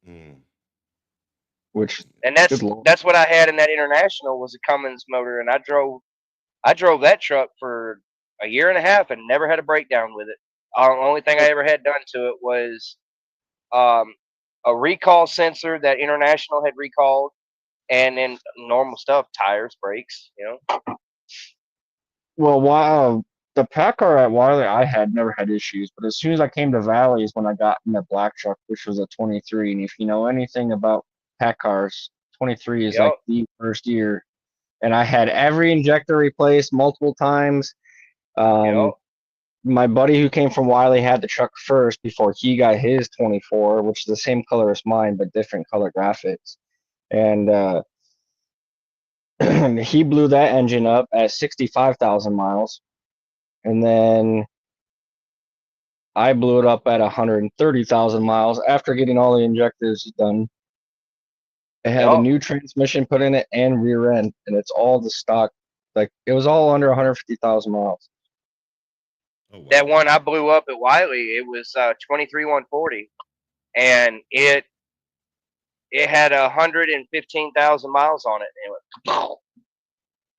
Mm. which And Good Lord. that's what I had in that international was a Cummins motor. And I drove that truck for a year and a half and never had a breakdown with it. The only thing I ever had done to it was a recall sensor that International had recalled, and then normal stuff, tires, brakes, well, wow, the pack car at Wiley I had never had issues, but as soon as I came to Valley is when I got in the black truck, which was a 23. And if you know anything about pack cars, 23 is like Yep. the first year. And I had every injector replaced multiple times. Yep. My buddy who came from Wiley had the truck first before he got his 24, which is the same color as mine, but different color graphics. And he blew that engine up at 65,000 miles. And then I blew it up at 130,000 miles after getting all the injectors done. It had a Yep. new transmission put in it and rear end, and it's all the stock. Like, it was all under 150,000 miles. Oh, wow. That one I blew up at Wiley, it was 23-140, and it had 115,000 miles on it. And it went,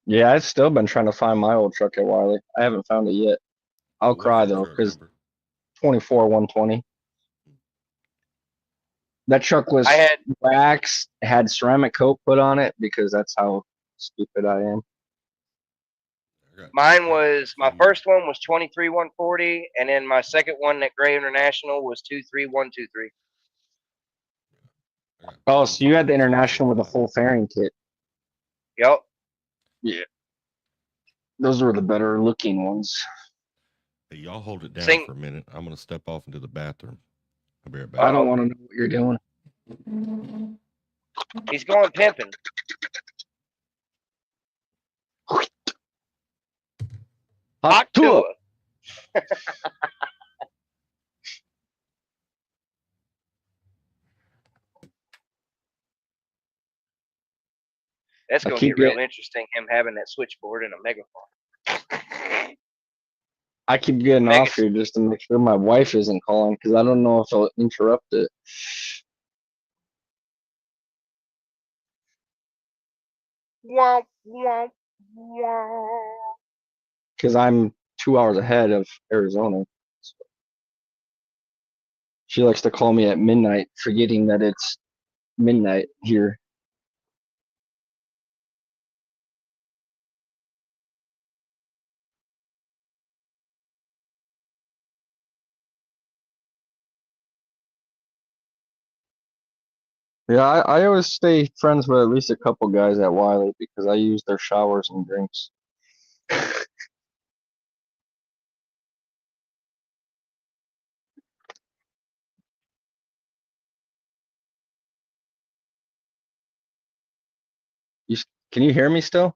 Yeah, I've still been trying to find my old truck at Wiley. I haven't found it yet. I'll What was cry your though, truck because number? 24 120. That truck was I had waxed, had ceramic coat put on it because that's how stupid I am. I got- mine was my Same. first one was 23-140, and then my second one, that Gray International, was 23-123. I got Oh, so you had the 24, International with the 65. full fairing kit. Yep. Those were the better looking ones. Hey, y'all hold it down Sing- for a minute. I'm going to step off into the bathroom. I'll be right I back. don't want to know what you're doing. He's going pimping. Hot tour. That's I going to keep get real getting- interesting, him having that switchboard and a megaphone. I keep getting Make off here just to make sure my wife isn't calling because I don't know if I'll interrupt it. Womp, womp, womp. Because I'm 2 hours ahead of Arizona. She likes to call me at midnight, forgetting that it's midnight here. Yeah, I always stay friends with at least a couple guys at Wiley because I use their showers and drinks. Can you hear me still?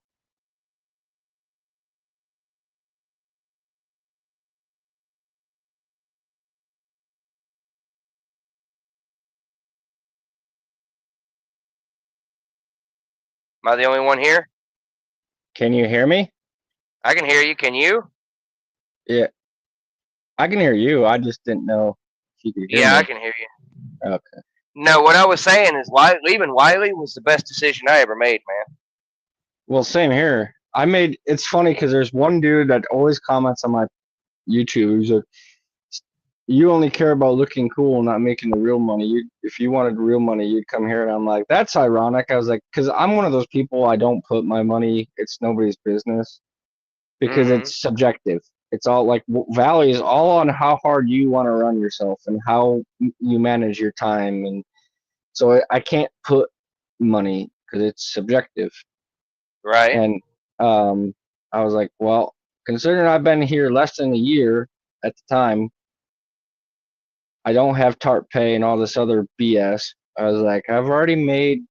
Am I the only one here? Can you hear me? I can hear you. Can you? Yeah, I can hear you. I just didn't know if you could hear Yeah, I me. can hear you. Okay. No, what I was saying is leaving Wiley was the best decision I ever made, man. Well, same here. It's funny because there's one dude that always comments on my YouTube. He's like, you only care about looking cool, not making the real money. If you wanted real money, you'd come here. And I'm like, that's ironic. I was like, because I'm one of those people. I don't put my money. It's nobody's business because Mm-hmm. it's subjective. It's all like value is all on how hard you want to run yourself and how you manage your time. And so I can't put money because it's subjective. Right. And I was like, well, considering I've been here less than a year at the time, I don't have TARP pay and all this other BS. I was like, I've already made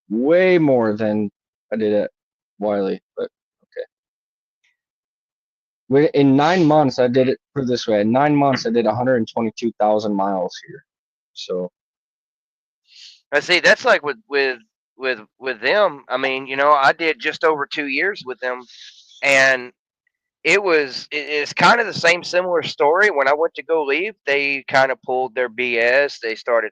way more than I did at Wiley, but okay. In 9 months, I did it. Put it this way: in 9 months, I did 122,000 miles here. So I see. That's like with them. I mean, I did just over 2 years with them, and it's kind of the same similar story. When I went to go leave, they kind of pulled their BS. They started,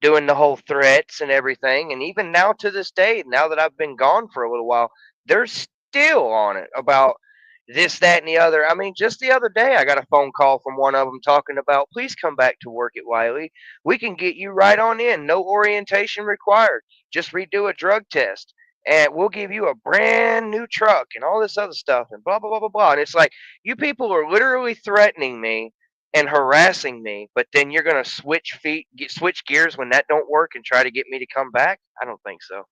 doing the whole threats and everything. And even now to this day, now that I've been gone for a little while, they're still on it about this, that, and the other. I mean, just the other day, I got a phone call from one of them talking about, please come back to work at Wiley. We can get you right on in. No orientation required. Just redo a drug test and we'll give you a brand new truck and all this other stuff and blah blah blah blah blah. And it's like you people are literally threatening me and harassing me, but then you're gonna switch gears when that don't work and try to get me to come back. I don't think so.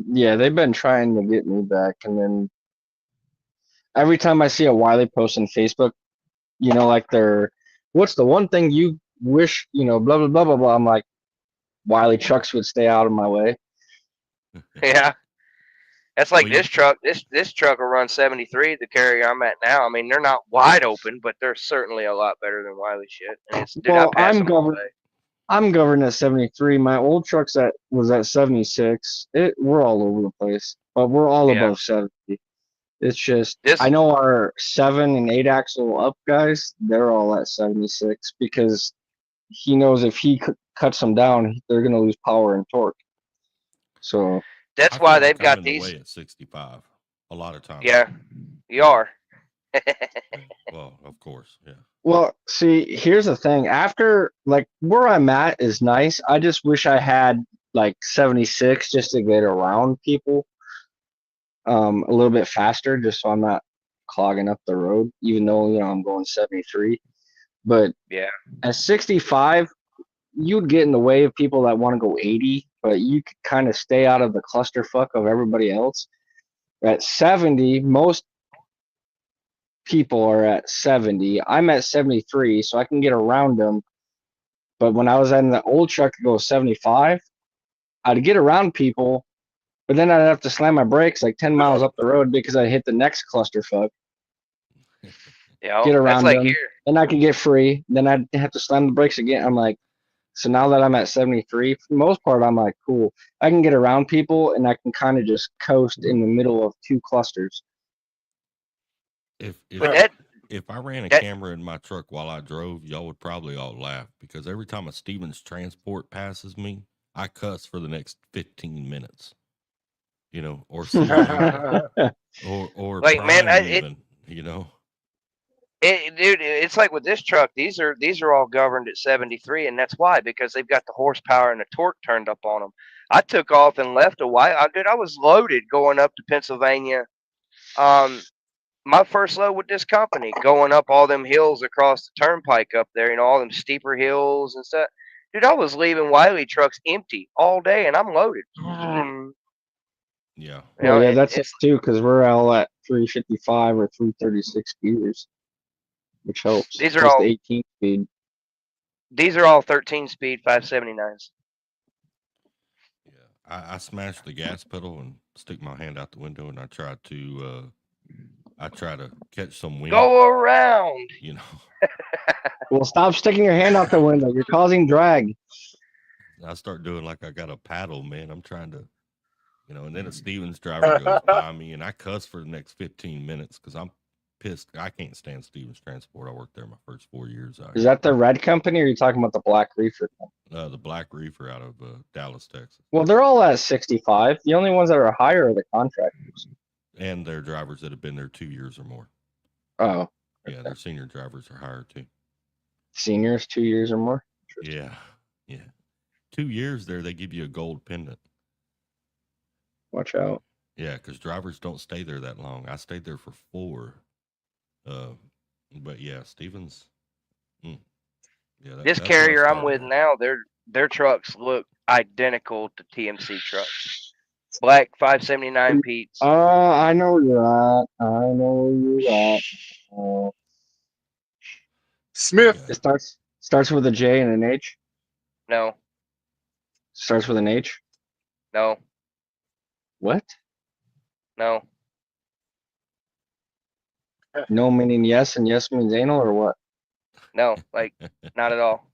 yeah, they've been trying to get me back, and then every time I see a Wiley post on Facebook, like what's the one thing you wish, blah blah blah blah blah. I'm like, Wiley trucks would stay out of my way. Yeah. That's like Well, this truck. This truck will run 73. The carrier I'm at now. I mean, they're not wide open, but they're certainly a lot better than Wiley shit. And dude, I Well, pass them all day. I'm governed at 73. My old trucks was at 76. We're all over the place, but we're all Yeah. above 70. It's just This I know our 7 and 8 axle up guys, they're all at 76 because he knows if he cuts them down, they're gonna lose power and torque. So that's I why feel they've like I'm got in the these. way at 65 a lot of times. Yeah, you are. Well, of course, yeah. well, see, here's the thing. After like where I'm at is nice. I just wish I had like 76 just to get around people a little bit faster, just so I'm not clogging up the road, even though I'm going 73. But Yeah. at 65, you'd get in the way of people that want to go 80, but you could kind of stay out of the clusterfuck of everybody else. At 70, most people are at 70. I'm at 73, so I can get around them. But when I was in the old truck to go 75, I'd get around people, but then I'd have to slam my brakes like 10 miles up the road because I hit the next clusterfuck. Yeah, Get that's around like them. here. Then I could get free. Then I'd have to slam the brakes again. I'm like, so now that I'm at 73, for the most part, I'm like, cool. I can get around people and I can kind of just coast in the middle of two clusters. If But that if I ran a that camera in my truck while I drove, y'all would probably all laugh because every time a Stevens transport passes me, I cuss for the next 15 minutes. You know, or CJ or like man, Prime even. You know, dude, it's like with this truck. These are all governed at 73, and that's why because they've got the horsepower and the torque turned up on them. I took off and left a while. I was loaded going up to Pennsylvania. My first load with this company, going up all them hills across the turnpike up there, all them steeper hills and stuff. Dude, I was leaving Wiley trucks empty all day, and I'm loaded. yeah. Well, yeah, And that's it too, because we're all at 355 or 336 gears, which helps. these are Plus the all 18 speed. these are all 13 speed 579s. Yeah, I smash the gas pedal and stick my hand out the window, and I try to catch some wind. Go around. You know, Well, stop sticking your hand out the window. You're causing drag. I start doing like I got a paddle, man. I'm trying to, and then a Stevens driver goes by me, and I cuss for the next 15 minutes because I'm pissed. I can't stand Stevens Transport. I worked there my first 4 years out Is here. that the red company, or are you talking about the black reefer company? The Black Reefer out of Dallas, Texas, Well, they're all at 65. The only ones that are higher are the contractors. and their drivers that have been there 2 years or more. Oh, Yeah, their senior drivers are higher too. seniors, 2 years or more. Yeah, yeah. 2 years there, they give you a gold pendant. Watch out. Yeah, because drivers don't stay there that long. I stayed there for 4. But yeah, Stevens. Yeah, This that's where I carrier I'm started with at. now, their trucks look identical to TMC trucks. Black 579 Pete's. I know where you're at. I know where you're at. Smith. It starts with a J and an H. No, Starts with an H. no, What? no. No meaning yes, and yes means anal, or what? No, like not at all.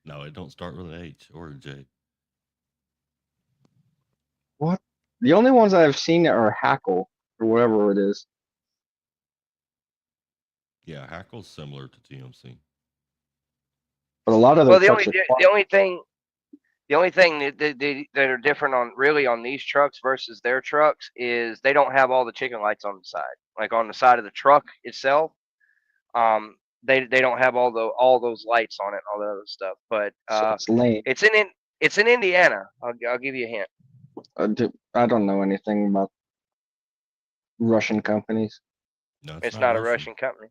No, it don't start with an H or a J. What? The only ones I've seen are Hackle or whatever it is. Yeah, Hackle's similar to TMC. But a lot of their Well, the trucks only are the only thing that are different on these trucks versus their trucks is they don't have all the chicken lights on the side. Like on the side of the truck itself, they don't have all those lights on it, all that other stuff. But so it's lame. it's in Indiana. I'll give you a hint. I don't know anything about Russian companies. No, It's not a Russian company.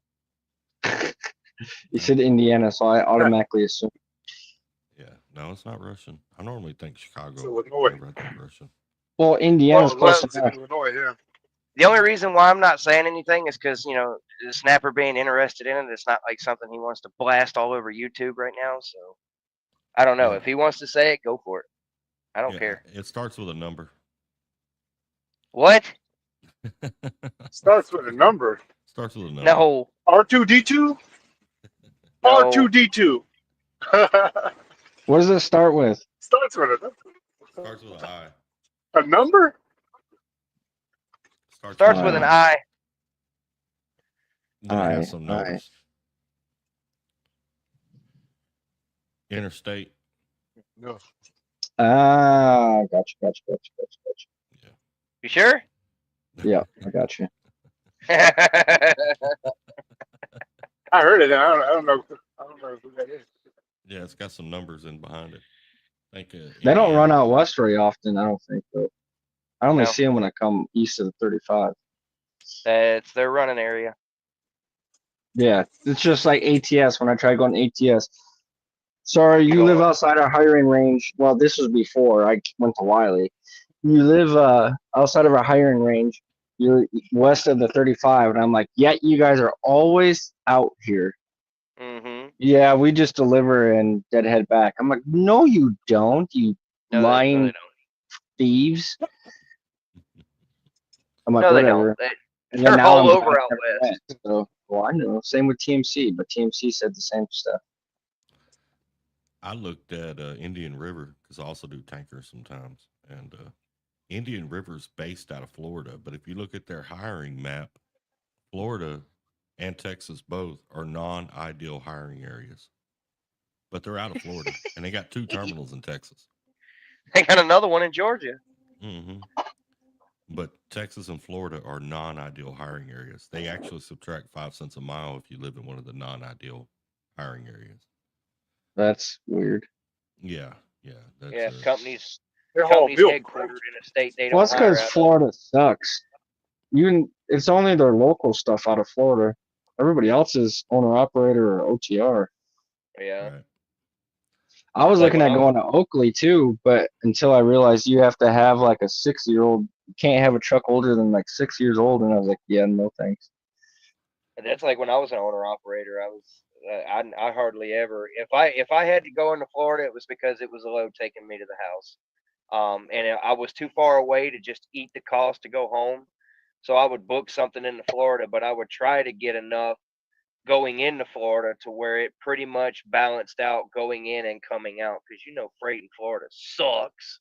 You said Indiana, so I automatically assume. Yeah, no, it's not Russian. I normally think Chicago. It's Illinois. whenever I think Russian. Well, Indiana's Well, close It's in enough. Illinois, yeah. The only reason why I'm not saying anything is because the Snapper being interested in it. It's not like something he wants to blast all over YouTube right now. So I don't know. Yeah. If he wants to say it, go for it. I don't Yeah, care. It starts with a number. What? Starts with a number. Starts with a number. No. R2D2? No. R2D2. What does it start with? Starts with a number. Starts with an I. A number? Starts with an I. Then it has some I. numbers. Interstate. No. Ah, gotcha. You sure? Yeah, I got you. I heard it. I don't know who that is. Yeah, it's got some numbers in behind it. They don't run out west very often, I don't think, though. I only No. see them when I come east of the 35. That's their running area. Yeah, it's just like ATS when I try going ATS. Sorry, you Go live on. outside our hiring range. Well, this was before I went to Wiley. You live outside of our hiring range. You're west of the 35, and I'm like, yeah, you guys are always out here. Mm-hmm. Yeah, we just deliver and deadhead back. I'm like, no, you don't, you No, lying they don't. thieves. I'm like, No, they whatever. don't. And then They're now all I'm over back out there west. west. So, well, I know. Same with TMC, but TMC said the same stuff. I looked at Indian River because I also do tankers sometimes, and Indian River's based out of Florida. But if you look at their hiring map, Florida and Texas both are non-ideal hiring areas, but they're out of Florida, and they got 2 terminals in Texas. They got another one in Georgia. hmm But Texas and Florida are non-ideal hiring areas. They actually subtract 5 cents a mile if you live in one of the non-ideal hiring areas. That's weird. Yeah, yeah, that's Yeah, companies Their whole companies bill. headquartered in a state they Well, don't that's hire because out of. Florida sucks. It's only their local stuff out of Florida. Everybody else is owner operator or OTR. Yeah. right. I was Like looking when at I going to Oakley too, but until I realized you have to have like a 6-year-old, you can't have a truck older than like 6 years old, and I was like, yeah, no thanks. that's like when I was an owner operator. I was I hardly ever if I had to go into Florida, it was because it was a load taking me to the house. And I was too far away to just eat the cost to go home. So I would book something into Florida, but I would try to get enough going into Florida to where it pretty much balanced out going in and coming out because freight in Florida sucks.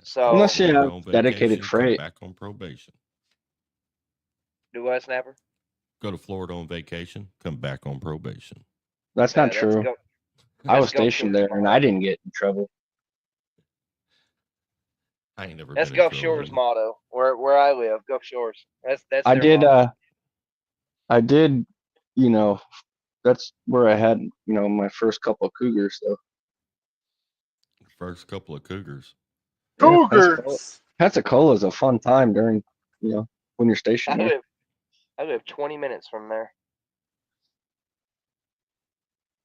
So Unless you Florida have on dedicated vacation, come freight. back on probation. do what, Snapper? Go to Florida on vacation, come back on probation. That's not That's true. go. I That's was stationed there, and I didn't get in trouble. I ain't never That's been in Gulf trouble. Shores Either. motto. Where I live, Gulf Shores. That's I their did. motto. I did. You know, that's where I had my first couple of cougars. So First couple of cougars. yeah, Cougars. Pensacola is a fun time during when you're I stationed there. live 20 minutes from there.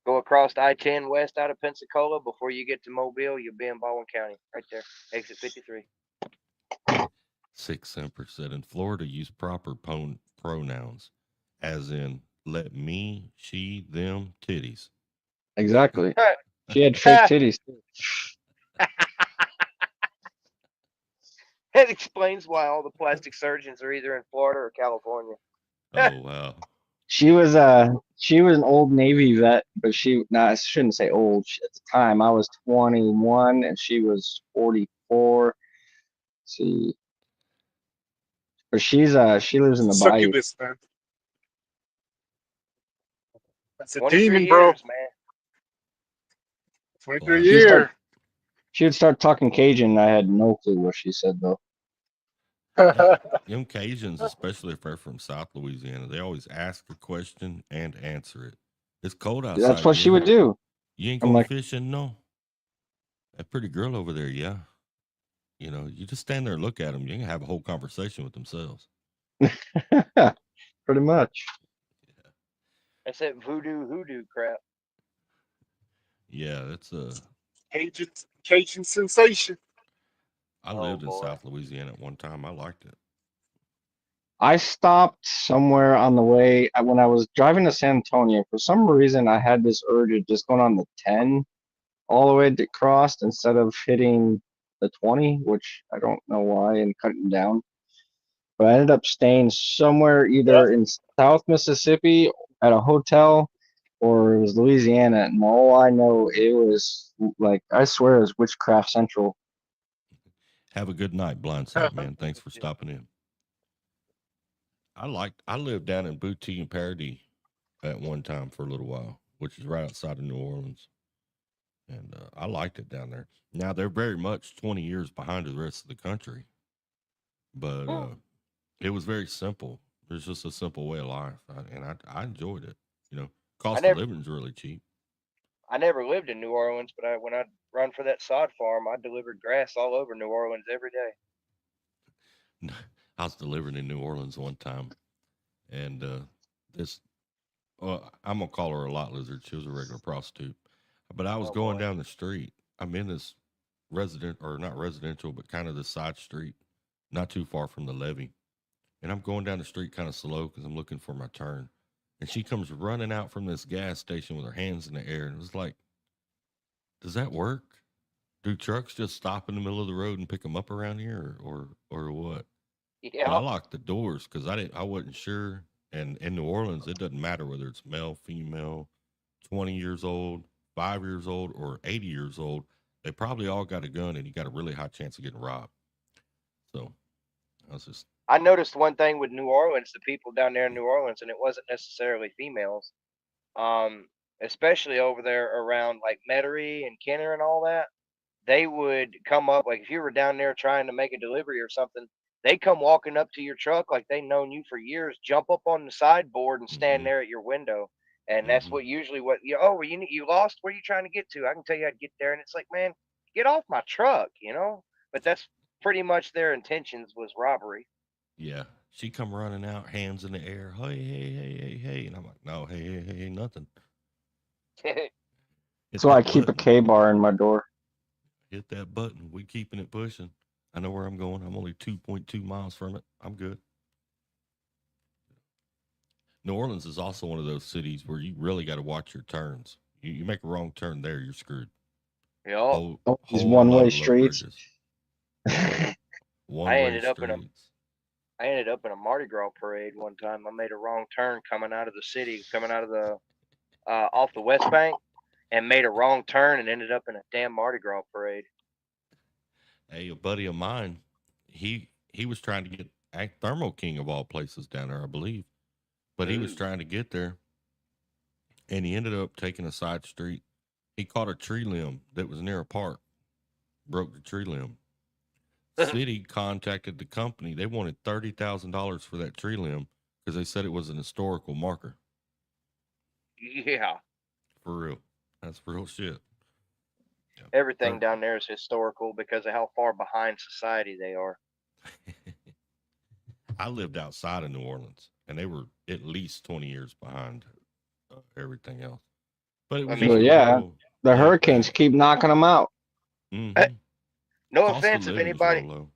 Go across I-10 west out of Pensacola. Before you get to Mobile, you'll be in Baldwin County, right there, exit 53. 6 Semper said in Florida, use proper pronouns, as in let me, she, them, titties. Exactly. She had fake titties too. That explains why all the plastic surgeons are either in Florida or California. Oh wow. She was an old Navy vet, but I shouldn't say old. At the time, I was 21 and she was 44. Let's see, but she lives in the bayou. Succubus, man. That's a 23 demon, bro. years, man. 23 Wow. year. She would start talking Cajun, and I had no clue what she said though. Young Cajuns, especially if they're from South Louisiana, they always ask a question and answer it. It's cold outside. That's what she yeah. would do. You ain't I'm going like- fishing, no. That pretty girl over there, yeah. You just stand there and look at them. You can have a whole conversation with themselves. Pretty much. That's that voodoo hoodoo crap. Yeah, that's Cajun sensation. I Oh, lived in boy. South Louisiana at one time. I liked it. I stopped somewhere on the way when I was driving to San Antonio. For some reason, I had this urge of just going on the 10 all the way to crossed instead of hitting the 20, which I don't know why, and cutting down. But I ended up staying somewhere either in South Mississippi at a hotel or it was Louisiana. And all I know, it was like, I swear it was Witchcraft Central. Have a good night, Blindside Man. Thanks for stopping in. I lived down in Boutique and Paradis at one time for a little while, which is right outside of New Orleans. And I liked it down there. Now they're very much 20 years behind the rest of the country, but it was very simple. It's just a simple way of life, I enjoyed it. Cost of living is really cheap. I never lived in New Orleans, but when I'd run for that sod farm, I delivered grass all over New Orleans every day. I was delivering in New Orleans one time, and I'm gonna call her a lot lizard. She was a regular prostitute, but I was going down the street. I'm in this not residential, but kind of the side street, not too far from the levee, and I'm going down the street kind of slow because I'm looking for my turn, and she comes running out from this gas station with her hands in the air, and it was like, does that work? Do trucks just stop in the middle of the road and pick them up around here, or what? Yeah. But I locked the doors because I wasn't sure. And in New Orleans, it doesn't matter whether it's male, female, 20 years old, 5 years old, or 80 years old. They probably all got a gun, and you got a really high chance of getting robbed. So I was just I noticed one thing with New Orleans, the people down there in New Orleans, and it wasn't necessarily females. Um, Especially over there around like Metairie and Kenner and all that, they would come up like if you were down there trying to make a delivery or something, they come walking up to your truck like they known you for years, jump up on the sideboard and stand Mhm. there at your window. And that's Mhm. what usually what you oh you lost, where you trying to get to? I can tell you how to get there. And it's like, man, get off my truck, you know? But that's pretty much their intentions was robbery. Yeah. She come running out, hands in the air. Hey, hey, hey, hey, hey. And I'm like, no, hey, hey, hey, nothing. Hit So I that keep a button. K-bar in my door. Hit that button. We keeping it pushing. I know where I'm going. I'm only 2.2 miles from it. I'm good. New Orleans is also one of those cities where you really got to watch your turns. You make a wrong turn there, you're screwed. Yup. Oh, these Whole lot one-way of low streets. bridges, I one-way ended up in a streets. I ended up in a Mardi Gras parade one time. I made a wrong turn coming out of the city, coming out of the off the West Bank, and made a wrong turn and ended up in a damn Mardi Gras parade. Hey, a buddy of mine, he was trying to get Thermo King of all places down there, I believe, but he was Ooh. trying to get there, and he ended up taking a side street. He caught a tree limb that was near a park, broke the tree limb. City contacted the company. They wanted $30,000 for that tree limb because they said it was an historical marker. Yeah, For real, that's real shit. Yeah. everything Thir- down there is historical because of how far behind society they are. I lived outside of New Orleans, and they were at least 20 years behind everything else. But it I was Well, just a mean, yeah, real the laid hurricanes back. keep knocking them out. Hmm. no Cost of offense if living's real anybody, low.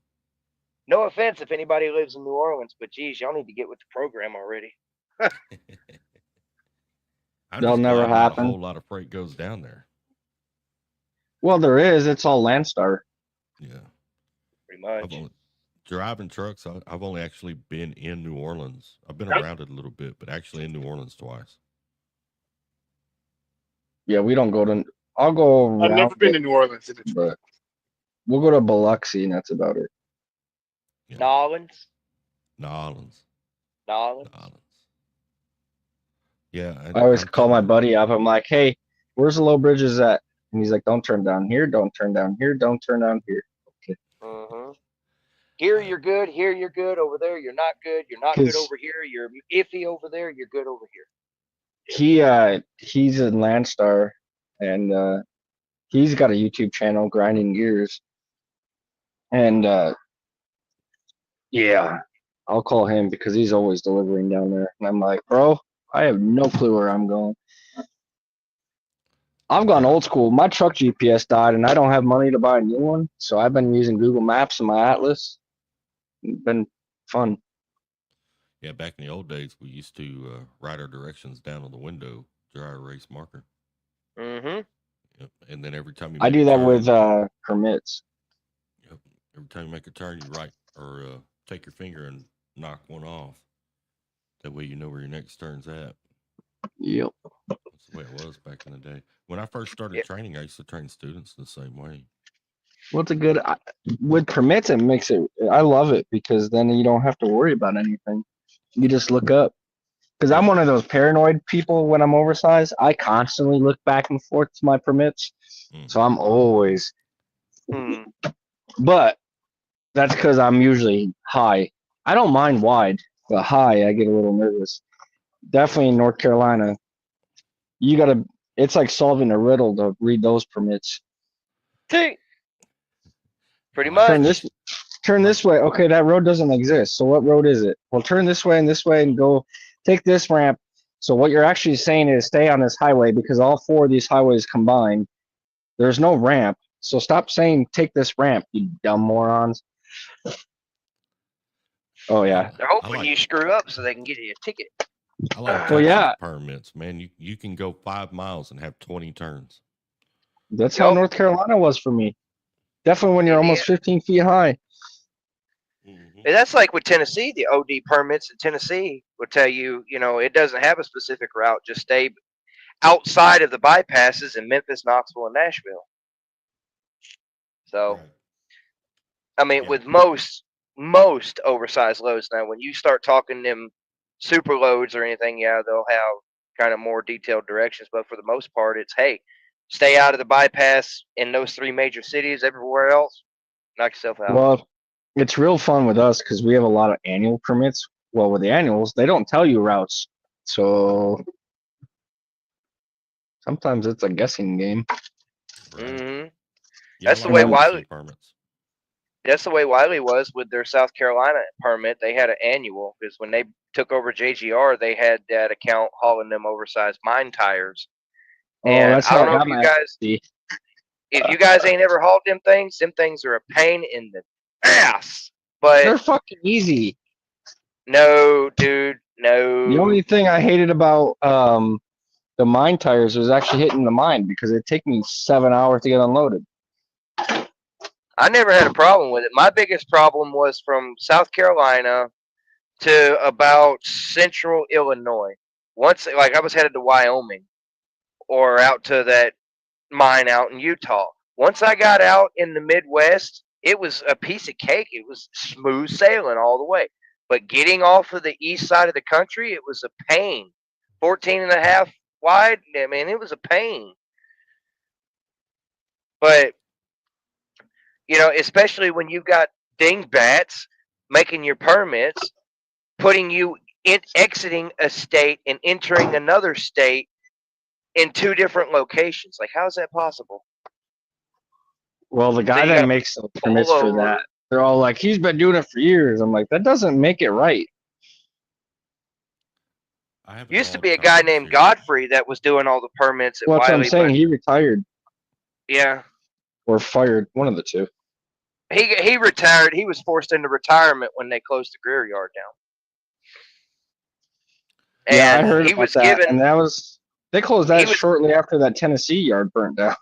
no offense if anybody lives in New Orleans, but geez, y'all need to get with the program already. I'm They'll just never glad not a happen. whole lot of freight goes down there. Well, there is. It's all Landstar. Yeah. Pretty I've much. only driving trucks. I've only actually been in New Orleans. I've been around it a little bit, but actually in New Orleans twice. Yeah, we don't go to. I'll go I've around never been it, to New Orleans. In Detroit. but we'll go to Biloxi, and that's about it. Yeah. Nolans, New Orleans. New Nolans. Orleans. Yeah, I always I'm call my telling you. buddy up. I'm like, "Hey, where's the low bridges at?" And he's like, "Don't turn down here. Don't turn down here. Don't turn down here." Okay. Mm-hmm. Here I, you're good. Here you're good. Over there you're not good. You're not good Because over here. You're iffy over there. You're good over here. he's in Landstar, and he's got a YouTube channel, Grinding Gears, and yeah, I'll call him because he's always delivering down there. And I'm like, bro, I have no clue where I'm going. I I've gone drive. old school. My truck GPS died, and I don't have money to buy a new one, so I've been using Google Maps and my Atlas. It's been fun. Yeah, back in the old days, we used to write our directions down on the window, dry erase marker. Mm-hmm. Yep. And then every time you I make a do that with turn, permits. yep, every time you make a turn, you write or take your finger and knock one off. That way you know where your next turn's at. Yep. That's the way it was back in the day. When I first started Yeah. training, I used to train students the same way. What's a good with permits? It makes it. I love it because then you don't have to worry about anything. You just look up. Because I'm Yep. one of those paranoid people when I'm oversized. I constantly look back and forth to my permits. So Mm-hmm. I'm always, Hmm. but that's because I'm usually high. I don't mind wide, but high, I get a little nervous. Definitely in North Carolina, you gotta, it's like solving a riddle to read those permits. See, I pretty like Turn much. this, turn like this way. Okay, that road doesn't exist. So what road is it? Well, turn this way and go take this ramp. So what you're actually saying is stay on this highway because all four of these highways combined, there's no ramp. So stop saying take this ramp, you dumb morons. Oh yeah. They're I hoping like you screw up so they can get you a ticket. I like Well, Texas yeah, permits, man. You can go 5 miles and have 20 turns. that's how Yup. North Carolina was for me. Definitely when you're Indiana. almost 15 feet high. Mm-hmm. And that's like with Tennessee. The OD permits in Tennessee will tell you, it doesn't have a specific route. Just stay outside of the bypasses in Memphis, Knoxville, and Nashville. So, Right. I mean, Yeah. with most most oversized loads. Now, when you start talking them super loads or anything, yeah, they'll have kind of more detailed directions. But for the most part, it's hey, stay out of the bypass in those 3 major cities. Everywhere else, knock yourself out. Well, it's real fun with us because we have a lot of annual permits. Well, with the annuals, they don't tell you routes, so sometimes it's a guessing game. Right. hmm Yeah, I That's the like way the Wiley. racing permits. That's the way Wiley was with their South Carolina permit. They had an annual because when they took over JGR, they had that account hauling them oversized mine tires. Oh, And that's I how don't I know got my FSD. if you guys ain't ever hauled them things are a pain in the ass. But They're fucking easy. no, dude, no. The only thing I hated about the mine tires was actually hitting the mine because it'd take me 7 hours to get unloaded. I never had a problem with it. My biggest problem was from South Carolina to about central Illinois. Once, like, I was headed to Wyoming or out to that mine out in Utah. Once I got out in the Midwest, it was a piece of cake. It was smooth sailing all the way. But getting off of the east side of the country, it was a pain. 14 and a half wide, I mean, it was a pain. But, you know, especially when you've got dingbats making your permits, putting you in exiting a state and entering another state in 2 different locations. Like, how is that possible? Well, the guy you that gotta makes the pull permits for over. that, they're all like, he's been doing it for years. I'm like, that doesn't make it right. I have a Used to dog be a guy company named here. Godfrey that was doing all the permits at Well, that's what I'm Wiley, saying. but He retired yeah, or fired, one of the two. he retired. He was forced into retirement when they closed the Greer yard down. Yeah, I And heard he about was that, given, and that was they closed he that was, shortly after that Tennessee yard burnt down.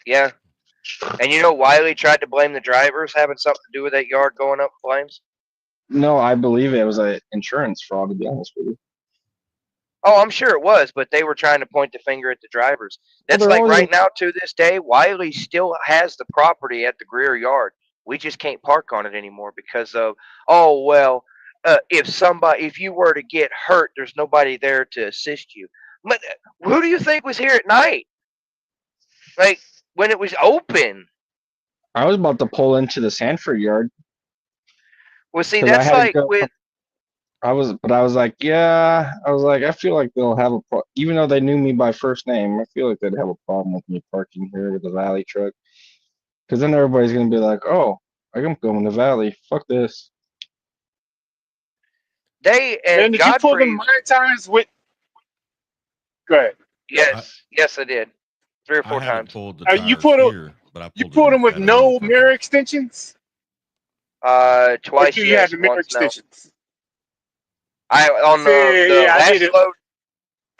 yeah. And you know, Wiley tried to blame the drivers having something to do with that yard going up in flames. No, I believe it was an insurance fraud. To be honest with you, Oh, I'm sure it was, but they were trying to point the finger at the drivers. well, That's they're like always right now to this day, Wiley still has the property at the Greer yard. We just can't park on it anymore because of, oh well, if you were to get hurt, there's nobody there to assist you. But who do you think was here at night? Like when it was open? I was about to pull into the Sanford yard Well, see, because I that's had to like go. with I was like, yeah. I was like, I feel like they'll have a even though they knew me by first name, I feel like they'd have a problem with me parking here with the Valley truck. Because then everybody's gonna be like, oh, I'm going to Valley. Fuck this. they Man, and did you pull them Godfrey. mine tires with? Go ahead. Yes, I did 3 or I 4 haven't times. pulled the You tires pulled them. here, but I You pulled it pulled in them with Patagonia no Company. mirror extensions, or Twice do you have yes, the mirror once no. extensions? I on See, the yeah, I did last it. load,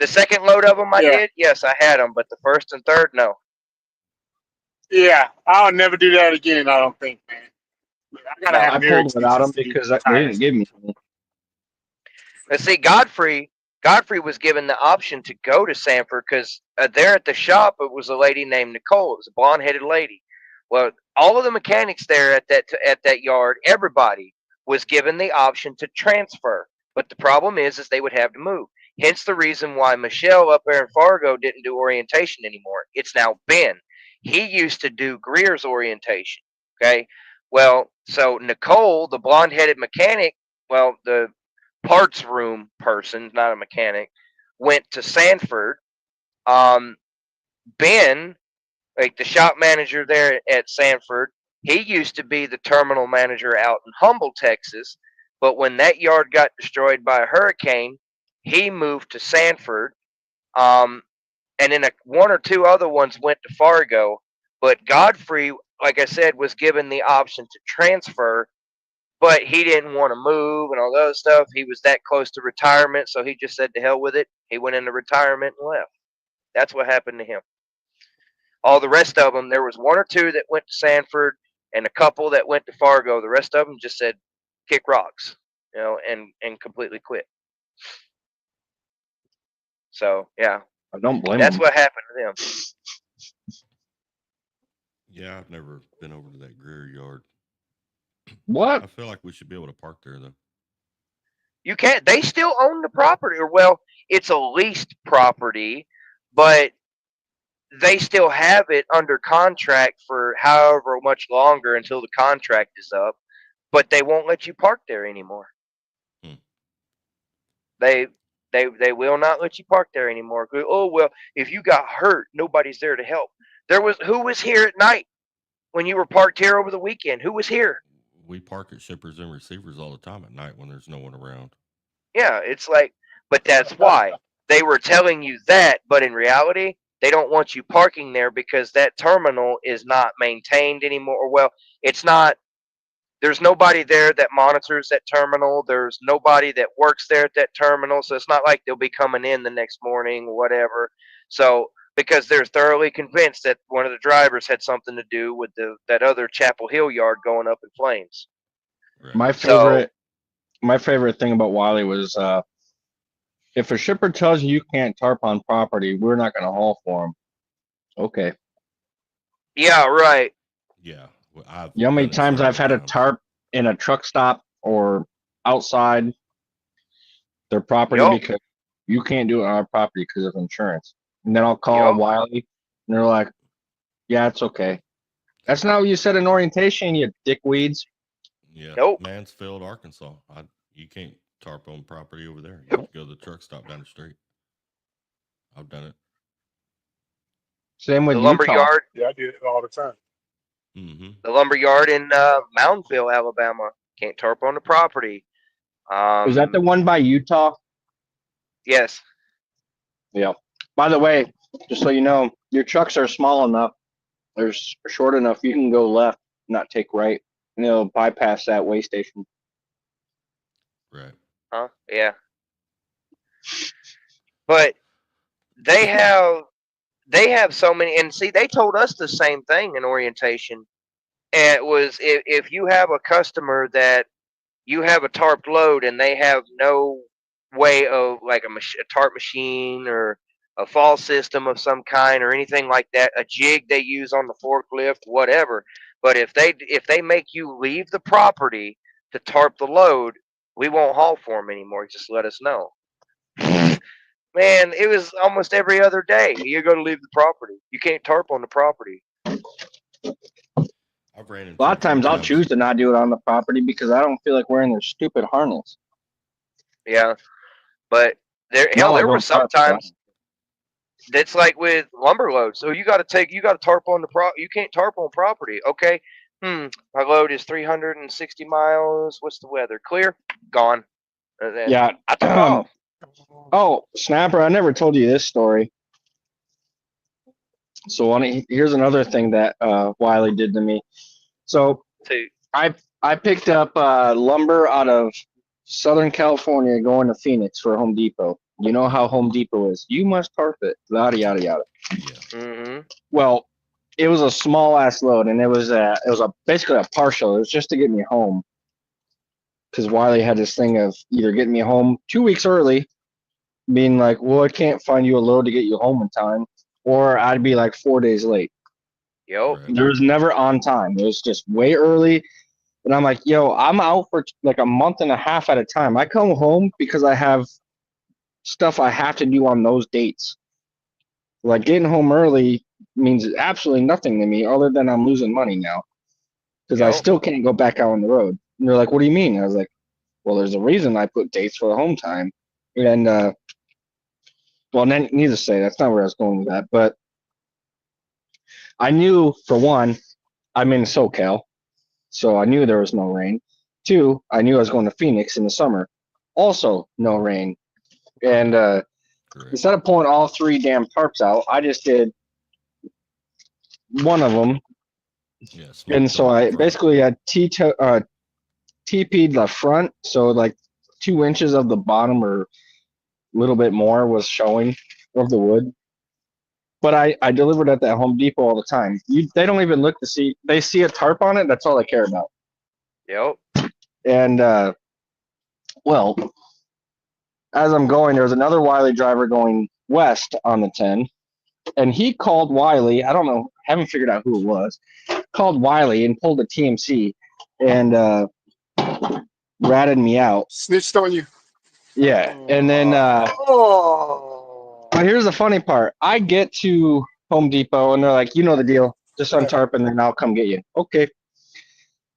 the second load of them I Yeah, did. Yes, I had them, but the first and third, no. yeah. I'll never do that again. I don't think, man. I gotta No. have I mirror pulled without extensions them to do because they didn't tires. give me any. Let's see, Godfrey was given the option to go to Sanford because there at the shop it was a lady named Nicole. It was a blonde-headed lady. Well, all of the mechanics there at that yard, everybody was given the option to transfer. But the problem is they would have to move. Hence the reason why Michelle up there in Fargo didn't do orientation anymore. It's now Ben. He used to do Greer's orientation. Okay. Well, so Nicole, the blonde-headed mechanic, well, the parts room person, not a mechanic, went to Sanford. Um, Ben, like the shop manager there at Sanford, he used to be the terminal manager out in Humble, Texas. But when that yard got destroyed by a hurricane, he moved to Sanford. Um, and then 1 or 2 other ones went to Fargo. But Godfrey, like I said, was given the option to transfer, but he didn't want to move and all the other stuff. He was that close to retirement, so he just said to hell with it. He went into retirement and left. That's what happened to him. All the rest of them, there was 1 or 2 that went to Sanford and a couple that went to Fargo. The rest of them just said kick rocks, and completely quit. So yeah, I don't blame that's them. what happened to them. Yeah, I've never been over to that Greer yard. What? I feel like we should be able to park there though. You can't. They still own the property, or well, it's a leased property, but they still have it under contract for however much longer until the contract is up. But they won't let you park there anymore. Hmm. They will not let you park there anymore. Oh well, if you got hurt, nobody's there to help. Who was here at night when you were parked here over the weekend? Who was here? We park at shippers and receivers all the time at night when there's no one around. Yeah, it's like, but that's why they were telling you that. But in reality, they don't want you parking there because that terminal is not maintained anymore. Well, it's not. There's nobody there that monitors that terminal. There's nobody that works there at that terminal. So it's not like they'll be coming in the next morning or whatever. So because they're thoroughly convinced that one of the drivers had something to do with that other Chapel Hill yard going up in flames. Right. My favorite thing about Wiley was if a shipper tells you can't tarp on property, we're not going to haul for them. Okay. Yeah, right. Yeah. Well, You know how many done it times I've had several a times. tarp in a truck stop or outside their property Yup. because you can't do it on our property because of insurance. And then I'll call Yup. Wiley and they're like, yeah, it's okay. That's not what you said in orientation, you dickweeds. Yeah. Nope. Mansfield, Arkansas. You can't tarp on property over there. You have to go to the truck stop down the street. I've done it. Same with The Utah. lumber yard. Yeah, I do it all the time. Mm-hmm. The lumber yard in Moundville, Alabama. Can't tarp on the property. Is that the one by Utah? Yes. Yeah. By the way, just so you know, your trucks are small enough, they're short enough, you can go left, not take right, and it'll bypass that way station. Right. Huh? Yeah. But they have so many, and see, they told us the same thing in orientation. And it was if you have a customer that you have a tarp load and they have no way of like a tarp machine or a fall system of some kind or anything like that, a jig they use on the forklift, whatever. But if they make you leave the property to tarp the load, we won't haul for them anymore. Just let us know. Man, it was almost every other day. You're going to leave the property. You can't tarp on the property. I've ran into A lot of a few times I'll choose to not do it on the property because I don't feel like wearing their stupid harness. Yeah, but there Now I there were don't tarp, sometimes that's like with lumber loads. So you got to tarp on you can't tarp on property. Okay. My load is 360 miles. What's the weather? Clear? Gone. Yeah. I took off. Oh, Snapper, I never told you this story. So here's another thing that Wiley did to me. So I picked up lumber out of Southern California going to Phoenix for Home Depot. You know how Home Depot is. You must tarp it. Yada yada yada. Yeah. Mm-hmm. Well, it was a small ass load, and it was basically a partial. It was just to get me home. Because Wiley had this thing of either getting me home 2 weeks early, being like, well, I can't find you a load to get you home in time, or I'd be like 4 days late. Yep. Right. There was never on time. It was just way early. And I'm like, yo, I'm out for like a month and a half at a time. I come home because I have stuff I have to do on those dates. Like getting home early means absolutely nothing to me other than I'm losing money now because I Yep. still can't go back out on the road. And they're like, what do you mean? I was like, well, there's a reason I put dates for the home time. And, well, needless to say, that's not where I was going with that. But I knew, for one, I'm in SoCal, so I knew there was no rain. Two, I knew I was going to Phoenix in the summer. Also, no rain. And instead of pulling all three damn tarps out, I just did one of them. Yeah. And so I basically had TP'd the front, so like 2 inches of the bottom or a little bit more was showing of the wood. But I delivered at that Home Depot all the time. They don't even look to see. They see a tarp on it. That's all they care about. Yep. And, well, as I'm going, there was another Wiley driver going west on the 10. And he called Wiley. I don't know. Haven't figured out who it was. Called Wiley and pulled a TMC and ratted me out. Snitched on you. Yeah, and then Oh. but here's the funny part. I get to Home Depot and they're like, you know the deal. Just untarp and then I'll come get you. Okay.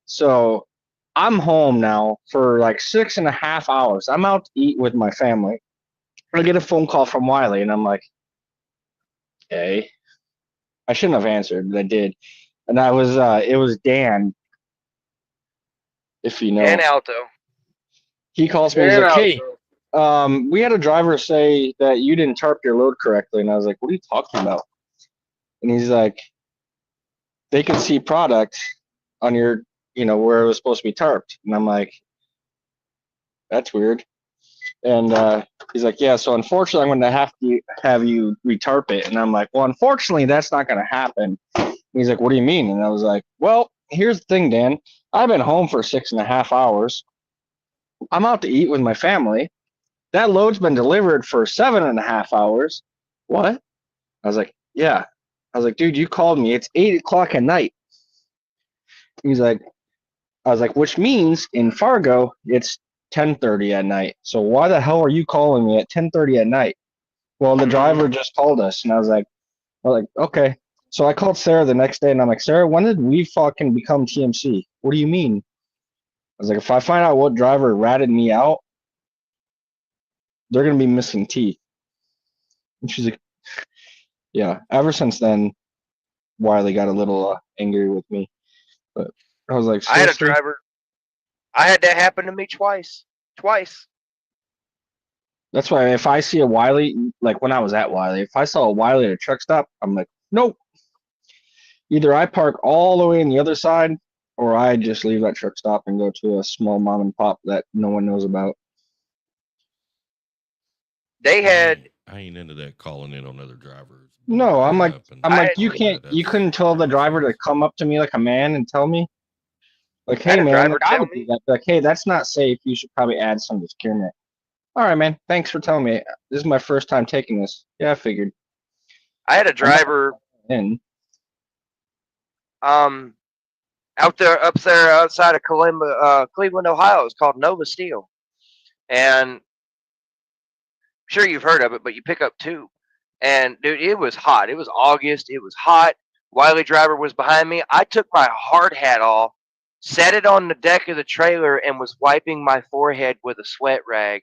So I'm home now for like 6.5 hours. I'm out to eat with my family. I get a phone call from Wiley and I'm like, okay. I shouldn't have answered, but I did. And I was it was Dan, if you know. And Alto. He calls me, he's like, hey, we had a driver say that you didn't tarp your load correctly. And I was like, what are you talking about? And he's like, they can see product on your, where it was supposed to be tarped. And I'm like, that's weird. And he's like, yeah, so unfortunately, I'm going to have to have you retarp it. And I'm like, well, unfortunately, that's not going to happen. And he's like, what do you mean? And I was like, well, here's the thing, Dan. I've been home for 6.5 hours. I'm out to eat with my family. That load's been delivered for 7.5 hours. What? I was like, yeah. I was like, dude, you called me. It's 8 o'clock at night. He's like, I was like, which means in Fargo, it's 10:30 at night. So why the hell are you calling me at 10:30 at night? Well, the driver just called us. And I was like, okay. So I called Sarah the next day and I'm like, Sarah, when did we fucking become TMC? What do you mean? I was like, if I find out what driver ratted me out, they're going to be missing teeth. And she's like, yeah. Ever since then, Wiley got a little angry with me. But I was like, I had a seriously? driver. I had that happen to me twice. Twice. That's why if I see a Wiley, like when I was at Wiley, if I saw a Wiley at a truck stop, I'm like, nope. Either I park all the way on the other side, or I just leave that truck stop and go to a small mom and pop that no one knows about. They had I ain't into that calling in on other drivers. No, I'm like, I- you couldn't tell the driver to come up to me like a man and tell me, like, I had hey a man, driver like, I tell would do me. that. Like, hey, that's not safe. You should probably add some to secure. All right, man. Thanks for telling me. This is my first time taking this. Yeah, I figured. I had a driver And out there outside of Cleveland, Ohio. It's called Nova Steel. And I'm sure you've heard of it, but you pick up two. And dude, it was hot. It was August. It was hot. Wiley driver was behind me. I took my hard hat off, set it on the deck of the trailer, and was wiping my forehead with a sweat rag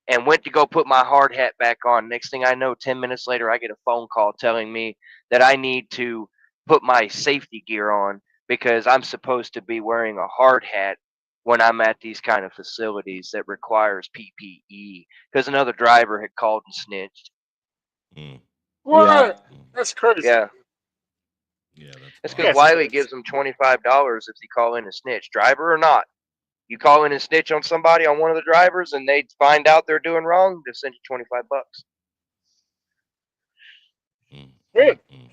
and went to go put my hard hat back on. Next thing I know, 10 minutes later, I get a phone call telling me that I need to put my safety gear on because I'm supposed to be wearing a hard hat when I'm at these kind of facilities that requires PPE because another driver had called and snitched. Mm, What? Yeah. That's crazy. Yeah. yeah, It's that's because Yes, Wiley it is. gives them $25 if you call in a snitch, driver or not. You call in and snitch on somebody, on one of the drivers, and they find out they're doing wrong, they'll send you $25. Mm, Good. mm.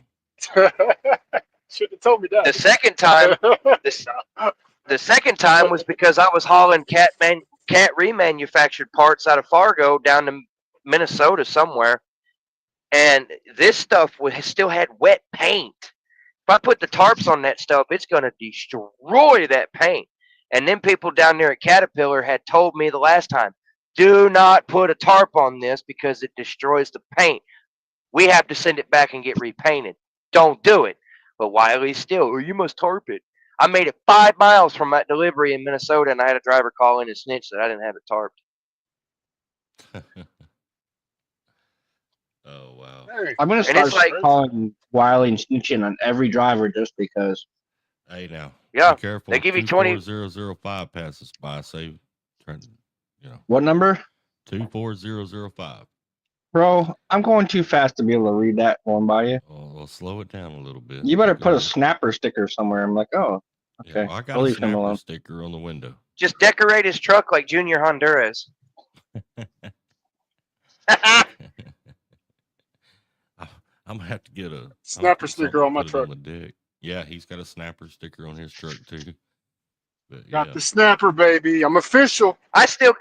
Should have told me that. The second time, the second time was because I was hauling cat remanufactured parts out of Fargo down to Minnesota somewhere, and this stuff still had wet paint. If I put the tarps on that stuff, it's going to destroy that paint. And then people down there at Caterpillar had told me the last time, do not put a tarp on this because it destroys the paint. We have to send it back and get repainted. Don't do it. But Wiley still, or you must tarp it. I made it 5 miles from that delivery in Minnesota, and I had a driver call in and snitch that I didn't have it tarped. Oh wow. Hey, I'm gonna And start it's like, calling Wiley and snitching on every driver just because. Hey now. yeah, Be careful. they give you 20. 24005 passes by. Say, What number? 24005. Bro, I'm going too fast to be able to read that one by you. Well, slow it down a little bit. You better Keep put a going. snapper sticker somewhere. I'm like, oh, Yeah, okay. well, I got I'll a leave him snapper alone. sticker on the window. Just decorate his truck like Junior Honduras. I'm gonna have to get a Snapper sticker on my truck. On the deck. Yeah, he's got a snapper sticker on his truck too. But got yeah, the snapper, baby. I'm official. I still,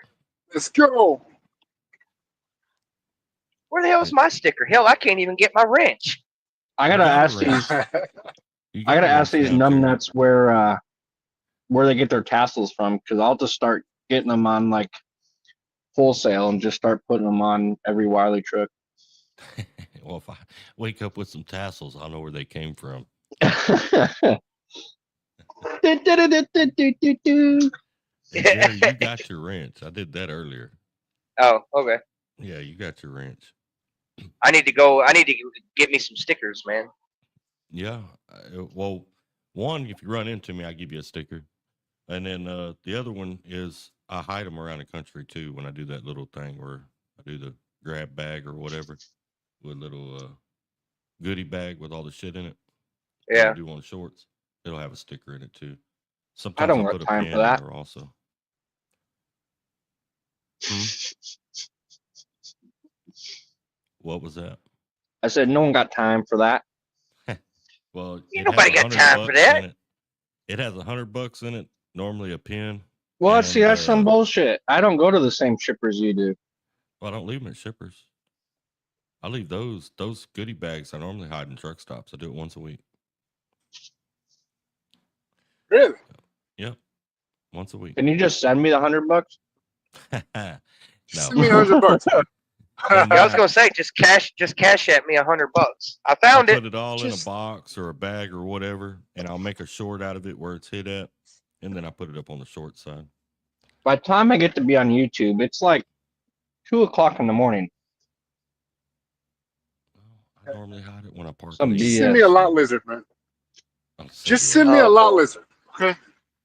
Let's go. where the hell's my sticker? Hell, I can't even get my wrench. I gotta got a ask wrench. these. You I gotta got a ask wrench these down there. numbnuts where where they get their tassels from, because I'll just start getting them on like wholesale and just start putting them on every Wiley truck. Well, if I wake up with some tassels, I'll know where they came from. And Jerry, you got your wrench. I did that earlier. Oh, okay. Yeah, you got your wrench. I need to get me some stickers, man. Yeah. Well, one, if you run into me, I give you a sticker. And then the other one is I hide them around the country too when I do that little thing where I do the grab bag or whatever with a little goodie bag with all the shit in it. When I Yeah. do on shorts. It'll have a sticker in it too. I Sometimes don't I'll got put a time pin for in that. there also. Hmm? What was that? I said no one got time for that. Well, Ain't it nobody has got time for $100 that. in it. It has $100 in it. Normally a pin. Well, see, And, that's some bullshit. I don't go to the same shippers you do. Well, I don't leave them at shippers. I leave those goodie bags. I normally hide in truck stops. I do it once a week. Really? Yep, once a week. Can you just send me the $100? No. Send me $100. And, Yeah, I was gonna say just cash at me $100. I I'll found put it. it all in a Just- box or a bag or whatever, and I'll make a short out of it where it's hid at, and then I put it up on the short side. By the time I get to be on YouTube, it's like 2 o'clock in the morning. I normally hide it when I park. Some at the Just BS. send me a lot lizard, man. I'll send Just you a send me a Oh, lot cool. lizard. Okay.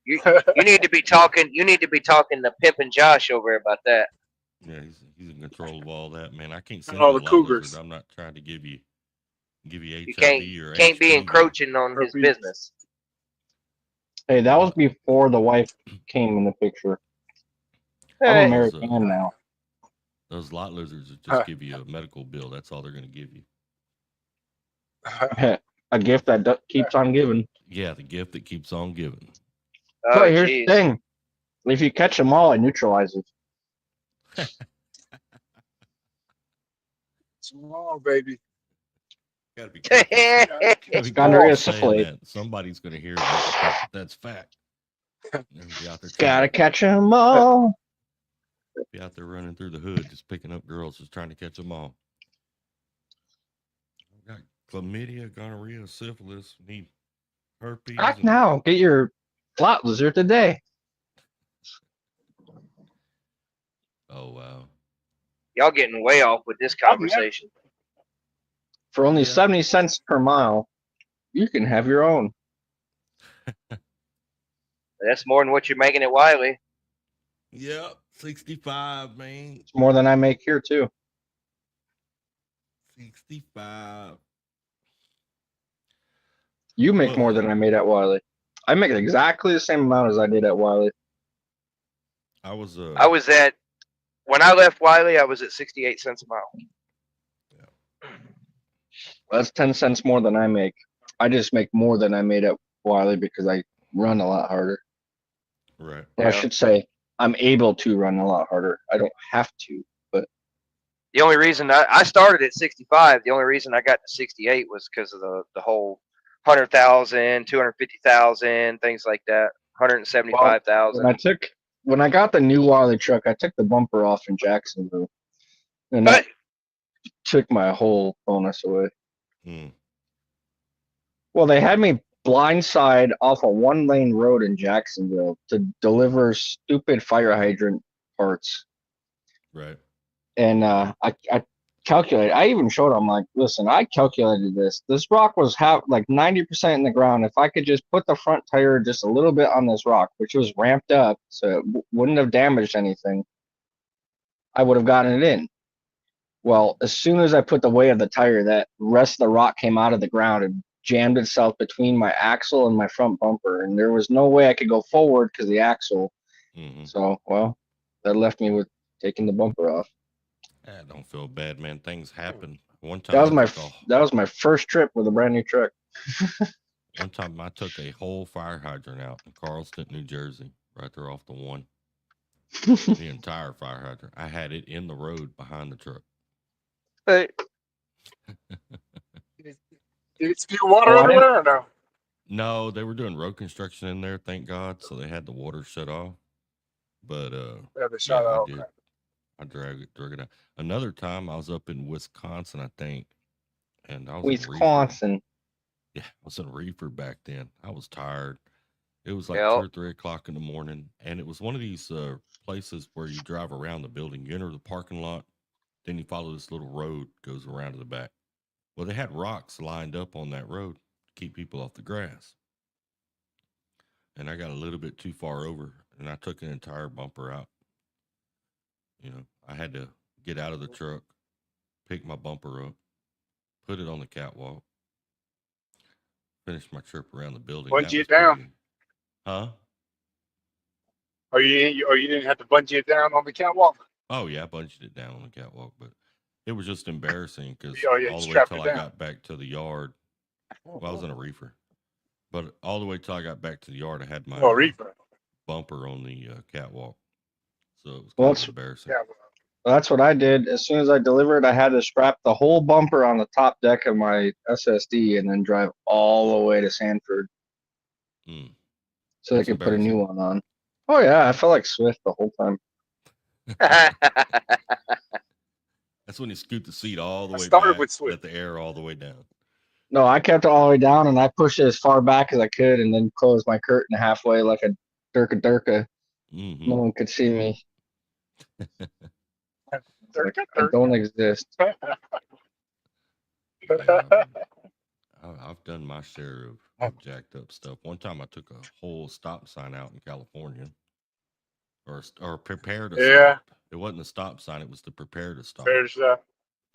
You need to be talking. You need to be talking to Pimp and Josh over about that. Yeah, he's in control of all that, man. I can't send All you a the lot cougars. lizard. I'm not trying to give you You HIV or can't be HPV. encroaching on his Herpes. business. Hey, that was before the wife came in the picture. I'm a Hey, married Those, man now. Those lot lizards will just give you a medical bill. That's all they're going to give you. A gift that keeps on giving. Yeah, the gift that keeps on giving. oh But here's jeez. the thing. If you catch them all, it neutralizes. Small baby. Gotta be careful. Gotta It's be gonorrhea careful saying syphilis. that. Somebody's going to hear that and think that that's fact. And be out there Gotta trying catch them all. to be out there running through the hood, just picking up girls, just trying to catch them all. We got chlamydia, gonorrhea, syphilis, need herpes. Act and- now. Get your lot lizard today. Oh, wow. Y'all getting way off with this conversation. For only Yeah. 70 cents per mile, you can have your own. That's more than what you're making at Wiley. Yep, 65, man. It's more than I make here, too. 65. You make more than I made at Wiley. I make exactly the same amount as I did at Wiley. I was When I left Wiley, I was at 68 cents a mile. That's 10 cents more than I make. I just make more than I made at Wiley because I run a lot harder. right. Well, I Yeah. should say I'm able to run a lot harder. I don't have to, but The only reason I started at 65, the only reason I got to 68 was because of the whole 100,000, 250,000, things like that. 175,000. when I got the new Wiley truck, I took the bumper off in Jacksonville, and that took my whole bonus away. Mm. Well, they had me blindside off a 1-lane road in Jacksonville to deliver stupid fire hydrant parts. Right. And I calculated. I even showed them, like, listen, I calculated this. This rock was like 90% in the ground. If I could just put the front tire just a little bit on this rock, which was ramped up, so it wouldn't have damaged anything, I would have gotten it in. Well, as soon as I put the weight of the tire, that rest of the rock came out of the ground and jammed itself between my axle and my front bumper, and there was no way I could go forward because the axle. Mm-hmm. So, well, that left me with taking the bumper off. I don't feel bad, man. Things happen. One time That was my first trip with a brand new truck. One time I took a whole fire hydrant out in Carlston, New Jersey, right there off the one. The entire fire hydrant. I had it in the road behind the truck. But Did it spew water Oh, I didn't- everywhere or no? No, they were doing road construction in there, thank God. So they had the water shut off. But Yeah, the shot yeah, I out. did. I drag it out. Another time I was up in Wisconsin, I think, and I was in reefer. Wisconsin. Yeah, I was in reefer back then. I was tired. It was like Yep. 2 or 3 o'clock in the morning, and it was one of these places where you drive around the building. You enter the parking lot, then you follow this little road goes around to the back. Well, they had rocks lined up on that road to keep people off the grass, and I got a little bit too far over, and I took an entire bumper out. You know, I had to get out of the truck, pick my bumper up, put it on the catwalk, finish my trip around the building. That Bungee was it down. pretty. Huh? Or you didn't have to bungee it down on the catwalk. Oh yeah, I bungeed it down on the catwalk, but it was just embarrassing because Oh yeah, all you the way strapped till it I down. got back to the yard. Well, I was in a reefer, but all the way till I got back to the yard, I had my Oh, reefer. bumper on the catwalk, so it was Well, kind of it's- embarrassing. Yeah. That's what I did. As soon as I delivered, I had to strap the whole bumper on the top deck of my SSD and then drive all the way to Sanford Mm. so they That's could put a new embarrassing. one on. Oh yeah, I felt like Swift the whole time. That's when you scoot the seat all the I way started back, with Swift. let the air all the way down. No, I kept it all the way down and I pushed it as far back as I could and then closed my curtain halfway like a durka. Mm-hmm. No one could see me. Like, I Durka. don't exist. I've done my share of jacked up stuff. One time I took a whole stop sign out in California, or prepare to Yeah. stop. It wasn't a stop sign; it was to prepare to stop. There's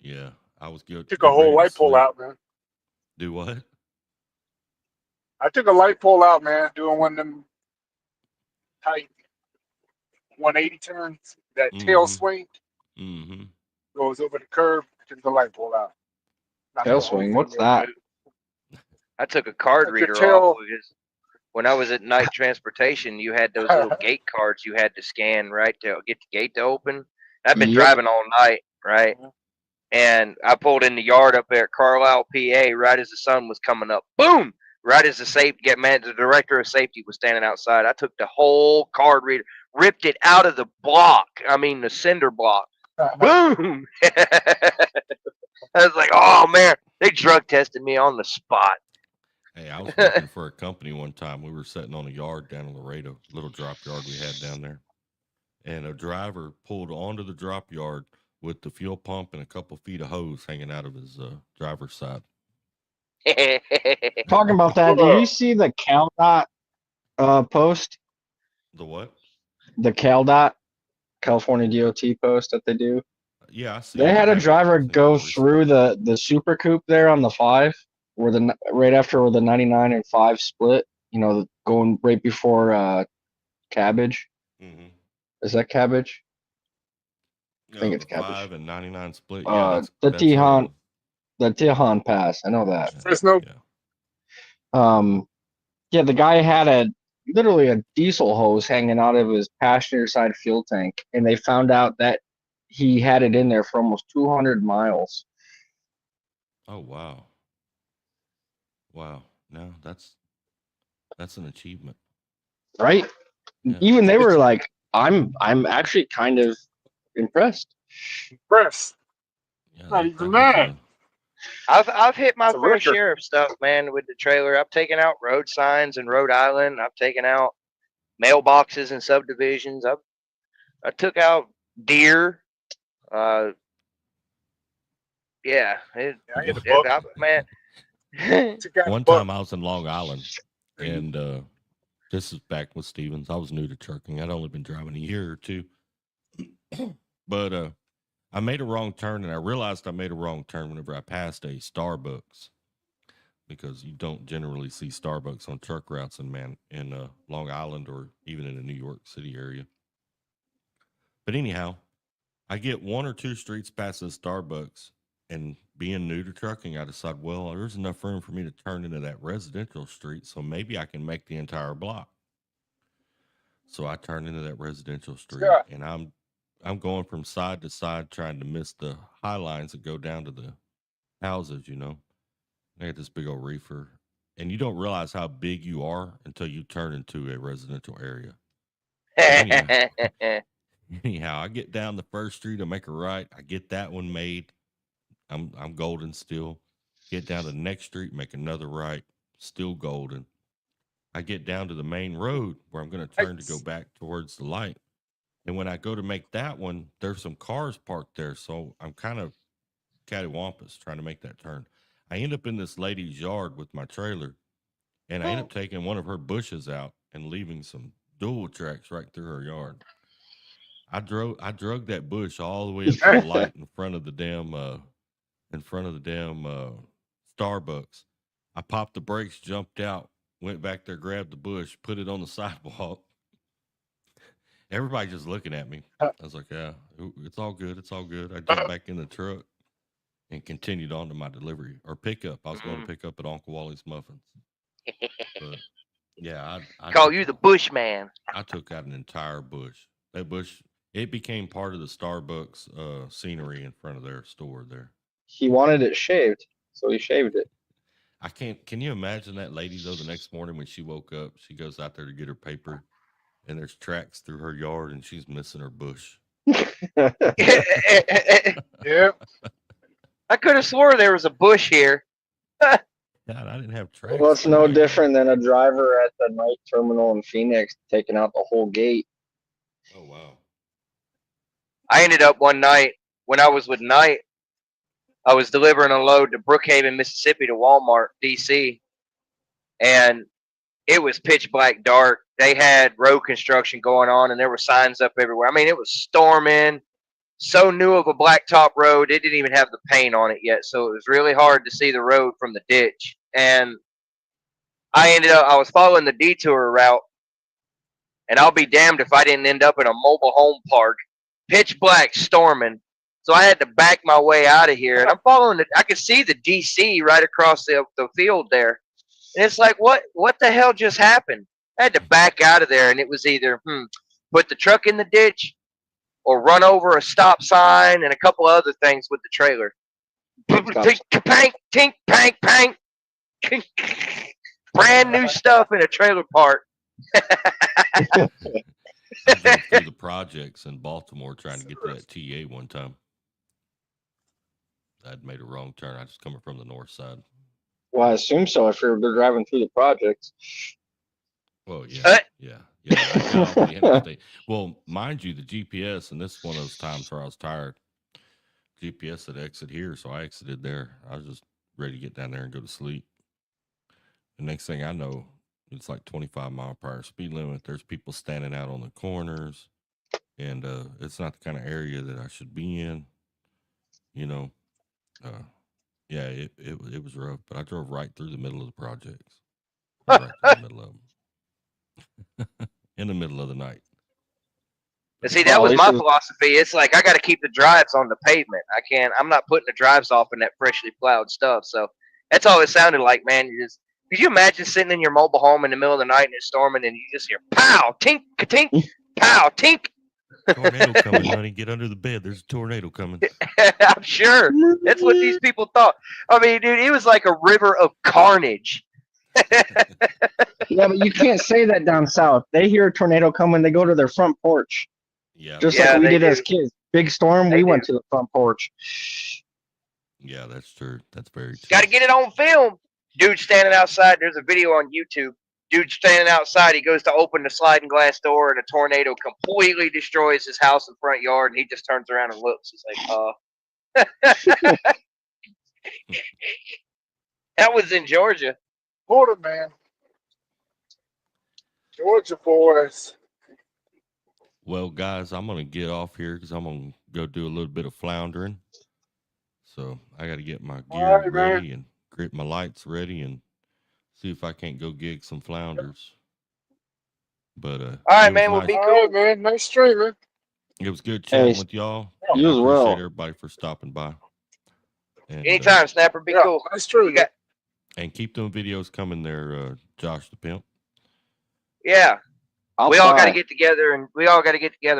Yeah, I was good. took a whole light pole out, man. Do what? I took a light pole out, man, doing one of them tight 180 turns. That tail Mhm. swing Mm-hmm. goes over the curb. Took the light pole out. Knocked Tail the whole swing, thing what's real that? good. I took a card Like your reader tail- off because when I was at night transportation, you had those little gate cards you had to scan, right, to get the gate to open. I've been Yep. driving all night, right? And I pulled in the yard up there at Carlisle, PA, right as the sun was coming up. Boom! Right as the director of safety was standing outside. I took the whole card reader, ripped it out of the block. I mean, the cinder block. Boom! I was like, oh man, they drug tested me on the spot. Hey, I was working for a company one time. We were sitting on a yard down in Laredo, little drop yard we had down there, and a driver pulled onto the drop yard with the fuel pump and a couple feet of hose hanging out of his driver's side. Talking about that, did you see the CalDOT post? The what? The CalDOT, California DOT post that they do? Yeah, I see. They it. I had a haven't driver seen it go recently. through the Super Coupe there on the 5, where right after the 99 and 5 split. You know, going right before Cabbage. Mm-hmm. Is that Cabbage? I think it's the Cabbage. 5 and 99 split. Uh, Yeah, the that's Tijuana, the Tijuana Pass. I know that. Fresno. Yeah. Yeah, the guy had literally a diesel hose hanging out of his passenger side fuel tank, and they found out that he had it in there for almost 200 miles. Oh wow. Wow. No, that's an achievement. Right? Yeah. Even they were like, I'm actually kind of impressed. Press. Yeah, Not that- even that mad. was I've hit my It's a fair record. share of stuff, man, with the trailer. I've taken out road signs in Rhode Island. I've taken out mailboxes in subdivisions. I took out deer. Yeah, Yeah, I hit a it- buck. man. Took out a One buck. time I was in Long Island, and this is back with Stevens. I was new to trucking. I'd only been driving a year or two, but I made a wrong turn, and I realized I made a wrong turn whenever I passed a Starbucks, because you don't generally see Starbucks on truck routes in Long Island or even in the New York City area. But anyhow, I get 1 or 2 streets past this Starbucks, and being new to trucking, I decide, well, there's enough room for me to turn into that residential street, so maybe I can make the entire block. So I turn into that residential street, Yeah. and I'm going from side to side trying to miss the high lines that go down to the houses, you know. I got this big old reefer. and you don't realize how big you are until you turn into a residential area. Anyhow, I get down the first street, I make a right, I get that one made. I'm golden still. Get down to the next street, make another right, still golden. I get down to the main road where I'm going to turn to go back towards the light. And when I go to make that one, there's some cars parked there. So I'm kind of cattywampus trying to make that turn. I end up in this lady's yard with my trailer, and I end up taking one of her bushes out and leaving some dual tracks right through her yard. I drug that bush all the way up to the light in front of the damn Starbucks. I popped the brakes, jumped out, went back there, grabbed the bush, put it on the sidewalk. Everybody just looking at me. I was like, yeah, it's all good. It's all good. I jumped back in the truck and continued on to my delivery or pickup. I was going to pick up at Uncle Wally's Muffins. But yeah, I Call took- you the Bushman. I took out an entire bush. That bush, it became part of the Starbucks scenery in front of their store there. He wanted it shaved, so he shaved it. I can't. Can you imagine that lady though? The next morning when she woke up, she goes out there to get her paper, and there's tracks through her yard, and she's missing her bush. Yeah. I could have swore there was a bush here. God, I didn't have tracks. Well, it's no different than a driver at the night terminal in Phoenix taking out the whole gate. Oh wow. I ended up one night when I was with Knight, I was delivering a load to Brookhaven, Mississippi to Walmart, DC. And it was pitch black dark. They had road construction going on and there were signs up everywhere. I mean, it was storming. So new of a blacktop road. It didn't even have the paint on it yet. So it was really hard to see the road from the ditch. And I was following the detour route. And I'll be damned if I didn't end up in a mobile home park, pitch black, storming. So I had to back my way out of here. And I'm following it. I could see the DC right across the field there. And it's like, what the hell just happened? I had to back out of there. And it was either, put the truck in the ditch or run over a stop sign and a couple other things with the trailer. Pank, tink, pank, pank. Brand new stuff in a trailer park. I drove through the projects in Baltimore trying to get to that TA one time. I'd made a wrong turn. I was coming from the north side. Well, I assume so if they're driving through the projects. Well, yeah. I got off the interstate. Well, mind you, the GPS, and this is one of those times where I was tired. GPS said exit here, so I exited there. I was just ready to get down there and go to sleep. The next thing I know, it's like 25-mile-per-hour speed limit. There's people standing out on the corners, and it's not the kind of area that I should be in. You know, yeah, it was rough, but I drove right through the middle of the projects. Right through the middle of them. In the middle of the night. And see, that was my philosophy. It's like I got to keep the drives on the pavement. I'm not putting the drives off in that freshly plowed stuff. So that's all it sounded like, man. Could you imagine sitting in your mobile home in the middle of the night and it's storming and you just hear pow, tink, ka-tink, pow, tink. Tornado coming, honey. Get under the bed. There's a tornado coming. I'm sure. That's what these people thought. I mean, dude, it was like a river of carnage. Yeah, but you can't say that down south. They hear a tornado coming, they go to their front porch. Yeah. Just Yeah, like we they did do. as kids. Big storm, They we do. went to the front porch. Yeah, that's true. That's very true. Got to get it on film. Dude standing outside. There's a video on YouTube. Dude standing outside. He goes to open the sliding glass door, and a tornado completely destroys his house and front yard. And he just turns around and looks. He's like, that was in Georgia. Florida, man. Georgia boys. Well, guys, I'm going to get off here because I'm going to go do a little bit of floundering. So I got to get my gear All right, ready man. and get my lights ready and see if I can't go gig some flounders. But All right, it was man. We'll nice. be All cool. right, man. Nice streaming. It was good chatting Hey, with y'all. you I as well. appreciate everybody for stopping by. And, Anytime, Snapper. Be Yeah, cool. nice You streaming. got, and keep them videos coming there, Josh the Pimp. yeah. I'll We all got to try. get together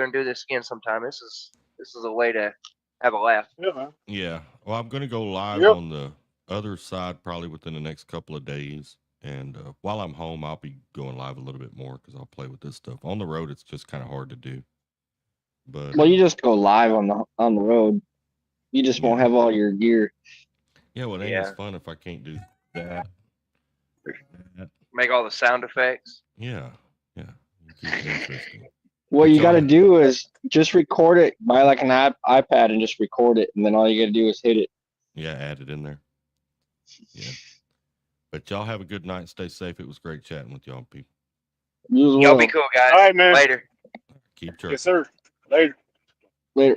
and do this again sometime. This is a way to have a laugh. Yeah, man. Yeah. Well, I'm going to go live Yep. on the other side probably within the next couple of days. And while I'm home, I'll be going live a little bit more because I'll play with this stuff. On the road, it's just kind of hard to do. But Well, you just go live on the road. You just won't Yeah. have all your gear. yeah, well, it ain't Yeah. as fun if I can't do that. Make all the sound effects. Yeah, yeah. Keep it interesting. What But you y'all got to have- do is just record it. Buy like an iPad and just record it, and then all you got to do is hit it. Yeah, add it in there. Yeah. But y'all have a good night. Stay safe. It was great chatting with y'all people. You as Y'all well. be cool, guys. All right, man. Later. Keep church. Yes, sir. Later. Later.